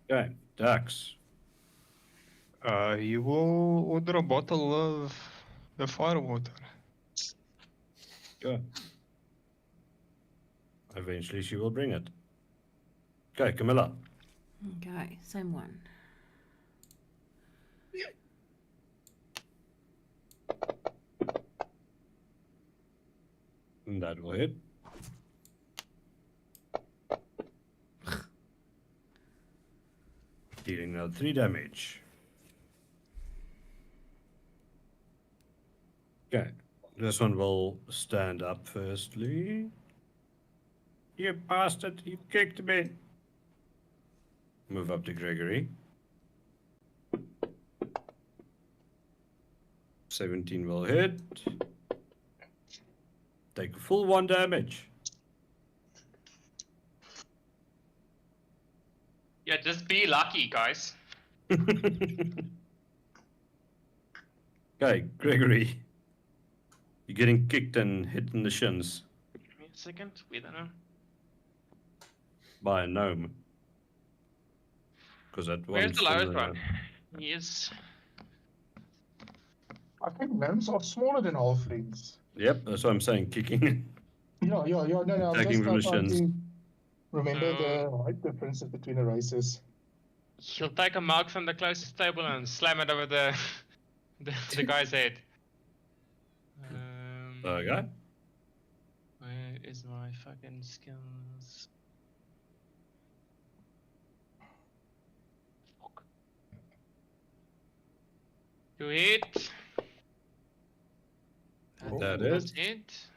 Okay, Dax. You will order a bottle of the fire water. Go. Eventually she will bring it. Okay, Camilla. Okay, same one. That will hit. Dealing now 3 damage. Okay, this one will stand up firstly. You bastard, you kicked me. Move up to Gregory. 17 will hit. Take full 1 damage. Yeah, just be lucky, guys. Okay, Gregory. You're getting kicked and hit in the shins Give me a second. Wait, I know. by a gnome. Because that Where's one's the lowest still, one? Yes. I think gnomes are smaller than halflings. Yep, that's what I'm saying, kicking. Yeah. No, I'm Attacking just from the trying shins. to remember So- the height differences between the races. He'll take a mug from the closest table and slam it over the the guy's head. Okay. Where is my fucking skills? Fuck. To hit. That does is. hit.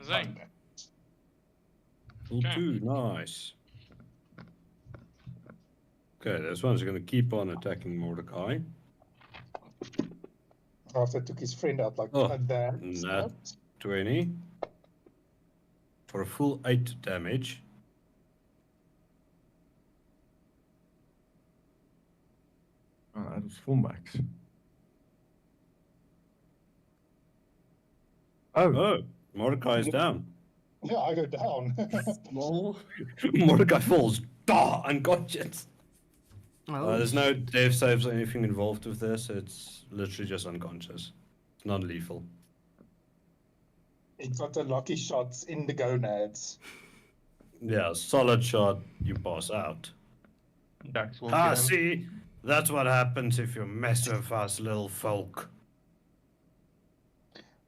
Zing. Full Okay. 2, nice. Okay, this one's going to keep on attacking Mordecai. After took his friend out like Oh, that. nat 20. For a full 8 damage. Oh, that was full max. Oh, Oh, Mordecai is down. Yeah, I go down. No. Mordecai falls. Dah, unconscious. Oh, There's no death saves or anything involved with this. It's literally just unconscious. It's non-lethal. He got the lucky shots in the gonads. Yeah, solid shot. You pass out. Dax will Ah, get him. see? That's what happens if you mess with us little folk.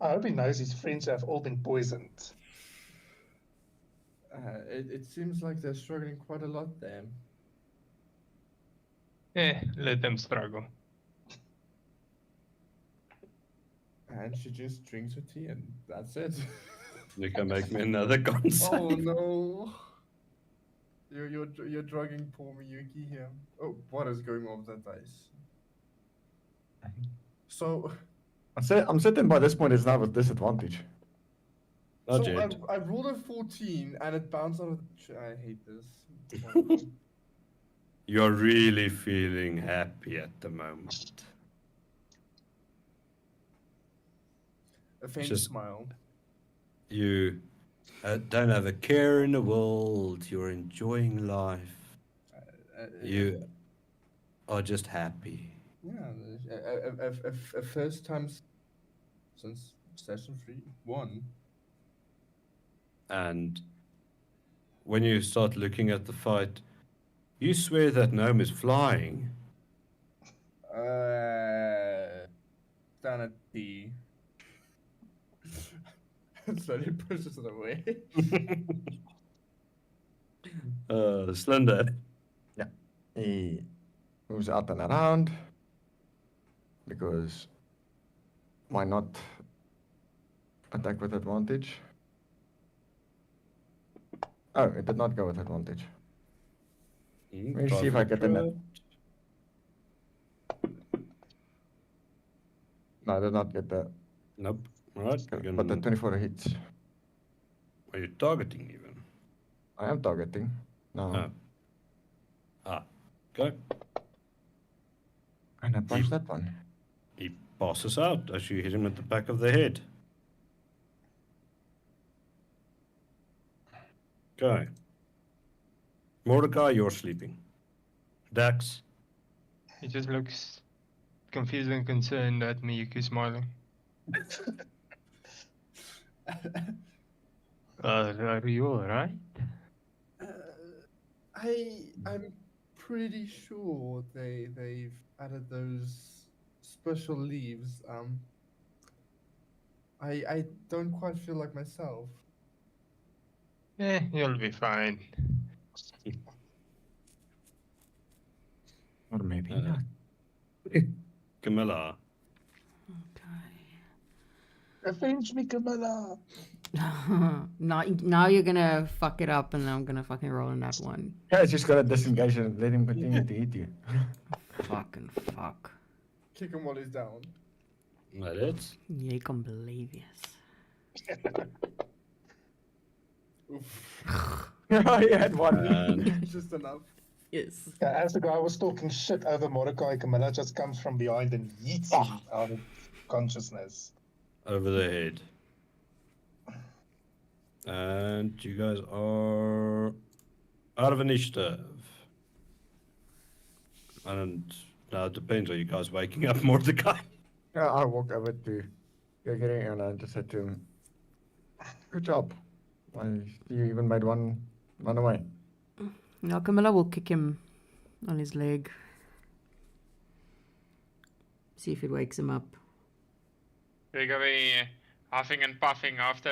I hope he knows his friends have all been poisoned. It seems like they're struggling quite a lot there. Let them struggle. And she just drinks her tea and that's it. You can make me another con save. Oh no. You're drugging poor Miyuki here. Oh, what is going on with that dice? So, I'm certain by this point it's now with disadvantage. Not so yet. I rolled a 14 and it bounced out of the I hate this. You're really feeling happy at the moment. A faint Just- smile. You don't have a care in the world. You're enjoying life. You are just happy. Yeah, a first time since session 3. 1. And when you start looking at the fight, you swear that gnome is flying. Down at D. Slowly pushes it away. Slender. He moves out and around because why not attack with advantage? Oh, it did not go with advantage. Let me see if I get a net. No, I did not get that. Nope. Alright. But the 24 hits. Are you targeting even? I am targeting. No. Okay. And I punch that one. He passes out as you hit him at the back of the head. Okay. Mordecai, you're sleeping. Dax. He just looks confused and concerned at Miyuki smiling. Are you alright? I'm pretty sure they've added those special leaves. I don't quite feel like myself. You'll be fine. Or maybe Uh, not. Camilla. Avenge me, Camilla. Now you're gonna fuck it up, and I'm gonna fucking roll on that one. Yeah, it's just gotta disengage and let him continue to hit you. Fucking fuck. Kick him while he's down. That it? You can believe yes. Oof. He had one. And Just enough. Yes. As the guy was talking shit over Mordecai, Camilla just comes from behind and yeets him out of consciousness. over the head. And you guys are out of initiative. And now it depends. Are you guys waking up Mordecai? Yeah, I walked over to Gregory and I just said to him, good job. You even made one run away. Now Camilla will kick him on his leg. See if it wakes him up. Gregory huffing and puffing after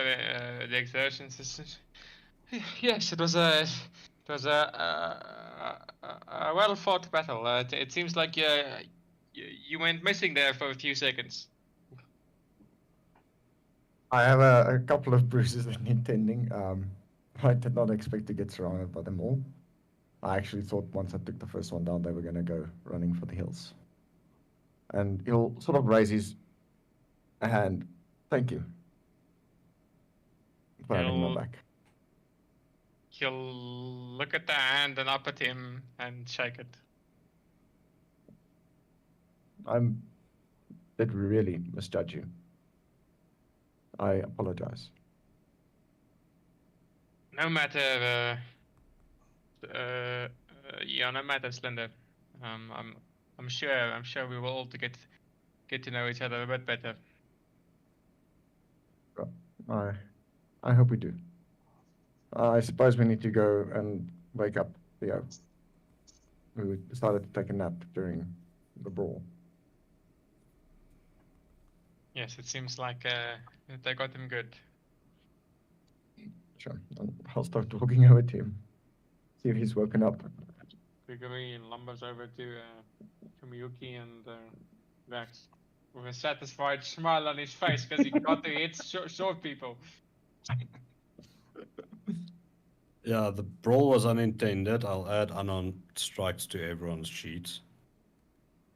the exertions. Yes, it was a well fought battle. It seems like you went missing there for a few seconds. I have a couple of bruises that need tending. I did not expect to get surrounded by them all. I actually thought once I took the first one down, they were going to go running for the hills. And he'll sort of raise his hand. Thank you for having my back. He'll look at the hand and up at him and shake it. Did really misjudge you. I apologize. No matter, yeah, no matter, Slender. I'm sure we will all get to know each other a bit better. I hope we do. I suppose we need to go and wake up Theo, who decided to take a nap during the brawl. Yes, it seems like they got him good. Sure. I'll start walking over to him, see if he's woken up. Gregory lumbers over to Miyuki and Vax with a satisfied smile on his face because he got to hit short people. Yeah, the brawl was unintended. I'll add unarmed strikes to everyone's sheets.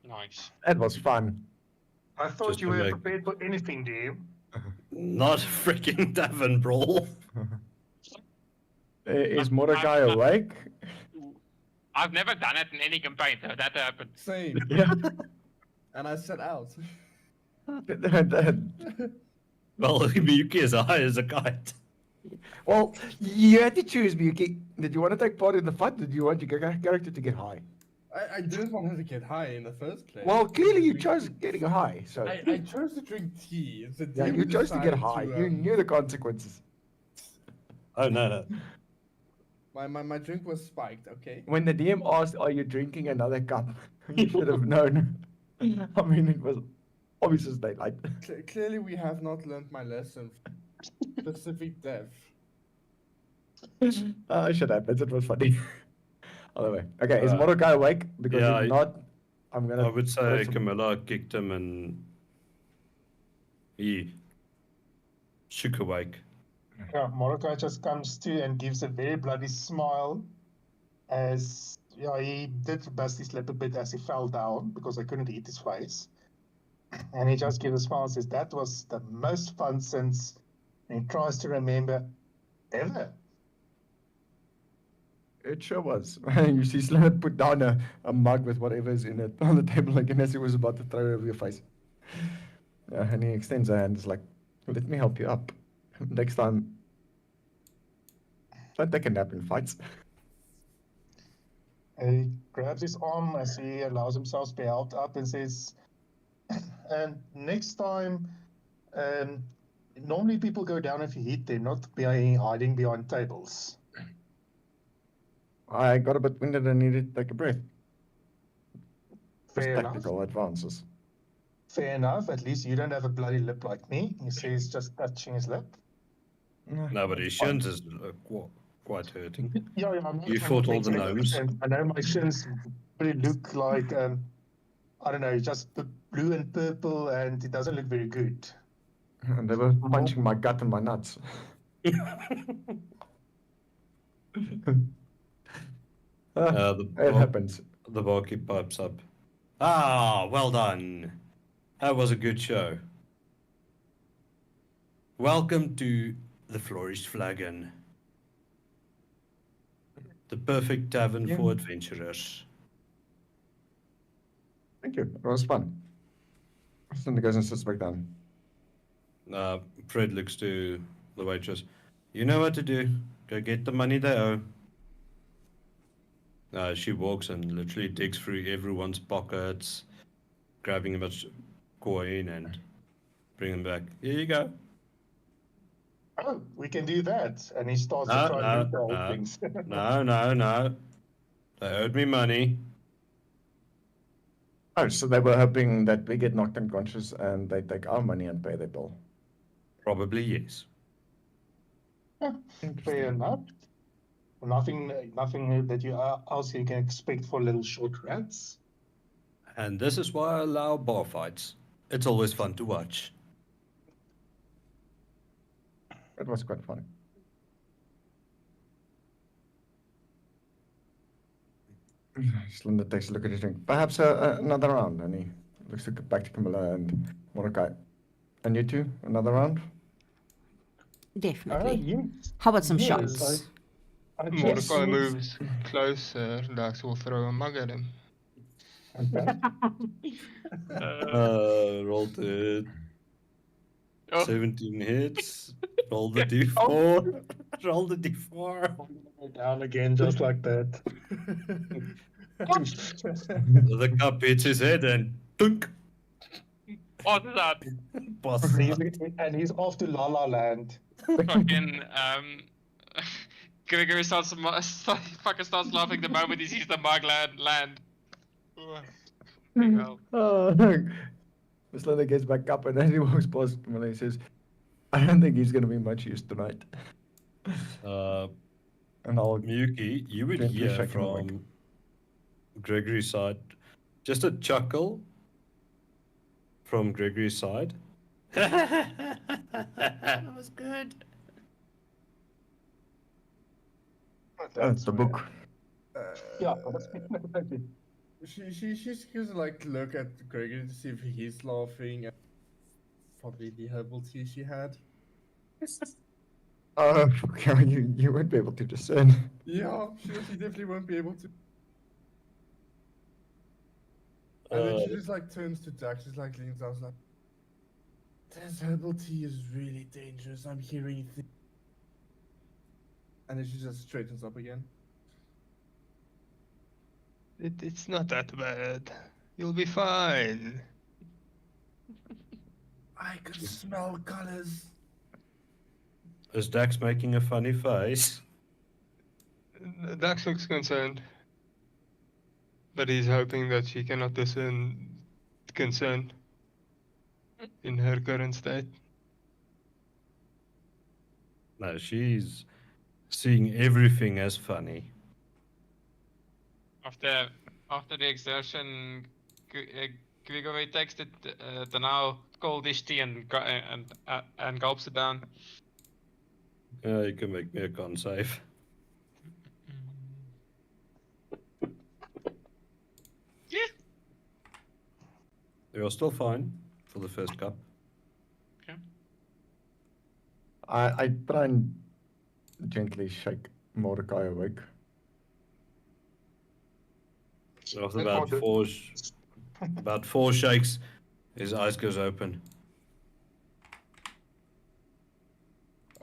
Nice. That was fun. I thought Just you to were make- prepared for anything, do you? Not a freaking tavern brawl. Is Mordecai awake? I've never done it in any campaign, though. That happened. Same. Yeah. And I set out. Well, Miyuki is high as a kite. Well, you had to choose, Miyuki. Did you want to take part in the fight? Did you want your character to get high? I didn't want her to get high in the first place. Well, clearly you chose getting high, so... I chose to drink tea. It's a yeah, DM you chose to get decided high. to, You knew the consequences. Oh, no. My drink was spiked, okay? When the DM asked, are you drinking another cup? You should have known. I mean, it was obvious as daylight. Clearly we have not learned my lesson. Specific dev. Shut up, it was funny. Other way. Okay, is Uh, Mordecai awake? Because yeah, if not, I'm gonna. I would throw say some- Camilla kicked him and he shook awake. Yeah, Mordecai just comes to and gives a very bloody smile as yeah, he did bust his lip a bit as he fell down because I couldn't eat his face. And he just gives a smile and says, "That was the most fun since," and he tries to remember ever. It sure was. You see Slender put down a mug with whatever's in it on the table again as he was about to throw it over your face. And he extends a hand, is like, let me help you up. Next time, don't take a nap in fights. And he grabs his arm as he allows himself to be held up and says, "And next time, um, normally people go down if you hit them, not by hiding behind tables." I got a bit winded and needed to take a breath. Just Fair enough. tactical advances. Fair enough. At least you don't have a bloody lip like me. He says, just touching his lip. No, but his it's fine. shins is quite hurting. Yeah, I'm not, You I'm fought not all the making any gnomes. sense. I know my shins really look like, I don't know, just the blue and purple, and it doesn't look very good. And they were punching my gut and my nuts. The It happens. The barkeep pipes up. Ah, well done. That was a good show. Welcome to the Flourish Flagon, the perfect tavern for adventurers. Thank you. It was fun. Slender goes and sits back down. Fred looks to the waitress. You know what to do. Go get the money they owe. She walks and literally digs through everyone's pockets, grabbing a bunch of coin and bringing them back. Here you go. Oh, we can do that. And he starts to No, try no, and loot the whole no, things. no. They owed me money. Oh, so they were hoping that we get knocked unconscious and they take our money and pay their bill. Probably yes. Fair enough. Nothing that you else you can expect for little short rats. And this is why I allow bar fights. It's always fun to watch. It was quite fun. Slender takes a look at his drink. Perhaps another round. And he looks back to Camilla and Mordecai. And you two, another round? Definitely. Yes. How about some Yes, shots? I just Mordecai need- moves closer. Dax will throw a mug at him. Okay. Roll to Oh. 17 hits. Roll the d4. Roll the d4. Down again, just like that. The cup hits his head and dunk. What's that? Boss. And he's off to La La Land. Fucking Gregory starts fucking starts laughing the moment he sees the mug land. Well, Slender gets back up and as he walks past Camilla, he says, I don't think he's going to be much use tonight. And I'll Miyuki, you would gently hear shake him awake. from Gregory's side just a chuckle from Gregory's side. That was good. That's the book. Yeah. She's gonna like look at Gregory to see if he's laughing at probably the herbal tea she had. Okay, you won't be able to discern. Yeah, she definitely won't be able to. And then she just like turns to Dax, just like leans down, like, this herbal tea is really dangerous. I'm hearing things. And then she just straightens up again. It's not that bad. You'll be fine. I can smell colors. Is Dax making a funny face? Dax looks concerned. But he's hoping that she cannot discern concern in her current state. No, she's seeing everything as funny. After the exertion, Grigory takes the now coldish tea and gulps it down. You can make me a con save. Yeah. You're still fine for the first cup. Okay. I try and gently shake Mordecai awake. After about four shakes, his eyes goes open.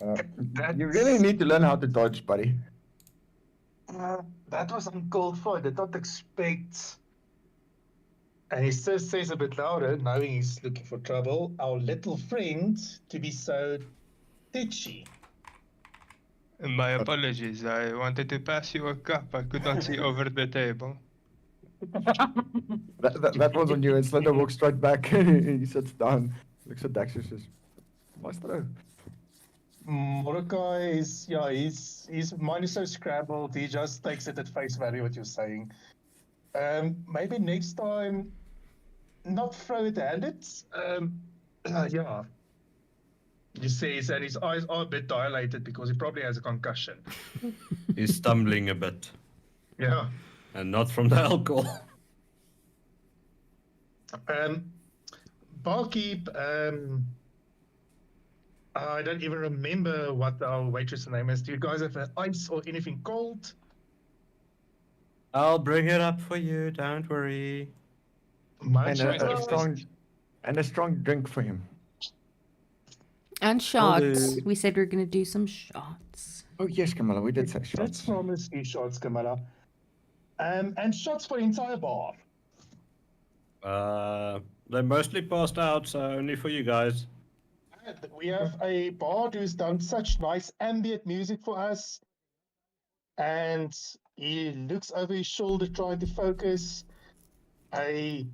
You really need to learn how to dodge, buddy. That was uncalled for. I did not expect. And he still says a bit louder, knowing he's looking for trouble, our little friend to be so titchy. My apologies. I wanted to pass you a cup. I could not see over the table. That was on you, and Slender walks straight back. He sits down, looks at Dax and says, Maestro. Mordecai is, his mind is so scrambled, he just takes it at face value what you're saying. Maybe next time, not throw it at it. Yeah. You see, and his eyes are a bit dilated because he probably has a concussion. He's stumbling a bit. Yeah. And not from the alcohol. Barkeep, I don't even remember what our waitress name is. Do you guys have ice or anything cold? I'll bring it up for you, don't worry. Much And a strong drink for him. And shots. We said we are going to do some shots. Oh yes, Camilla, we did say shots. Let's promise you shots, Camilla. And shots for the entire bar. They mostly passed out, so only for you guys. We have a bard who's done such nice ambient music for us. And he looks over his shoulder trying to focus.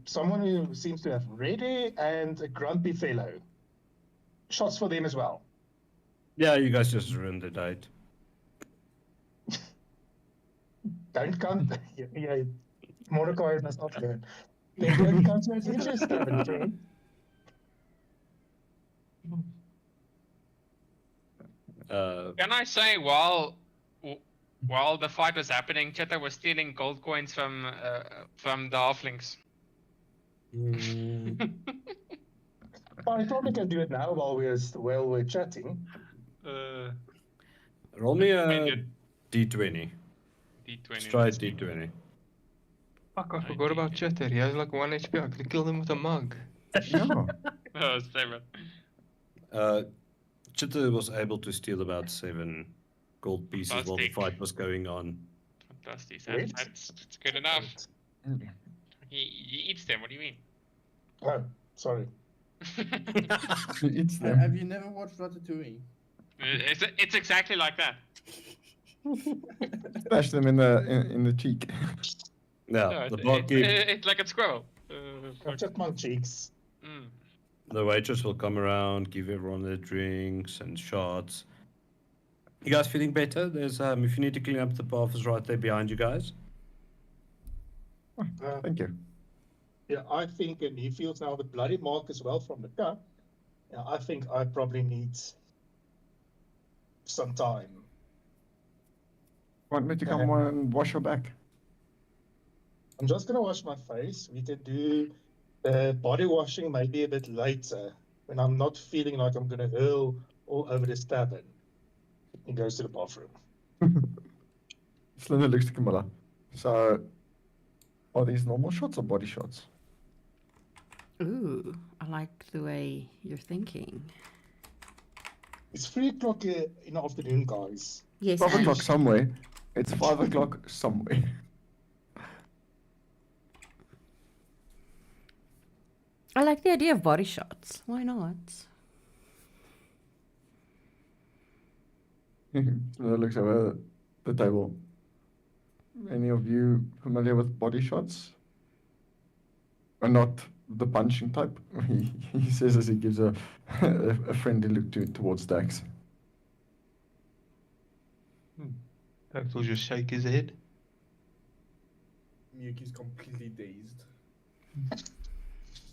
Someone who seems to have red hair and a grumpy fellow. Shots for them as well. Yeah, you guys just ruined the date. Don't come. Yeah, Mordecai does not learn. They don't come to us interested. Can I say while the fight was happening, Cheta was stealing gold coins from the halflings. I probably can do it now while we're chatting. Roll me a D20. D20. Try D20. Fuck, I forgot about Chetter. He has like 1 HP. I could kill him with a mug. No. Oh, it's favorite. Chitta was able to steal about 7 gold pieces while the Fantastic. fight was going on. Fantastic. Great. That's good enough. He eats them. What do you mean? Oh, sorry. It's them. Have you never watched Ratatouille? It's exactly like that. Smash them in the cheek. Yeah, No, the barkeep, it's like a squirrel. Chipmunk cheeks. the waitress will come around, give everyone their drinks and shots. You guys feeling better? There's if you need to clean up, the bath is right there behind you guys. Thank you. Yeah, I think, and he feels now the bloody mark as well from the cut. Yeah, I think I probably need some time. Want me to come and wash your back? I'm just gonna wash my face. We can do the body washing maybe a bit later when I'm not feeling like I'm gonna hurl all over this tavern. He goes to the bathroom. Slender looks to Camilla. So, are these normal shots or body shots? Ooh, I like the way you're thinking. It's 3 o'clock in the afternoon, guys. Yes, 12 o'clock Ash. somewhere. It's 5 o'clock somewhere. I like the idea of body shots. Why not? Slender looks over the table. Any of you familiar with body shots? Or not the punching type? He says as he gives a friendly look towards Dax. Max will just shake his head. Miyuki's completely dazed.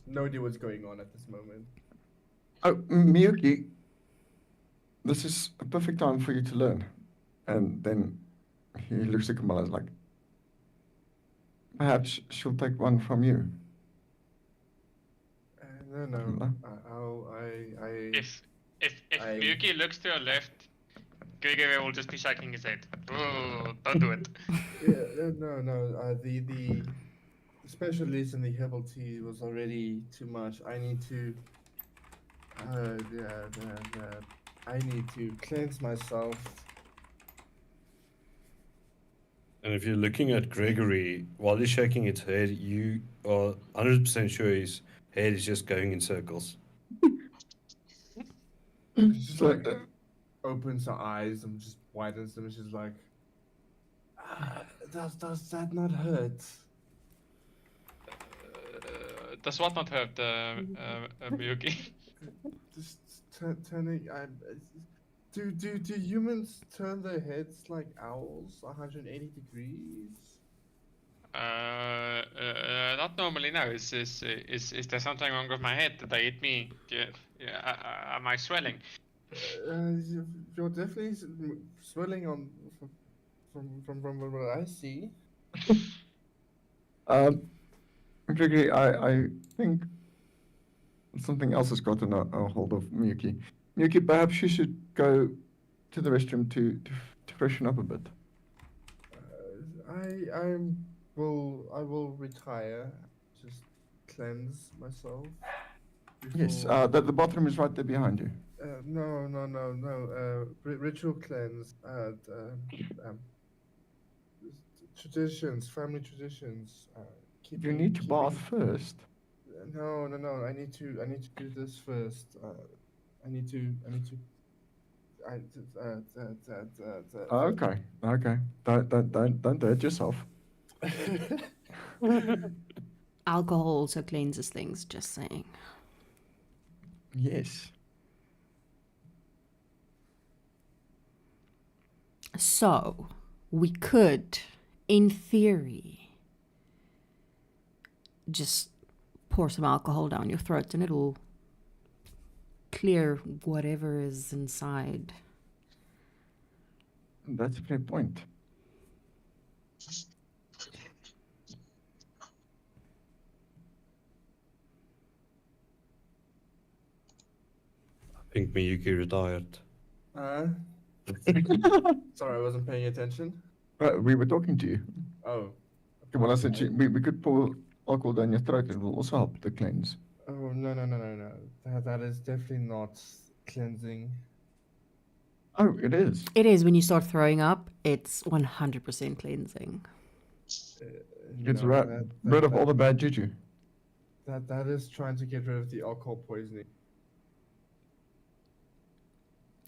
No idea what's going on at this moment. Oh, Miyuki, this is a perfect time for you to learn. And then he looks at Kamala like, perhaps she'll take one from you. No. If I- Miyuki looks to her left, Gregory will just be shaking his head. Oh, don't do it. Yeah, no. The special list in the herbal tea was already too much. I need to. I need to cleanse myself. And if you're looking at Gregory, while he's shaking his head, you are 100% sure his head is just going in circles. She's just like opens her eyes and just widens them. And she's like, does that not hurt? Does what not hurt, Miyuki? Just turning. Do humans turn their heads like owls, 180 degrees? Not normally, no. Is there something wrong with my head? Did they hit me? Am I swelling? You're definitely swelling on from what I see. Gregory, I think something else has gotten a hold of Miyuki. Miyuki, perhaps you should go to the restroom to freshen up a bit. I will retire. Just cleanse myself. Yes, before- the bathroom is right there behind you. No. Ritual cleanse. Traditions, family traditions. You need to bath first. No. I need to do this first. I need to. Okay. Don't hurt yourself. Alcohol also cleanses things, just saying. Yes. So, we could, in theory, just pour some alcohol down your throat and it'll clear whatever is inside. That's a fair point. I think Miyuki retired. Sorry, I wasn't paying attention. We were talking to you. Oh. Well, I said we could pour alcohol down your throat. It will also help the cleanse. Oh no. That is definitely not cleansing. Oh, it is. It is when you start throwing up, it's 100% cleansing. It's No, rid of all the bad juju. That is trying to get rid of the alcohol poisoning.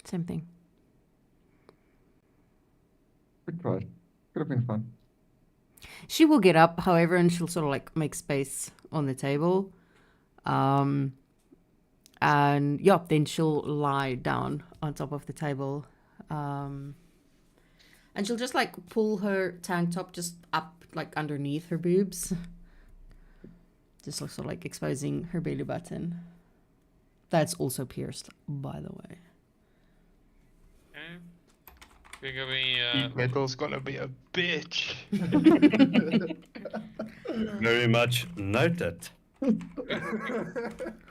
Same thing. Good try. Could have been fun. She will get up, however, and she'll sort of like make space on the table. And yeah, then she'll lie down on top of the table. And she'll just like pull her tank top just up like underneath her boobs. Just sort of like exposing her belly button. That's also pierced, by the way. Gregory, Metal's gonna be a bitch. Very much noted.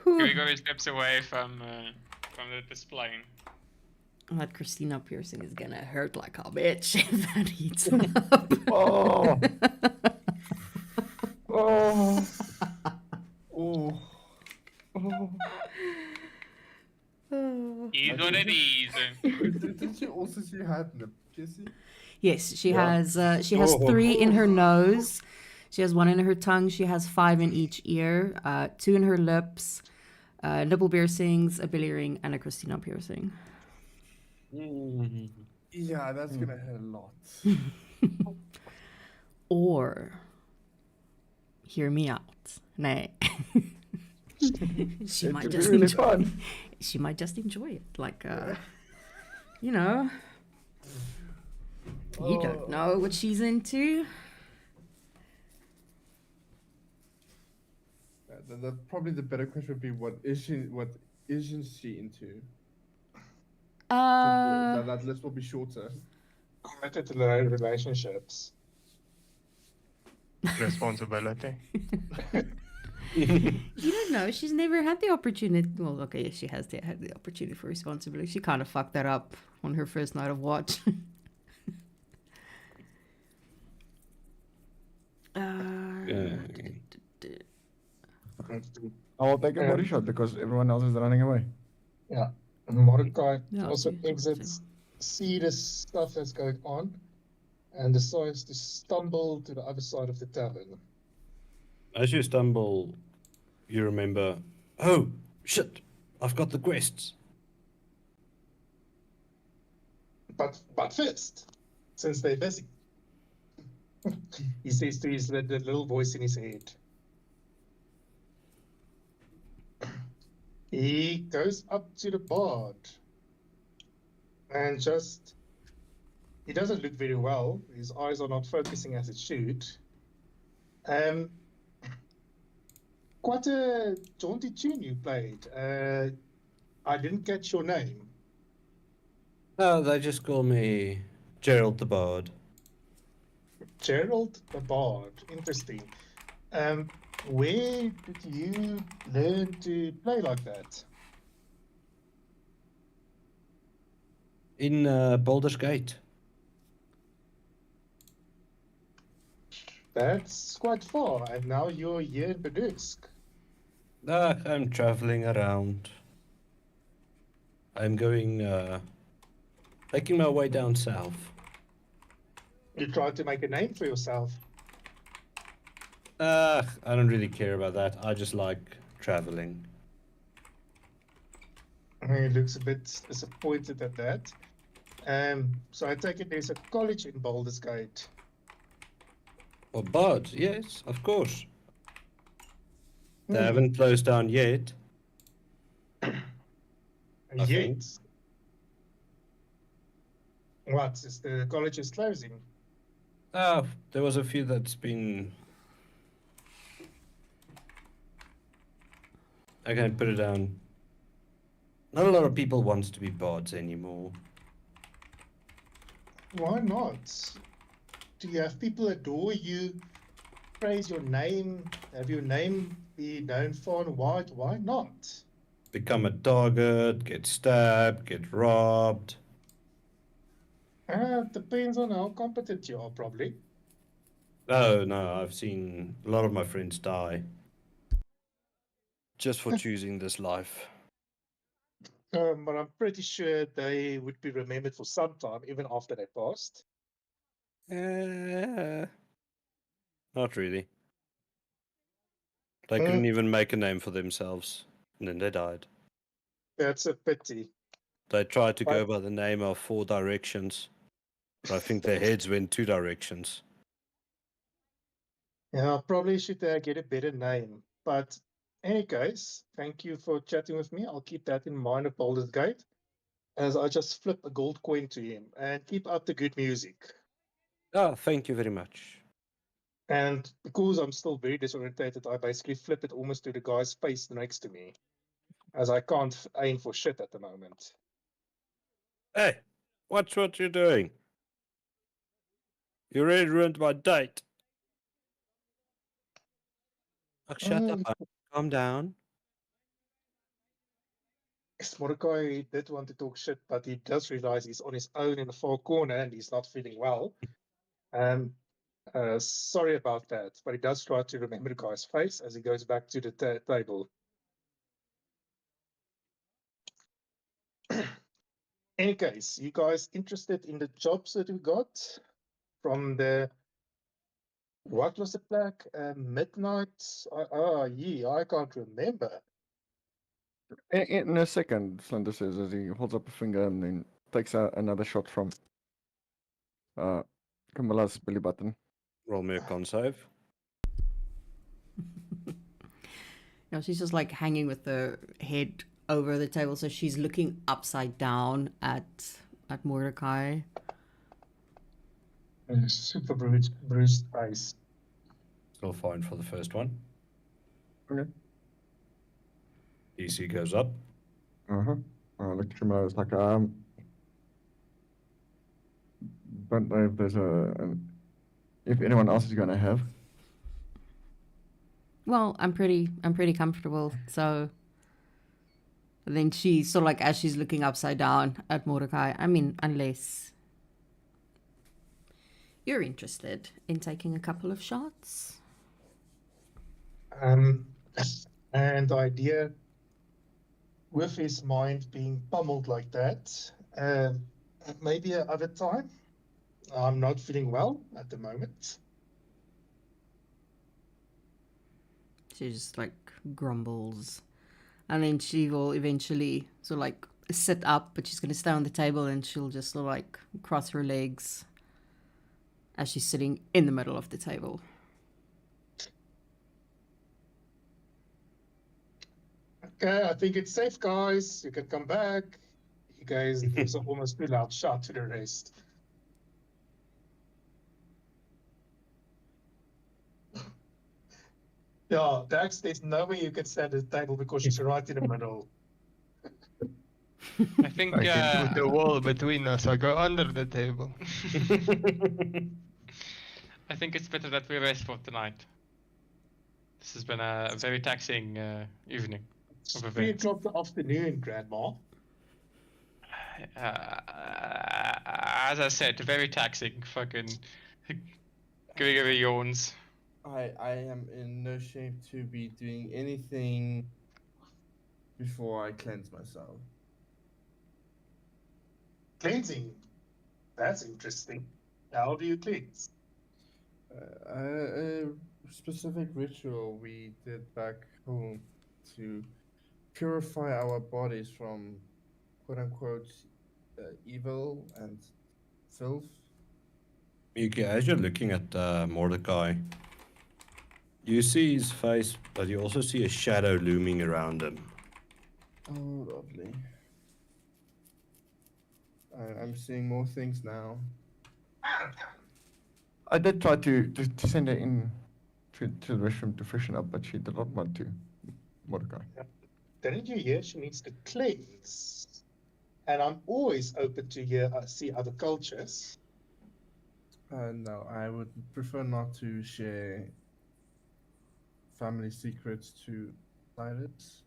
Gregory steps away from the display. That Christina piercing is gonna hurt like a bitch if that heats up. Oh. Oh. Oh. Ease on it, ease. Did you also see her had nip piercing? Yes, she has 3 in her nose. She has 1 in her tongue. She has 5 in each ear. 2 in her lips. Nipple piercings, a belly ring, and a Christina piercing. Yeah, that's gonna hurt a lot. Or, hear me out. Nay. She might just really enjoy. fun. She might just enjoy it, like you know. You don't know what she's into. Probably the better question would be what isn't she into? That list will be shorter. Committed to their relationships. Responsibility. You don't know. She's never had the opportunity. Well, okay, yes, she has had the opportunity for responsibility. She kind of fucked that up on her first night of watch. I'll take a body shot because everyone else is running away. Yeah. Mordecai Yeah, also okay. exits, see the stuff that's going on, and decides to stumble to the other side of the tavern. As you stumble, you remember, oh, shit, I've got the quests. But first, since they're busy, he says to the little voice in his head. He goes up to the bard and he doesn't look very well. His eyes are not focusing as it should. Quite a jaunty tune you played. I didn't catch your name. Oh, they just call me Gerald the Bard. Gerald the Bard. Interesting. Where did you learn to play like that? In Baldur's Gate. That's quite far, and now you're here in Badursk. I'm traveling around. I'm going, making my way down south. You tried to make a name for yourself. I don't really care about that. I just like traveling. He looks a bit disappointed at that. So I take it there's a college in Baldur's Gate. Well, bards, yes, of course. They haven't closed down yet. Yet. What? Is the college is closing? There was a few that's been... I can't put it down. Not a lot of people wants to be bards anymore. Why not? Do you have people adore you, praise your name, have your name be known far and wide? Why not? Become a target, get stabbed, get robbed. Depends on how competent you are, probably. Oh, no, I've seen a lot of my friends die. Just for choosing this life. But I'm pretty sure they would be remembered for some time, even after they passed. Not really. They couldn't even make a name for themselves, and then they died. That's a pity. They tried to go by the name of 4 Directions, but I think their heads went 2 directions. Yeah, probably should get a better name. But any case, thank you for chatting with me. I'll keep that in mind of Baldur's Gate, as I just flip a gold coin to him, and keep up the good music. Thank you very much. And because I'm still very disorientated, I basically flip it almost to the guy's face next to me, as I can't aim for shit at the moment. Hey, watch what you're doing. You already ruined my date. Shut up, calm down. Mordecai did want to talk shit, but he does realize he's on his own in the far corner and he's not feeling well. Sorry about that, but he does try to remember the guy's face as he goes back to the table. Any case, you guys interested in the jobs that we got from the, what was the plaque? Midnight? I can't remember. In a second, Slender says as he holds up a finger and then takes another shot from Camilla's belly button. Roll me a con save. No, she's just like hanging with the head over the table, so she's looking upside down at Mordecai. Super bruised face. Still fine for the first one. Okay. DC goes up. Uh-huh. Look at Camilla, it's like, don't know if there's if anyone else is going to have. Well, I'm pretty comfortable. So then she sort of like, as she's looking upside down at Mordecai, I mean, unless you're interested in taking a couple of shots. And the idea, with his mind being pummeled like that, maybe another time. I'm not feeling well at the moment. She just like grumbles. And then she will eventually sort of like sit up, but she's going to stay on the table and she'll just sort of like cross her legs as she's sitting in the middle of the table. Okay, I think it's safe, guys. You can come back. You guys gives a almost full out shot to the rest. Yeah, Dax, there's no way you can stand at the table because she's right in the middle. I think I can put a wall between us. I go under the table. I think it's better that we rest for tonight. This has been a very taxing evening of 3 events. o'clock the afternoon, Grandma. As I said, very taxing. Fucking Gregory yawns. I am in no shape to be doing anything before I cleanse myself. Cleansing. That's interesting. How do you cleanse? A specific ritual we did back home to purify our bodies from quote unquote evil and filth. Yuki, as you're looking at Mordecai, you see his face, but you also see a shadow looming around him. Oh, lovely. I'm seeing more things now. I did try to send her in to the restroom to freshen up, but she did not want to. Mordecai. Didn't you hear she needs to cleanse? And I'm always open to hear, see other cultures. No, I would prefer not to share family secrets to outsiders.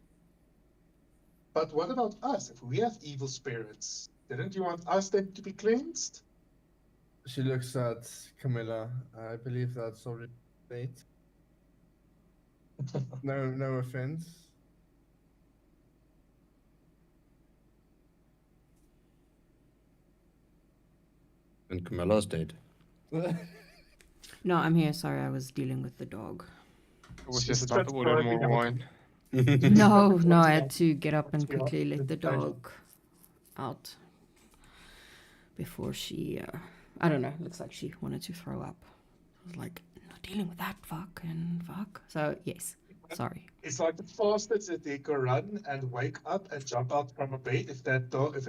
But what about us? If we have evil spirits, didn't you want us then to be cleansed? She looks at Camilla. I believe that's already late. No offense. And Camilla's dead. No, I'm here. Sorry, I was dealing with the dog. I was just about to order more wine. No, I had to get up and quickly let the dog out before she, I don't know, looks like she wanted to throw up. I was like, not dealing with that fuck. So, yes, sorry. It's like the fastest that they can run and wake up and jump out from a bed. If a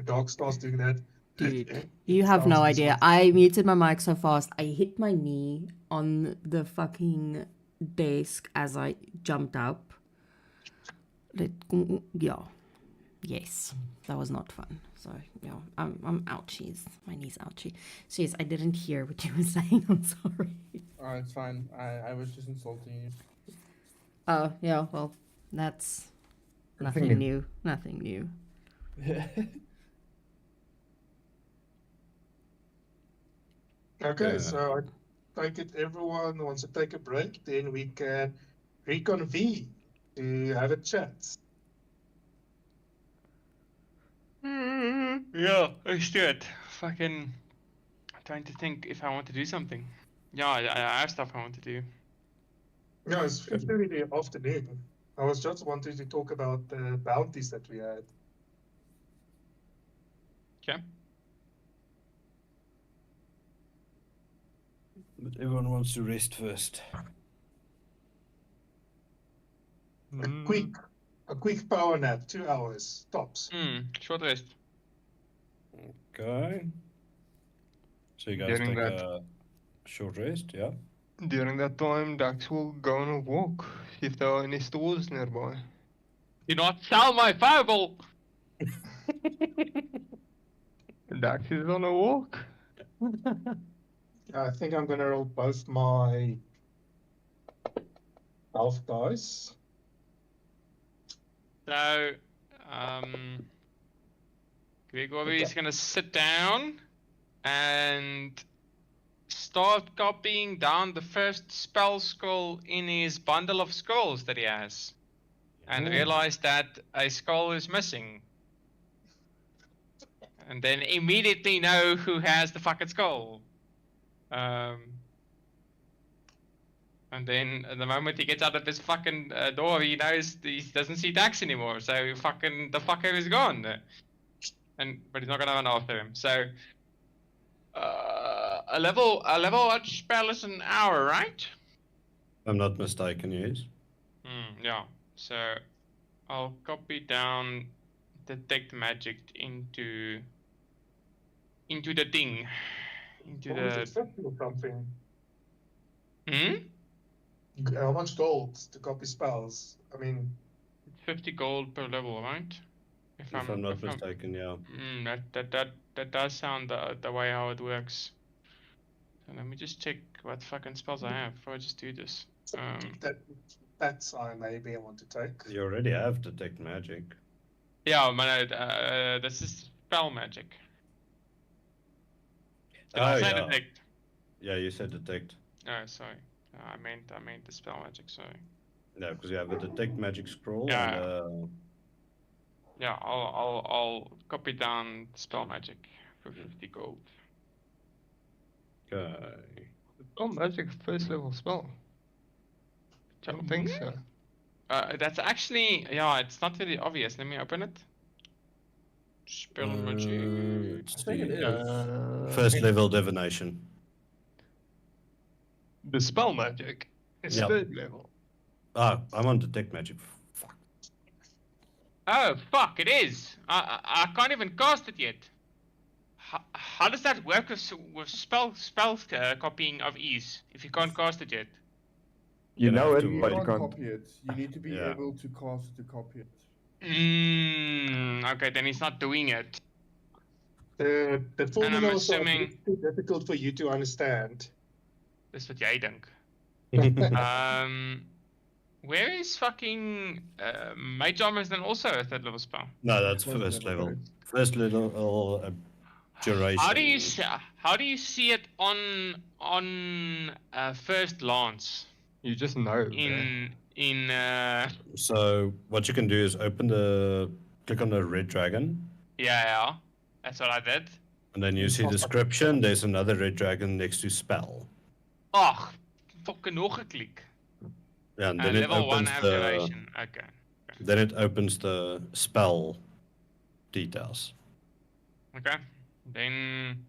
dog starts doing that, Dude, you have no idea. I muted my mic so fast. I hit my knee on the fucking desk as I jumped up. Yeah. Yes. That was not fun. So, yeah, I'm ouchies. My knee's ouchie. So, yes, I didn't hear what you were saying. I'm sorry. Oh, it's fine. I was just insulting you. Oh, yeah, well, that's nothing new. Nothing new. Okay, so I take it everyone wants to take a break, then we can reconvene to have a chat. Yeah, let's do it. Fucking trying to think if I want to do something. Yeah, I have stuff I want to do. No, it's 3:30 in the afternoon. I was just wanting to talk about the bounties that we had. Okay. But everyone wants to rest first. A quick power nap, 2 hours tops. Short rest. Okay. So you guys Getting take that. Short rest, yeah. During that time, Dax will go on a walk, see if there are any stores nearby. Do not sell my fireball! Dax is on a walk. I think I'm gonna roll both my health dice. So, Gregory is gonna sit down and start copying down the first spell scroll in his bundle of scrolls that he has. And realize that a scroll is missing. And then immediately know who has the fucking scroll. And then the moment he gets out of his fucking door, he knows he doesn't see Dax anymore. So fucking the fucker is gone. But he's not gonna run after him. So a level 1 spell is an hour, right? I'm not mistaken, yes. Yeah. So I'll copy down detect magic into the thing. Into What was the it, 50 or something? How much gold to copy spells? I mean, 50 gold per level, right? If I'm not mistaken, yeah. That does sound the way how it works. So let me just check what fucking spells I have before I just do this. that's maybe I want to take. You already have detect magic. Yeah, man, this is spell magic. Did I say detect? Yeah, you said detect. Oh, sorry. I meant the spell magic. Sorry. Yeah, because you have a detect magic scroll. Yeah. And, Yeah, I'll copy down spell magic for 50 gold. okay. Oh, magic first level spell. I don't think so. That's actually, yeah, it's not really obvious. Let me open it. Spell magic. Let's I think it see. is. First level divination. The spell magic is Yep. third level. Ah, I'm on detect magic. Fuck. Oh fuck! It is. I can't even cast it yet. How does that work with spell copying of ease if you can't cast it yet? You Gonna know have it, to You but you can't can't. copy it. You need to be Yeah. able to cast it to copy it. Okay, then he's not doing it. The formula was assuming- too difficult for you to understand. Dis wat jy dink. Where is fucking Mage Armor is then also a third level spell? No, that's First first level, level. right? First level duration. How do you see it on first glance You just know. in So what you can do is click on the red dragon, yeah, that's what I did. and then you see description. There's another red dragon next to spell. Ag, fucking nog geklik. Yeah, and then it Level 1 opens abjuration. Okay. Then it opens the spell details. Okay. Then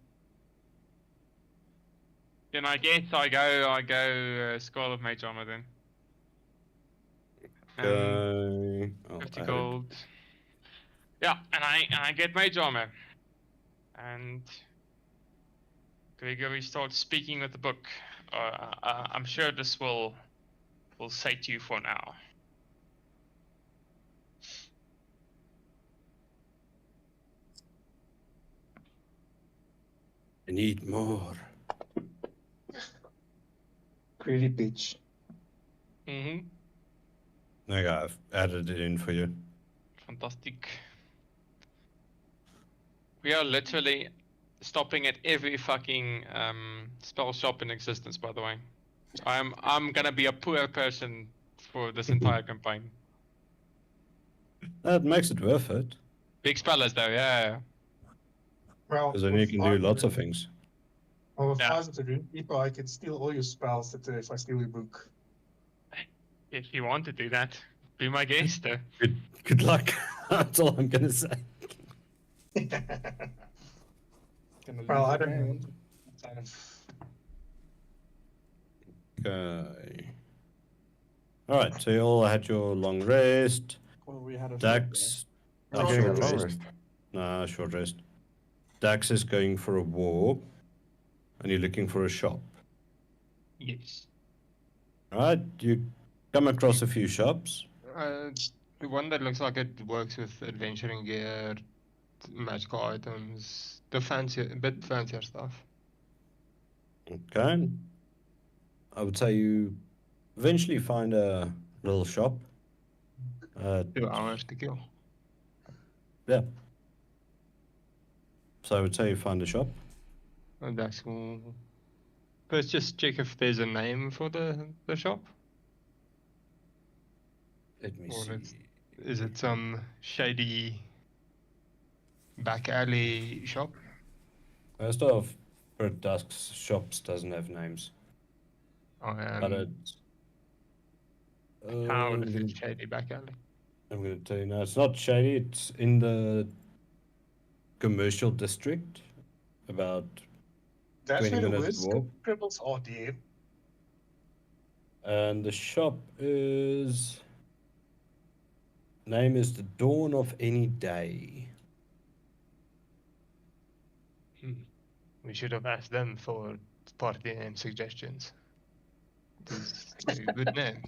I guess I go Skull of Mage Armor then. Okay. 50 gold. Yeah, and I get Mage Armor. And Gregory starts speaking with the book. I'm sure this will sate you for now. I need more. Greedy bitch. Mm-hmm. Okay, I've added it in for you. Fantastic. We are literally stopping at every fucking spell shop in existence, by the way. I'm gonna be a poor person for this entire campaign. That makes it worth it. Big spellers though, yeah. Well, Because then you can do lots of things. Well, with Yeah. thousands of people, I can steal all your spells if I steal your book. If you want to do that, be my guest. Good luck. That's all I'm gonna say. Gonna Well, I leave it don't around. Okay. Alright, so you all had your long rest. Well, we had a Dax. Oh, Getting a short long rest. rest. Nah, short rest. Dax is going for a war. And you're looking for a shop. Yes. Right, you come across a few shops. The one that looks like it works with adventuring gear, magical items, the a bit fancier stuff. Okay. I would say you eventually find a little shop. 2 hours to kill. Yeah. So I would say you find a shop. And that's cool. Let's just check if there's a name for the shop. Let me Or see. is it some shady back alley shop? Most of Bird Dusk's shops doesn't have names. But it's. How I'm does gonna, it shady back alley? I'm gonna tell you now. It's not shady. It's in the commercial district, about That's 20 where the minutes worst walk. criminals are, dear. And the shop is. Name is the Dawn of Any Day. We should have asked them for party name suggestions. It's a good name.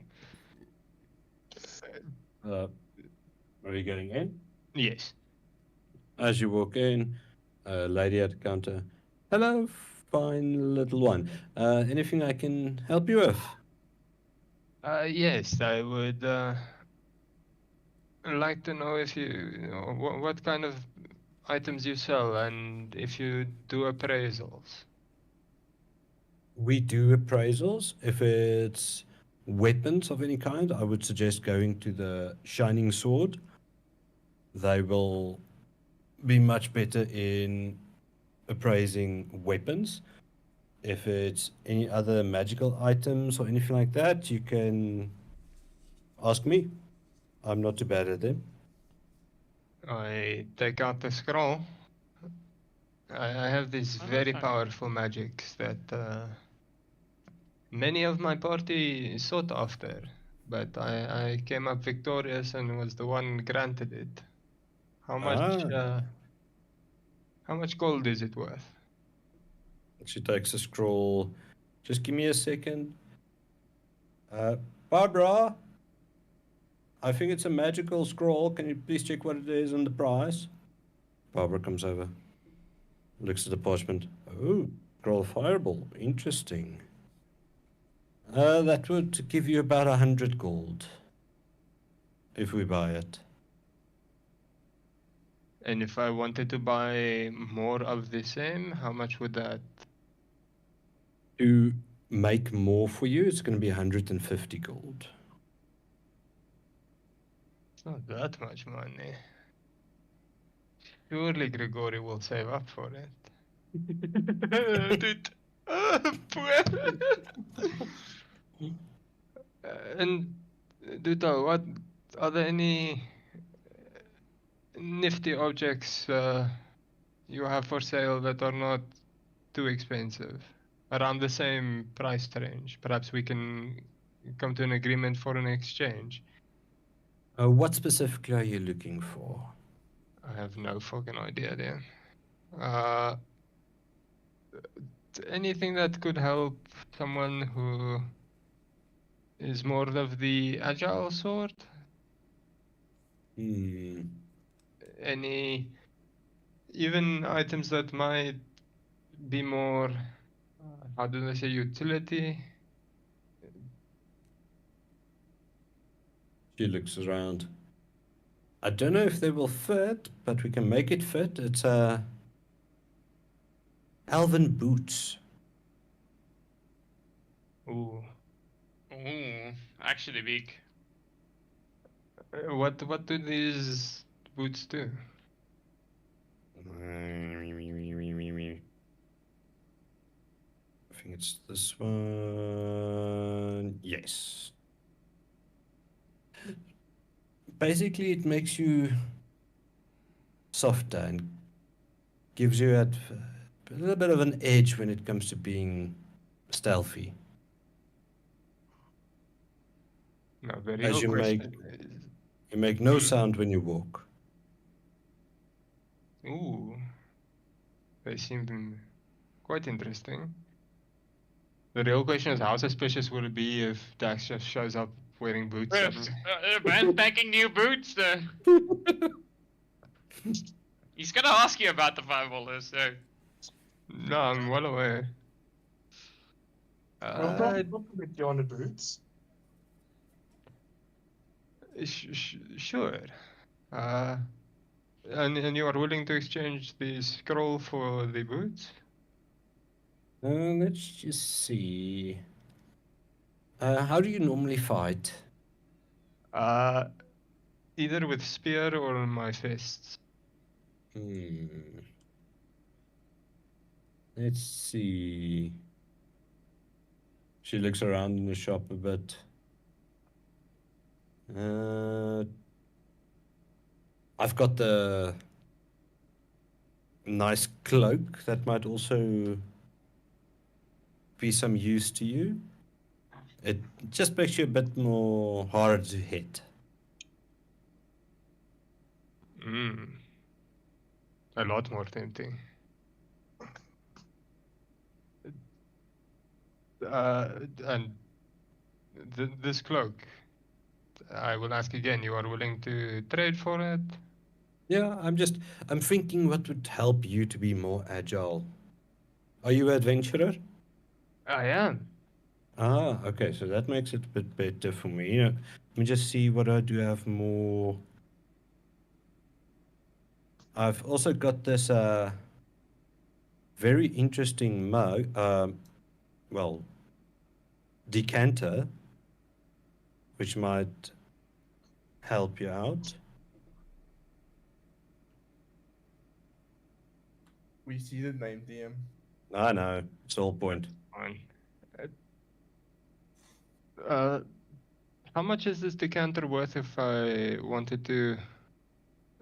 Are you getting in? Yes. As you walk in, a lady at the counter. Hello, fine little one. Anything I can help you with? Yes, I would like to know if what kind of items you sell and if you do appraisals. We do appraisals. If it's weapons of any kind, I would suggest going to the Shining Sword. They will be much better in appraising weapons. If it's any other magical items or anything like that, you can ask me. I'm not too bad at them. I take out the scroll. I have these Oh, very nice. powerful magics that many of my party sought after, but I came up victorious and was the one granted it. How much? Ah, How much gold is it worth? she takes a scroll. Just give me a second. Barbara, I think it's a magical scroll. Can you please check what it is and the price? Barbara comes over, looks at the parchment. Oh, scroll fireball. Interesting. That would give you about 100 gold if we buy it. And if I wanted to buy more of the same, how much would that? To make more for you, it's going to be 150 gold. It's not that much money. Surely Grigori will save up for it. Dude. And Duta, what are there any nifty objects you have for sale that are not too expensive? Around the same price range. Perhaps we can come to an agreement for an exchange. What specifically are you looking for? I have no fucking idea there. Uh, anything that could help someone who is more of the agile sort? Any even items that might be more how do I say utility? She looks around. I don't know if they will fit, but we can make it fit. It's elven boots. Ooh. Ooh, actually big. What do these boots do? I think it's this one. Yes. Basically, it makes you softer and gives you a little bit of an edge when it comes to being stealthy. No, the As real you question make no sound when you walk. ooh, they seem quite interesting. The real question is how suspicious would it be if Dax just shows up wearing boots suddenly? Man, packing new boots. He's gonna ask you about the fireball list, so. No, I'm well aware. I'll probably compliment you on the boots. Sure. And you are willing to exchange the scroll for the boots? Let's just see. How do you normally fight? Either with spear or my fists. Let's see. She looks around in the shop a bit. I've got the nice cloak that might also be some use to you. It just makes you a bit more hard to hit. A lot more tempting. And this cloak, I will ask again, you are willing to trade for it? Yeah, I'm thinking what would help you to be more agile. Are you an adventurer? I am. Ah, okay, so that makes it a bit better for me. Let me just see what I do have more. I've also got this very interesting mug, decanter, which might help you out. We see the name, DM. I know, it's the whole point. Fine. How much is this decanter worth if I wanted to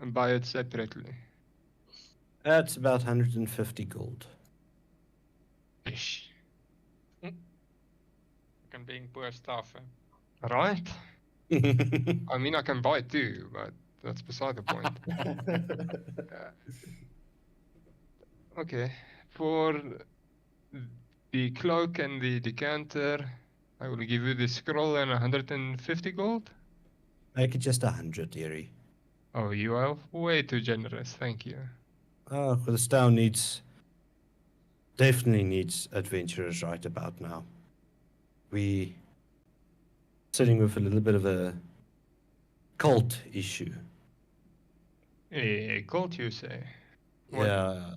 buy it separately? That's about 150 gold. Ish. I'm being poor stuff. Right? I mean, I can buy it too, but that's beside the point. Okay. For the cloak and the decanter, I will give you the scroll and 150 gold. Make it just 100, Erie. Oh, you are way too generous. Thank you. Oh, this town definitely needs adventurers right about now. We sitting with a little bit of a cult issue. A cult, you say? What, Yeah.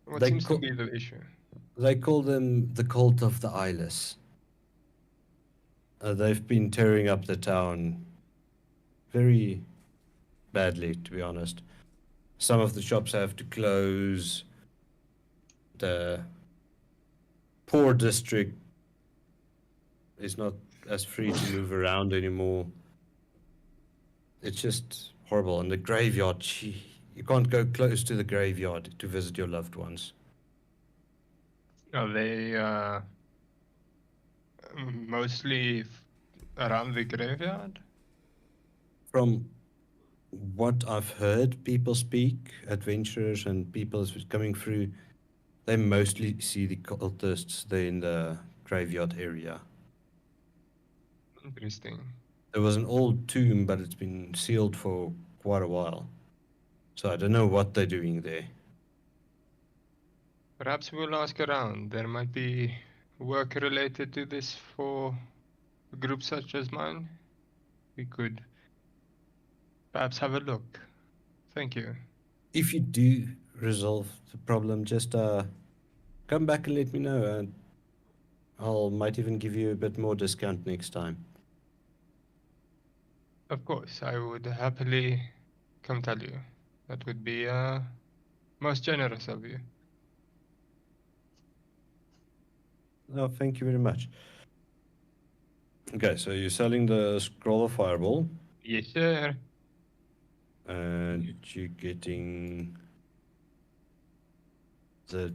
what they seems to ca- be the issue? They call them the cult of the eyeless. They've been tearing up the town very badly, to be honest. Some of the shops have to close. The poor district is not as free to move around anymore. It's just horrible. And the graveyard, you can't go close to the graveyard to visit your loved ones. Are they mostly around the graveyard? From what I've heard people speak, adventurers and people coming through, they mostly see the cultists there in the graveyard area. Interesting. There was an old tomb, but it's been sealed for quite a while. So I don't know what they're doing there. Perhaps we'll ask around. There might be work related to this for a group such as mine. We could perhaps have a look. Thank you. If you do resolve the problem, just come back and let me know, and might even give you a bit more discount next time. Of course, I would happily come tell you. That would be most generous of you. Oh, thank you very much. Okay, so you're selling the scroll of fireball, Yes, sir. and you're getting the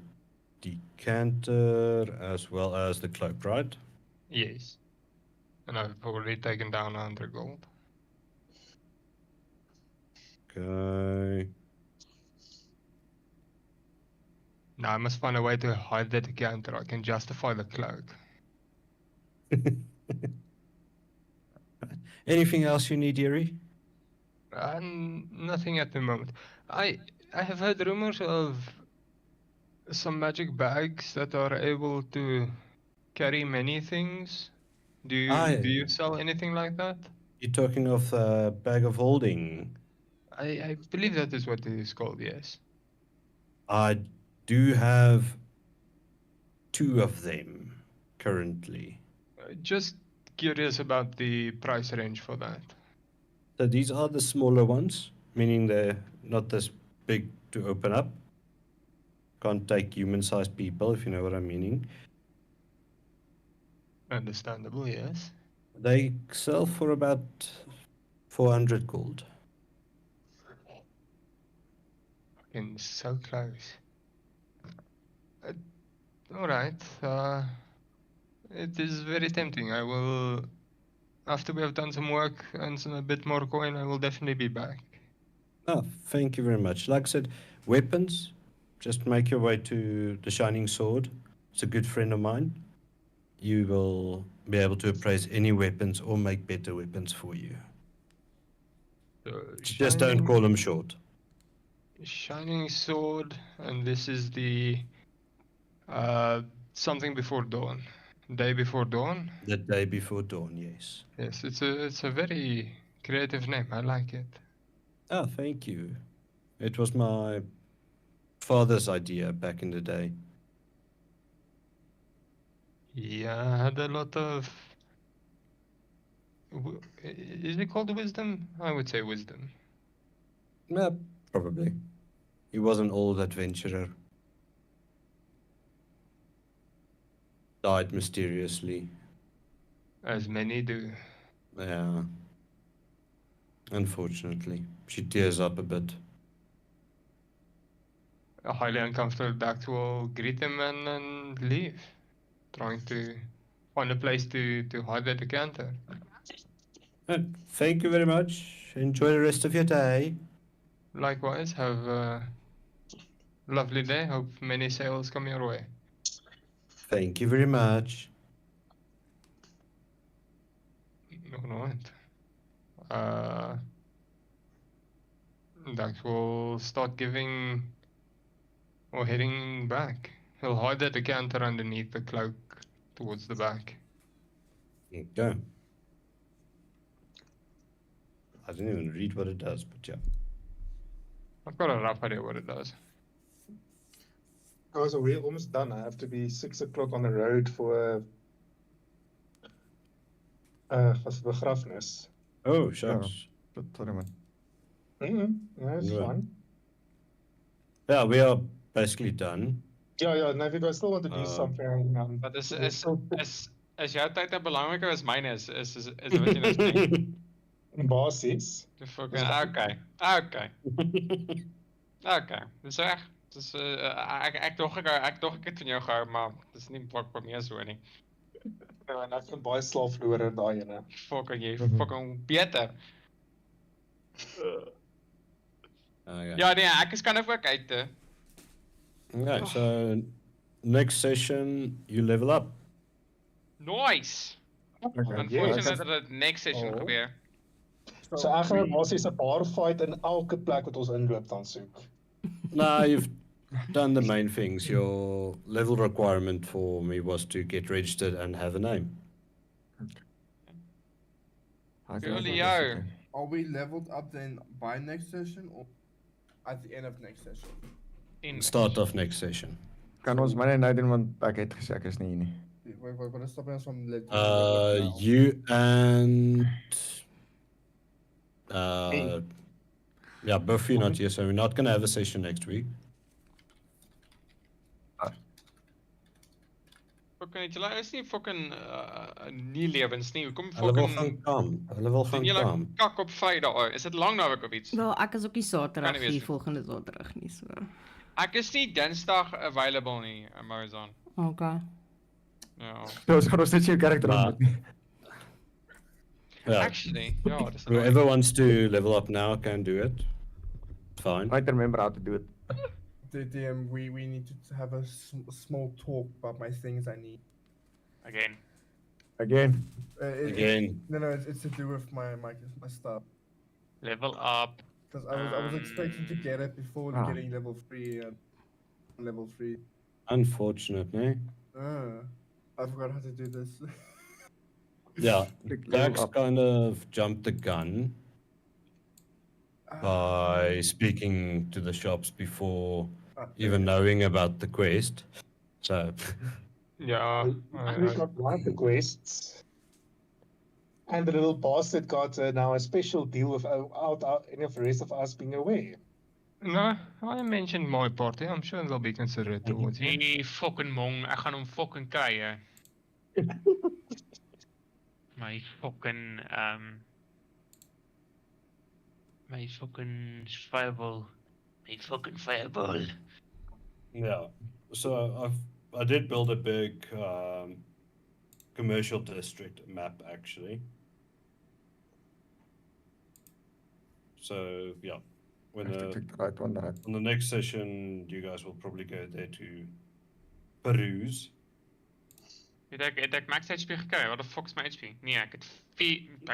decanter as well as the cloak, right? Yes. And I've already taken down 100 gold. Okay. No, I must find a way to hide the decanter. I can justify the cloak. Anything else you need, Yuri? Nothing at the moment. I I have heard rumors of some magic bags that are able to carry many things. Do you sell anything like that? You're talking of the bag of holding. I believe that is what it is called, yes. I do have 2 of them currently. Just curious about the price range for that. So these are the smaller ones, meaning they're not this big to open up. Can't take human-sized people, if you know what I'm meaning. Understandable, yes. They sell for about 400 gold. Fucking so close. Alright, it is very tempting. I will, after we have done some work and a bit more coin, I will definitely be back. Oh, thank you very much. Like I said, weapons, just make your way to the Shining Sword. It's a good friend of mine. You will be able to appraise any weapons or make better weapons for you. So, Just don't call them short. Shining sword, and this is the something before dawn, day before dawn. The day before dawn, yes. Yes, it's a very creative name. I like it. Oh, thank you. It was my father's idea back in the day. Yeah, I had a lot of. Is it called wisdom? I would say wisdom. Yeah, probably. He was an old adventurer. Died mysteriously. As many do. Yeah. Unfortunately. She tears up a bit. Highly uncomfortable back will greet him and leave. Trying to find a place to hide the decanter. Thank you very much. Enjoy the rest of your day. Likewise, have a lovely day. Hope many sales come your way. Thank you very much. Alright. Dax will start giving or heading back. He'll hide the decanter underneath the cloak towards the back. Okay. I didn't even read what it does, but yeah. I've got a rough idea what it does. Oh, so we're almost done. I have to be 6 o'clock on the road for was begrafenis. Oh, shucks. Sorry, man. Yeah, it's Yeah. fine. Yeah, we are basically done. Yeah, no, if you guys still want to do Uh, something, But we'll still is jouw tyd nou belangriker as myne is wat jy nou sê? basis. Die fucking okay. Dis reg. Dis ek dog ek het van jou gehou, maar dis nie wat vir my so nie. Ja, en ek het baie slaafloere daai ene. Fucking jy fucking beter. Okay. Ja nee, ek is kan ook uit te. Okay, so next session you level up. Nice. Unfortunately dat dit next session Oh. gebeur. So ek gaan basies 'n bar fight in elke plek wat ons inloop dan soek. No, you've done the main things. Your level requirement for me was to get registered and have a name. Jullie jou. Are we leveled up then by next session or at the end of next session? Start of next session. Kan ons myne nou doen want ek het gesê ek is nie hier nie. What is stopping us from leveling up now? You and yeah, both of you not here, so we're not gonna have a session next week. Fucking julle is nie fucking nie lewens nie. Hoekom Hulle wil gaan fucking kam. Hulle wil gaan doen julle kam. kak op Vrydag? Is dit lang naweek of iets? Wel, ek is ook nie Saterdag Kan nie wees hier nie. volgende Saterdag nie, so. Ek is nie Dinsdag available nie, Amazon. Okay. Ja. So ons gaan ons net jou karakter Maar- aan nie. Yeah. Actually, ja, dis Whoever wants to level up now can do it. Fine. Right, remember how to do it. The DM, we need to have a small talk about my things I need. Again. Again. Again. No, it's to do with my stuff. Level up. Because I was expecting to get it before Ah. getting level 3 and level 3. Unfortunate, eh? I forgot how to do this. Yeah, Click Dax level up. kind of jumped the gun by speaking to the shops before even knowing about the quest. So, Yeah. We've got one of the quests. And the little bastard got now a special deal without any of the rest of us being aware. No, I mentioned my party. I'm sure they'll be considerate towards you. Die fucking mong. Ek gaan hom fucking kry, hè. My fucking my fucking fireball. My fucking fireball. yeah. So I did build a big commercial district map actually. So yeah, when Have to click the right one, right? on the next session, you guys will probably go there to peruse. Het ek max HP gekry? Wat the fuck is my HP? Nee, ek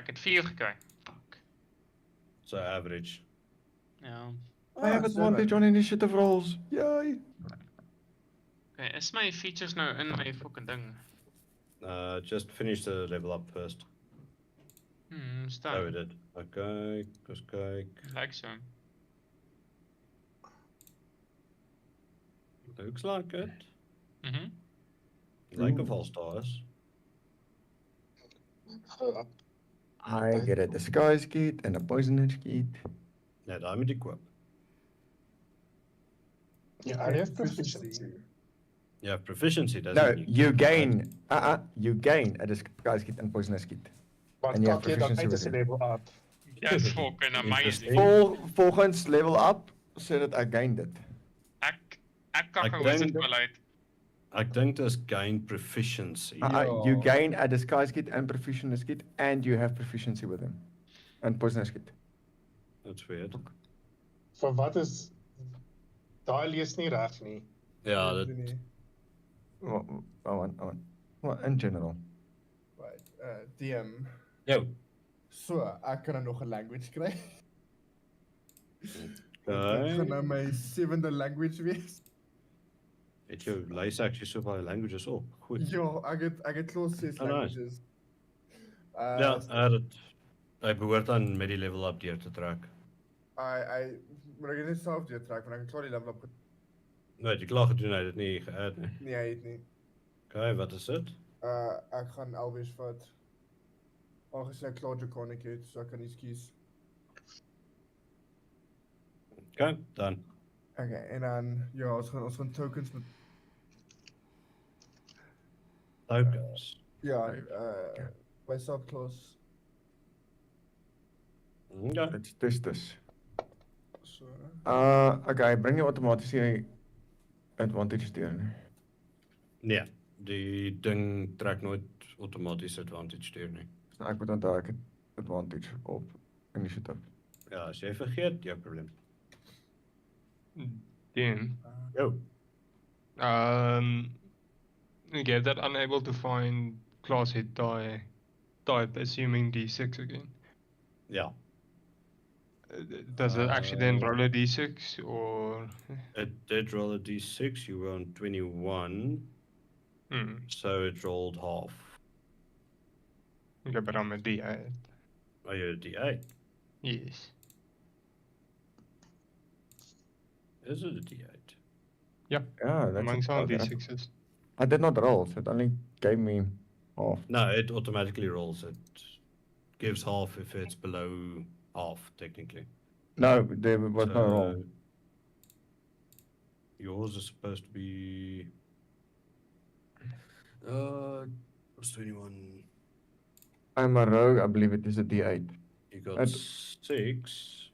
het 4 gekry. Fuck. So average. Ja. I have advantage on initiative rolls. Yay! Okay, is my features nou in my fucking ding? Just finish the level up first. Staan. Oh, we did. Okay, just kijk. Like so. Looks like it. Mhm. Like of all stars. I get a disguise kit and a poisonous kit. Nee, diamond equip. Yeah, I have proficiency. You have proficiency, doesn't No, it? you gain a disguise kit and poisonous kit. Maar En jy het kak jy dan proficiency uit as with jy it. level up? That's fucking amazing. Volgens level up, sodat ek gain dit. Ek kak Ek een wizard dink- wel uit. Ek dink dis gain proficiency. You gain a disguise kit and proficiency kit, and you have proficiency with them. And poisonous kit. That's weird. Vir wat is... Daai lees nie reg nie. Ja, dat, Well, in general. Right, DM. yo. So, ek kan nou nog 'n language kry. Dit Okay. gaan nou my 7de language wees. Het jou lys actually so baie languages op. Goed. Ja, ek het close 6 Oh, nice. languages. Ja, hy behoort dan met die level up deur te trek. Maar ek het net self deur trek want ek het klaar die level up. Nee, jy klaar gedoen, hy het dit nie geadd nie. Nee, hy het nie. Okay, wat is dit? Ek gaan Elvish vat. Aangesien ek klaar Draconic het, so ek kan nie kies. Okay, dan. Okay, en dan ja, ons gaan tokens met Tokens. ja, by subclass. Okay. Let's test this. So, Okay, bring jy outomaties die advantage deur nie. Nee, die ding trek nooit outomaties advantage deur nie. So ek moet onthou ek het advantage op initiative. Ja, as jy vergeet, jou probleem. Damn. Yo. Okay, that unable to find class hit die type, assuming D6 again. Ja, Does it actually then roll a D6 or? it did roll a d6, you were on 21, so it rolled half. Okay, but I'm a D8. Are you a d8? Yes. Is it a d8? Yeah, that's Amongst all okay. D6s. I did not roll, so it only gave me half. No, it automatically rolls. It gives half if it's below half, technically. No, there was no roll. Yours is supposed to be. What's 21? I'm a rogue, I believe it is a D8. You got And- 6,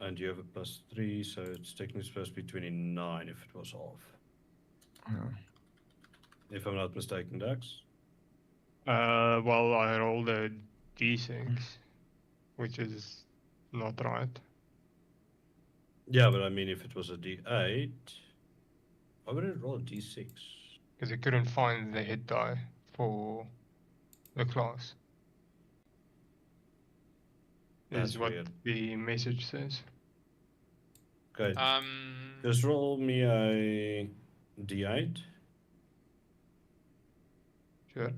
and you have a +3, so it's technically supposed to be 29 if it was half. Yeah. If I'm not mistaken, Dax. Well, I rolled a D6, which is not right. Yeah, but I mean, if it was a d8, Why would it roll a d6? Because it couldn't find the hit die for the class. That's Is what weird. the message says. Okay, just roll me a d8. Sure.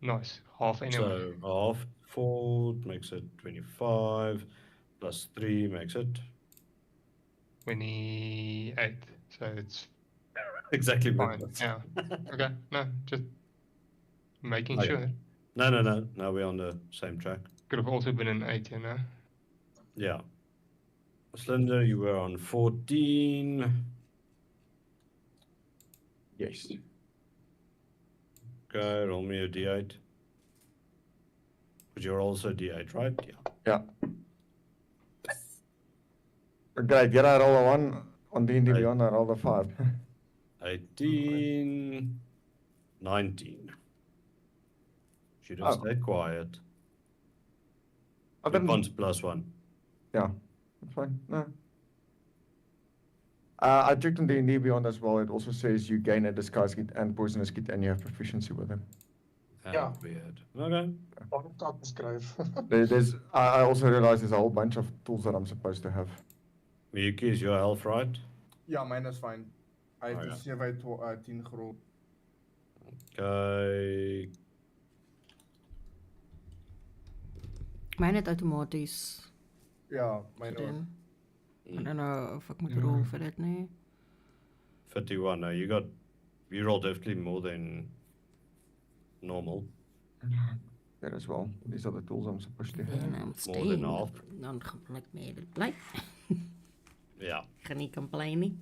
Nice. Half anyway. So half 4 makes it 25, plus 3 makes it 28. So it's exactly what fine. it was. Yeah. Okay. No, just making Okay. sure. No. Now we're on the same track. Could have also been an 8, you know. Yeah. Slender, you were on 14. Yes. Okay, roll me a d8. But you're also d8, right? Yeah. Yeah. Okay, did I roll a 1 on D&D Right. Beyond? I rolled a 5. 18, 19. Should have Oh. stayed quiet. I didn't. Weapons +1. Yeah, that's fine. No. I checked on D&D Beyond as well. It also says you gain a disguise kit and poisonous kit, and you have proficiency with them. Ah, weird. Okay. I also realized there's a whole bunch of tools that I'm supposed to have. Miyuki, is your health right? Ja, mine is fine. I have Oh, to ja. see if I 10 gerold. Okay. Mine het outomaties Ja, mine ook. gedoen. I don't know if ek moet rol vir dit nie. 51. No, you rolled definitely more than normal. That as well. These are the tools I'm supposed to have. En I'm More than staying. half. Dan gaan ek met dit bly. Yeah. Gaan nie complain nie.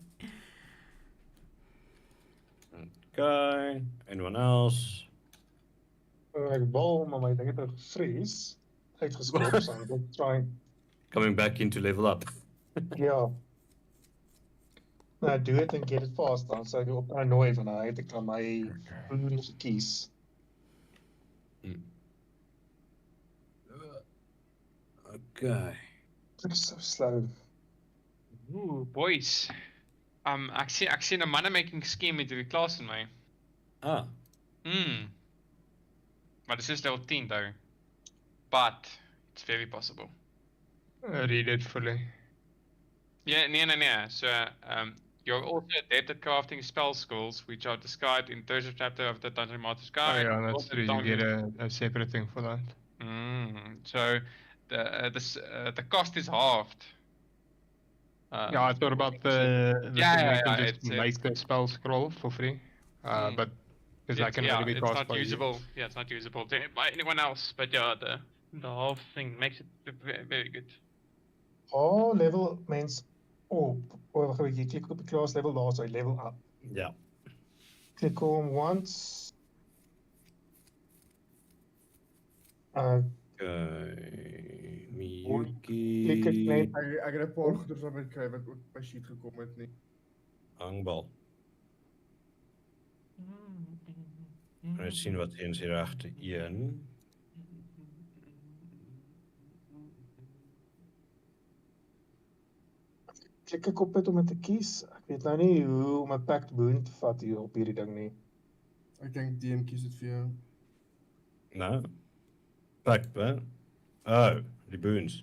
Okay. Anyone else? Ek wil, maar my ding het nou gevries. Uitgeskop, so I'm trying. Coming back into level up. Ja. Nou, do it and get it fast dan. So ek op annoy van hy het ek dan my gekies. Okay. Ek is so slow. Ooh, boys. Ek sien 'n money-making scheme met die klas in my. Ah. Maar dis is level 10 though. But it's very possible. Read it fully. Yeah, nee. So, you're also adept at crafting spell skills, which are described in third chapter of the Dungeon Master's Oh Guide. yeah, that's Also true. You download- get a separate thing for that. So, the cost is halved. Yeah, I thought about the Yeah, thing yeah, where you can yeah, just it's- make the spell scroll for free. But because I can only be it's cast not by you. usable. Yeah, it's not usable by anyone else. But yeah, the half thing makes it very good. Oh, level mens op. Oh, wag 'n bietjie. Klik op die class level daar, so level up. Yeah. Klik hom once. Okay. Klik ek net. Miyuki. Ek het 'n paar goeders wat ek kry wat ook by sheet gekom het nie. Hangbal. Ons sien wat eens hier regte 1. Klik ek op dit om dit te kies. Ek weet nou nie hoe om 'n packed boon te vat hier op hierdie ding nie. Ek dink DM kies dit vir jou. No. Pact, hè? Oh, die boons.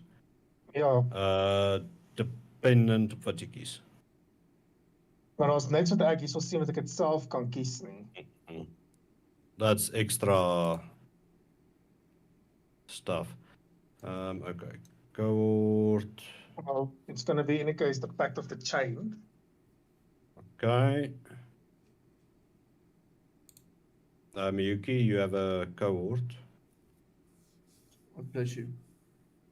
Ja, Dependent op wat jy kies. maar daar's niks wat ek hierso sien wat ek dit self kan kies nie. That's extra stuff. Okay. Cohort. Well, it's going to be in any case the pact of the chain. Okay. Miyuki, you have a cohort. Wat bless you.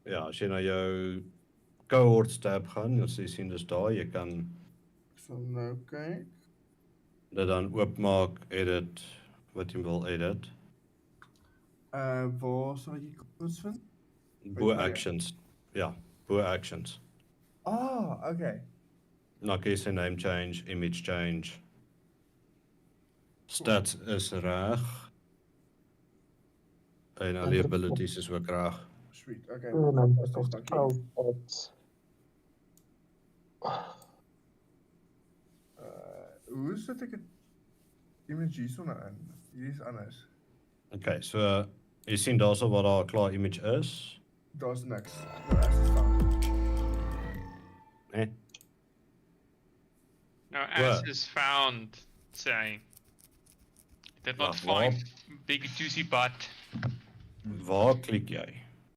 Ja, as jy na jou cohorts tab gaan, dan sien dus daar, jy kan Ek sal nou kyk. dit dan oopmaak, edit, wat jy wil edit. Waar sal ek die codes vind? Bo actions. Ja, bo actions. Ah, okay. Dan kan jy sy name change, image change. Stats is reg. En al die abilities is ook reg. Sweet. Okay. Oh, no, Fantasties, dankie. hoe sit ek dit image hierson in? Hier is anders. Okay, so jy sien daarso wat daar 'n klaar image is. Daar's niks. No access found. Eh? No, Where? as is found, say. Did not Wacht, waar? find big juicy butt. Waar klik jy?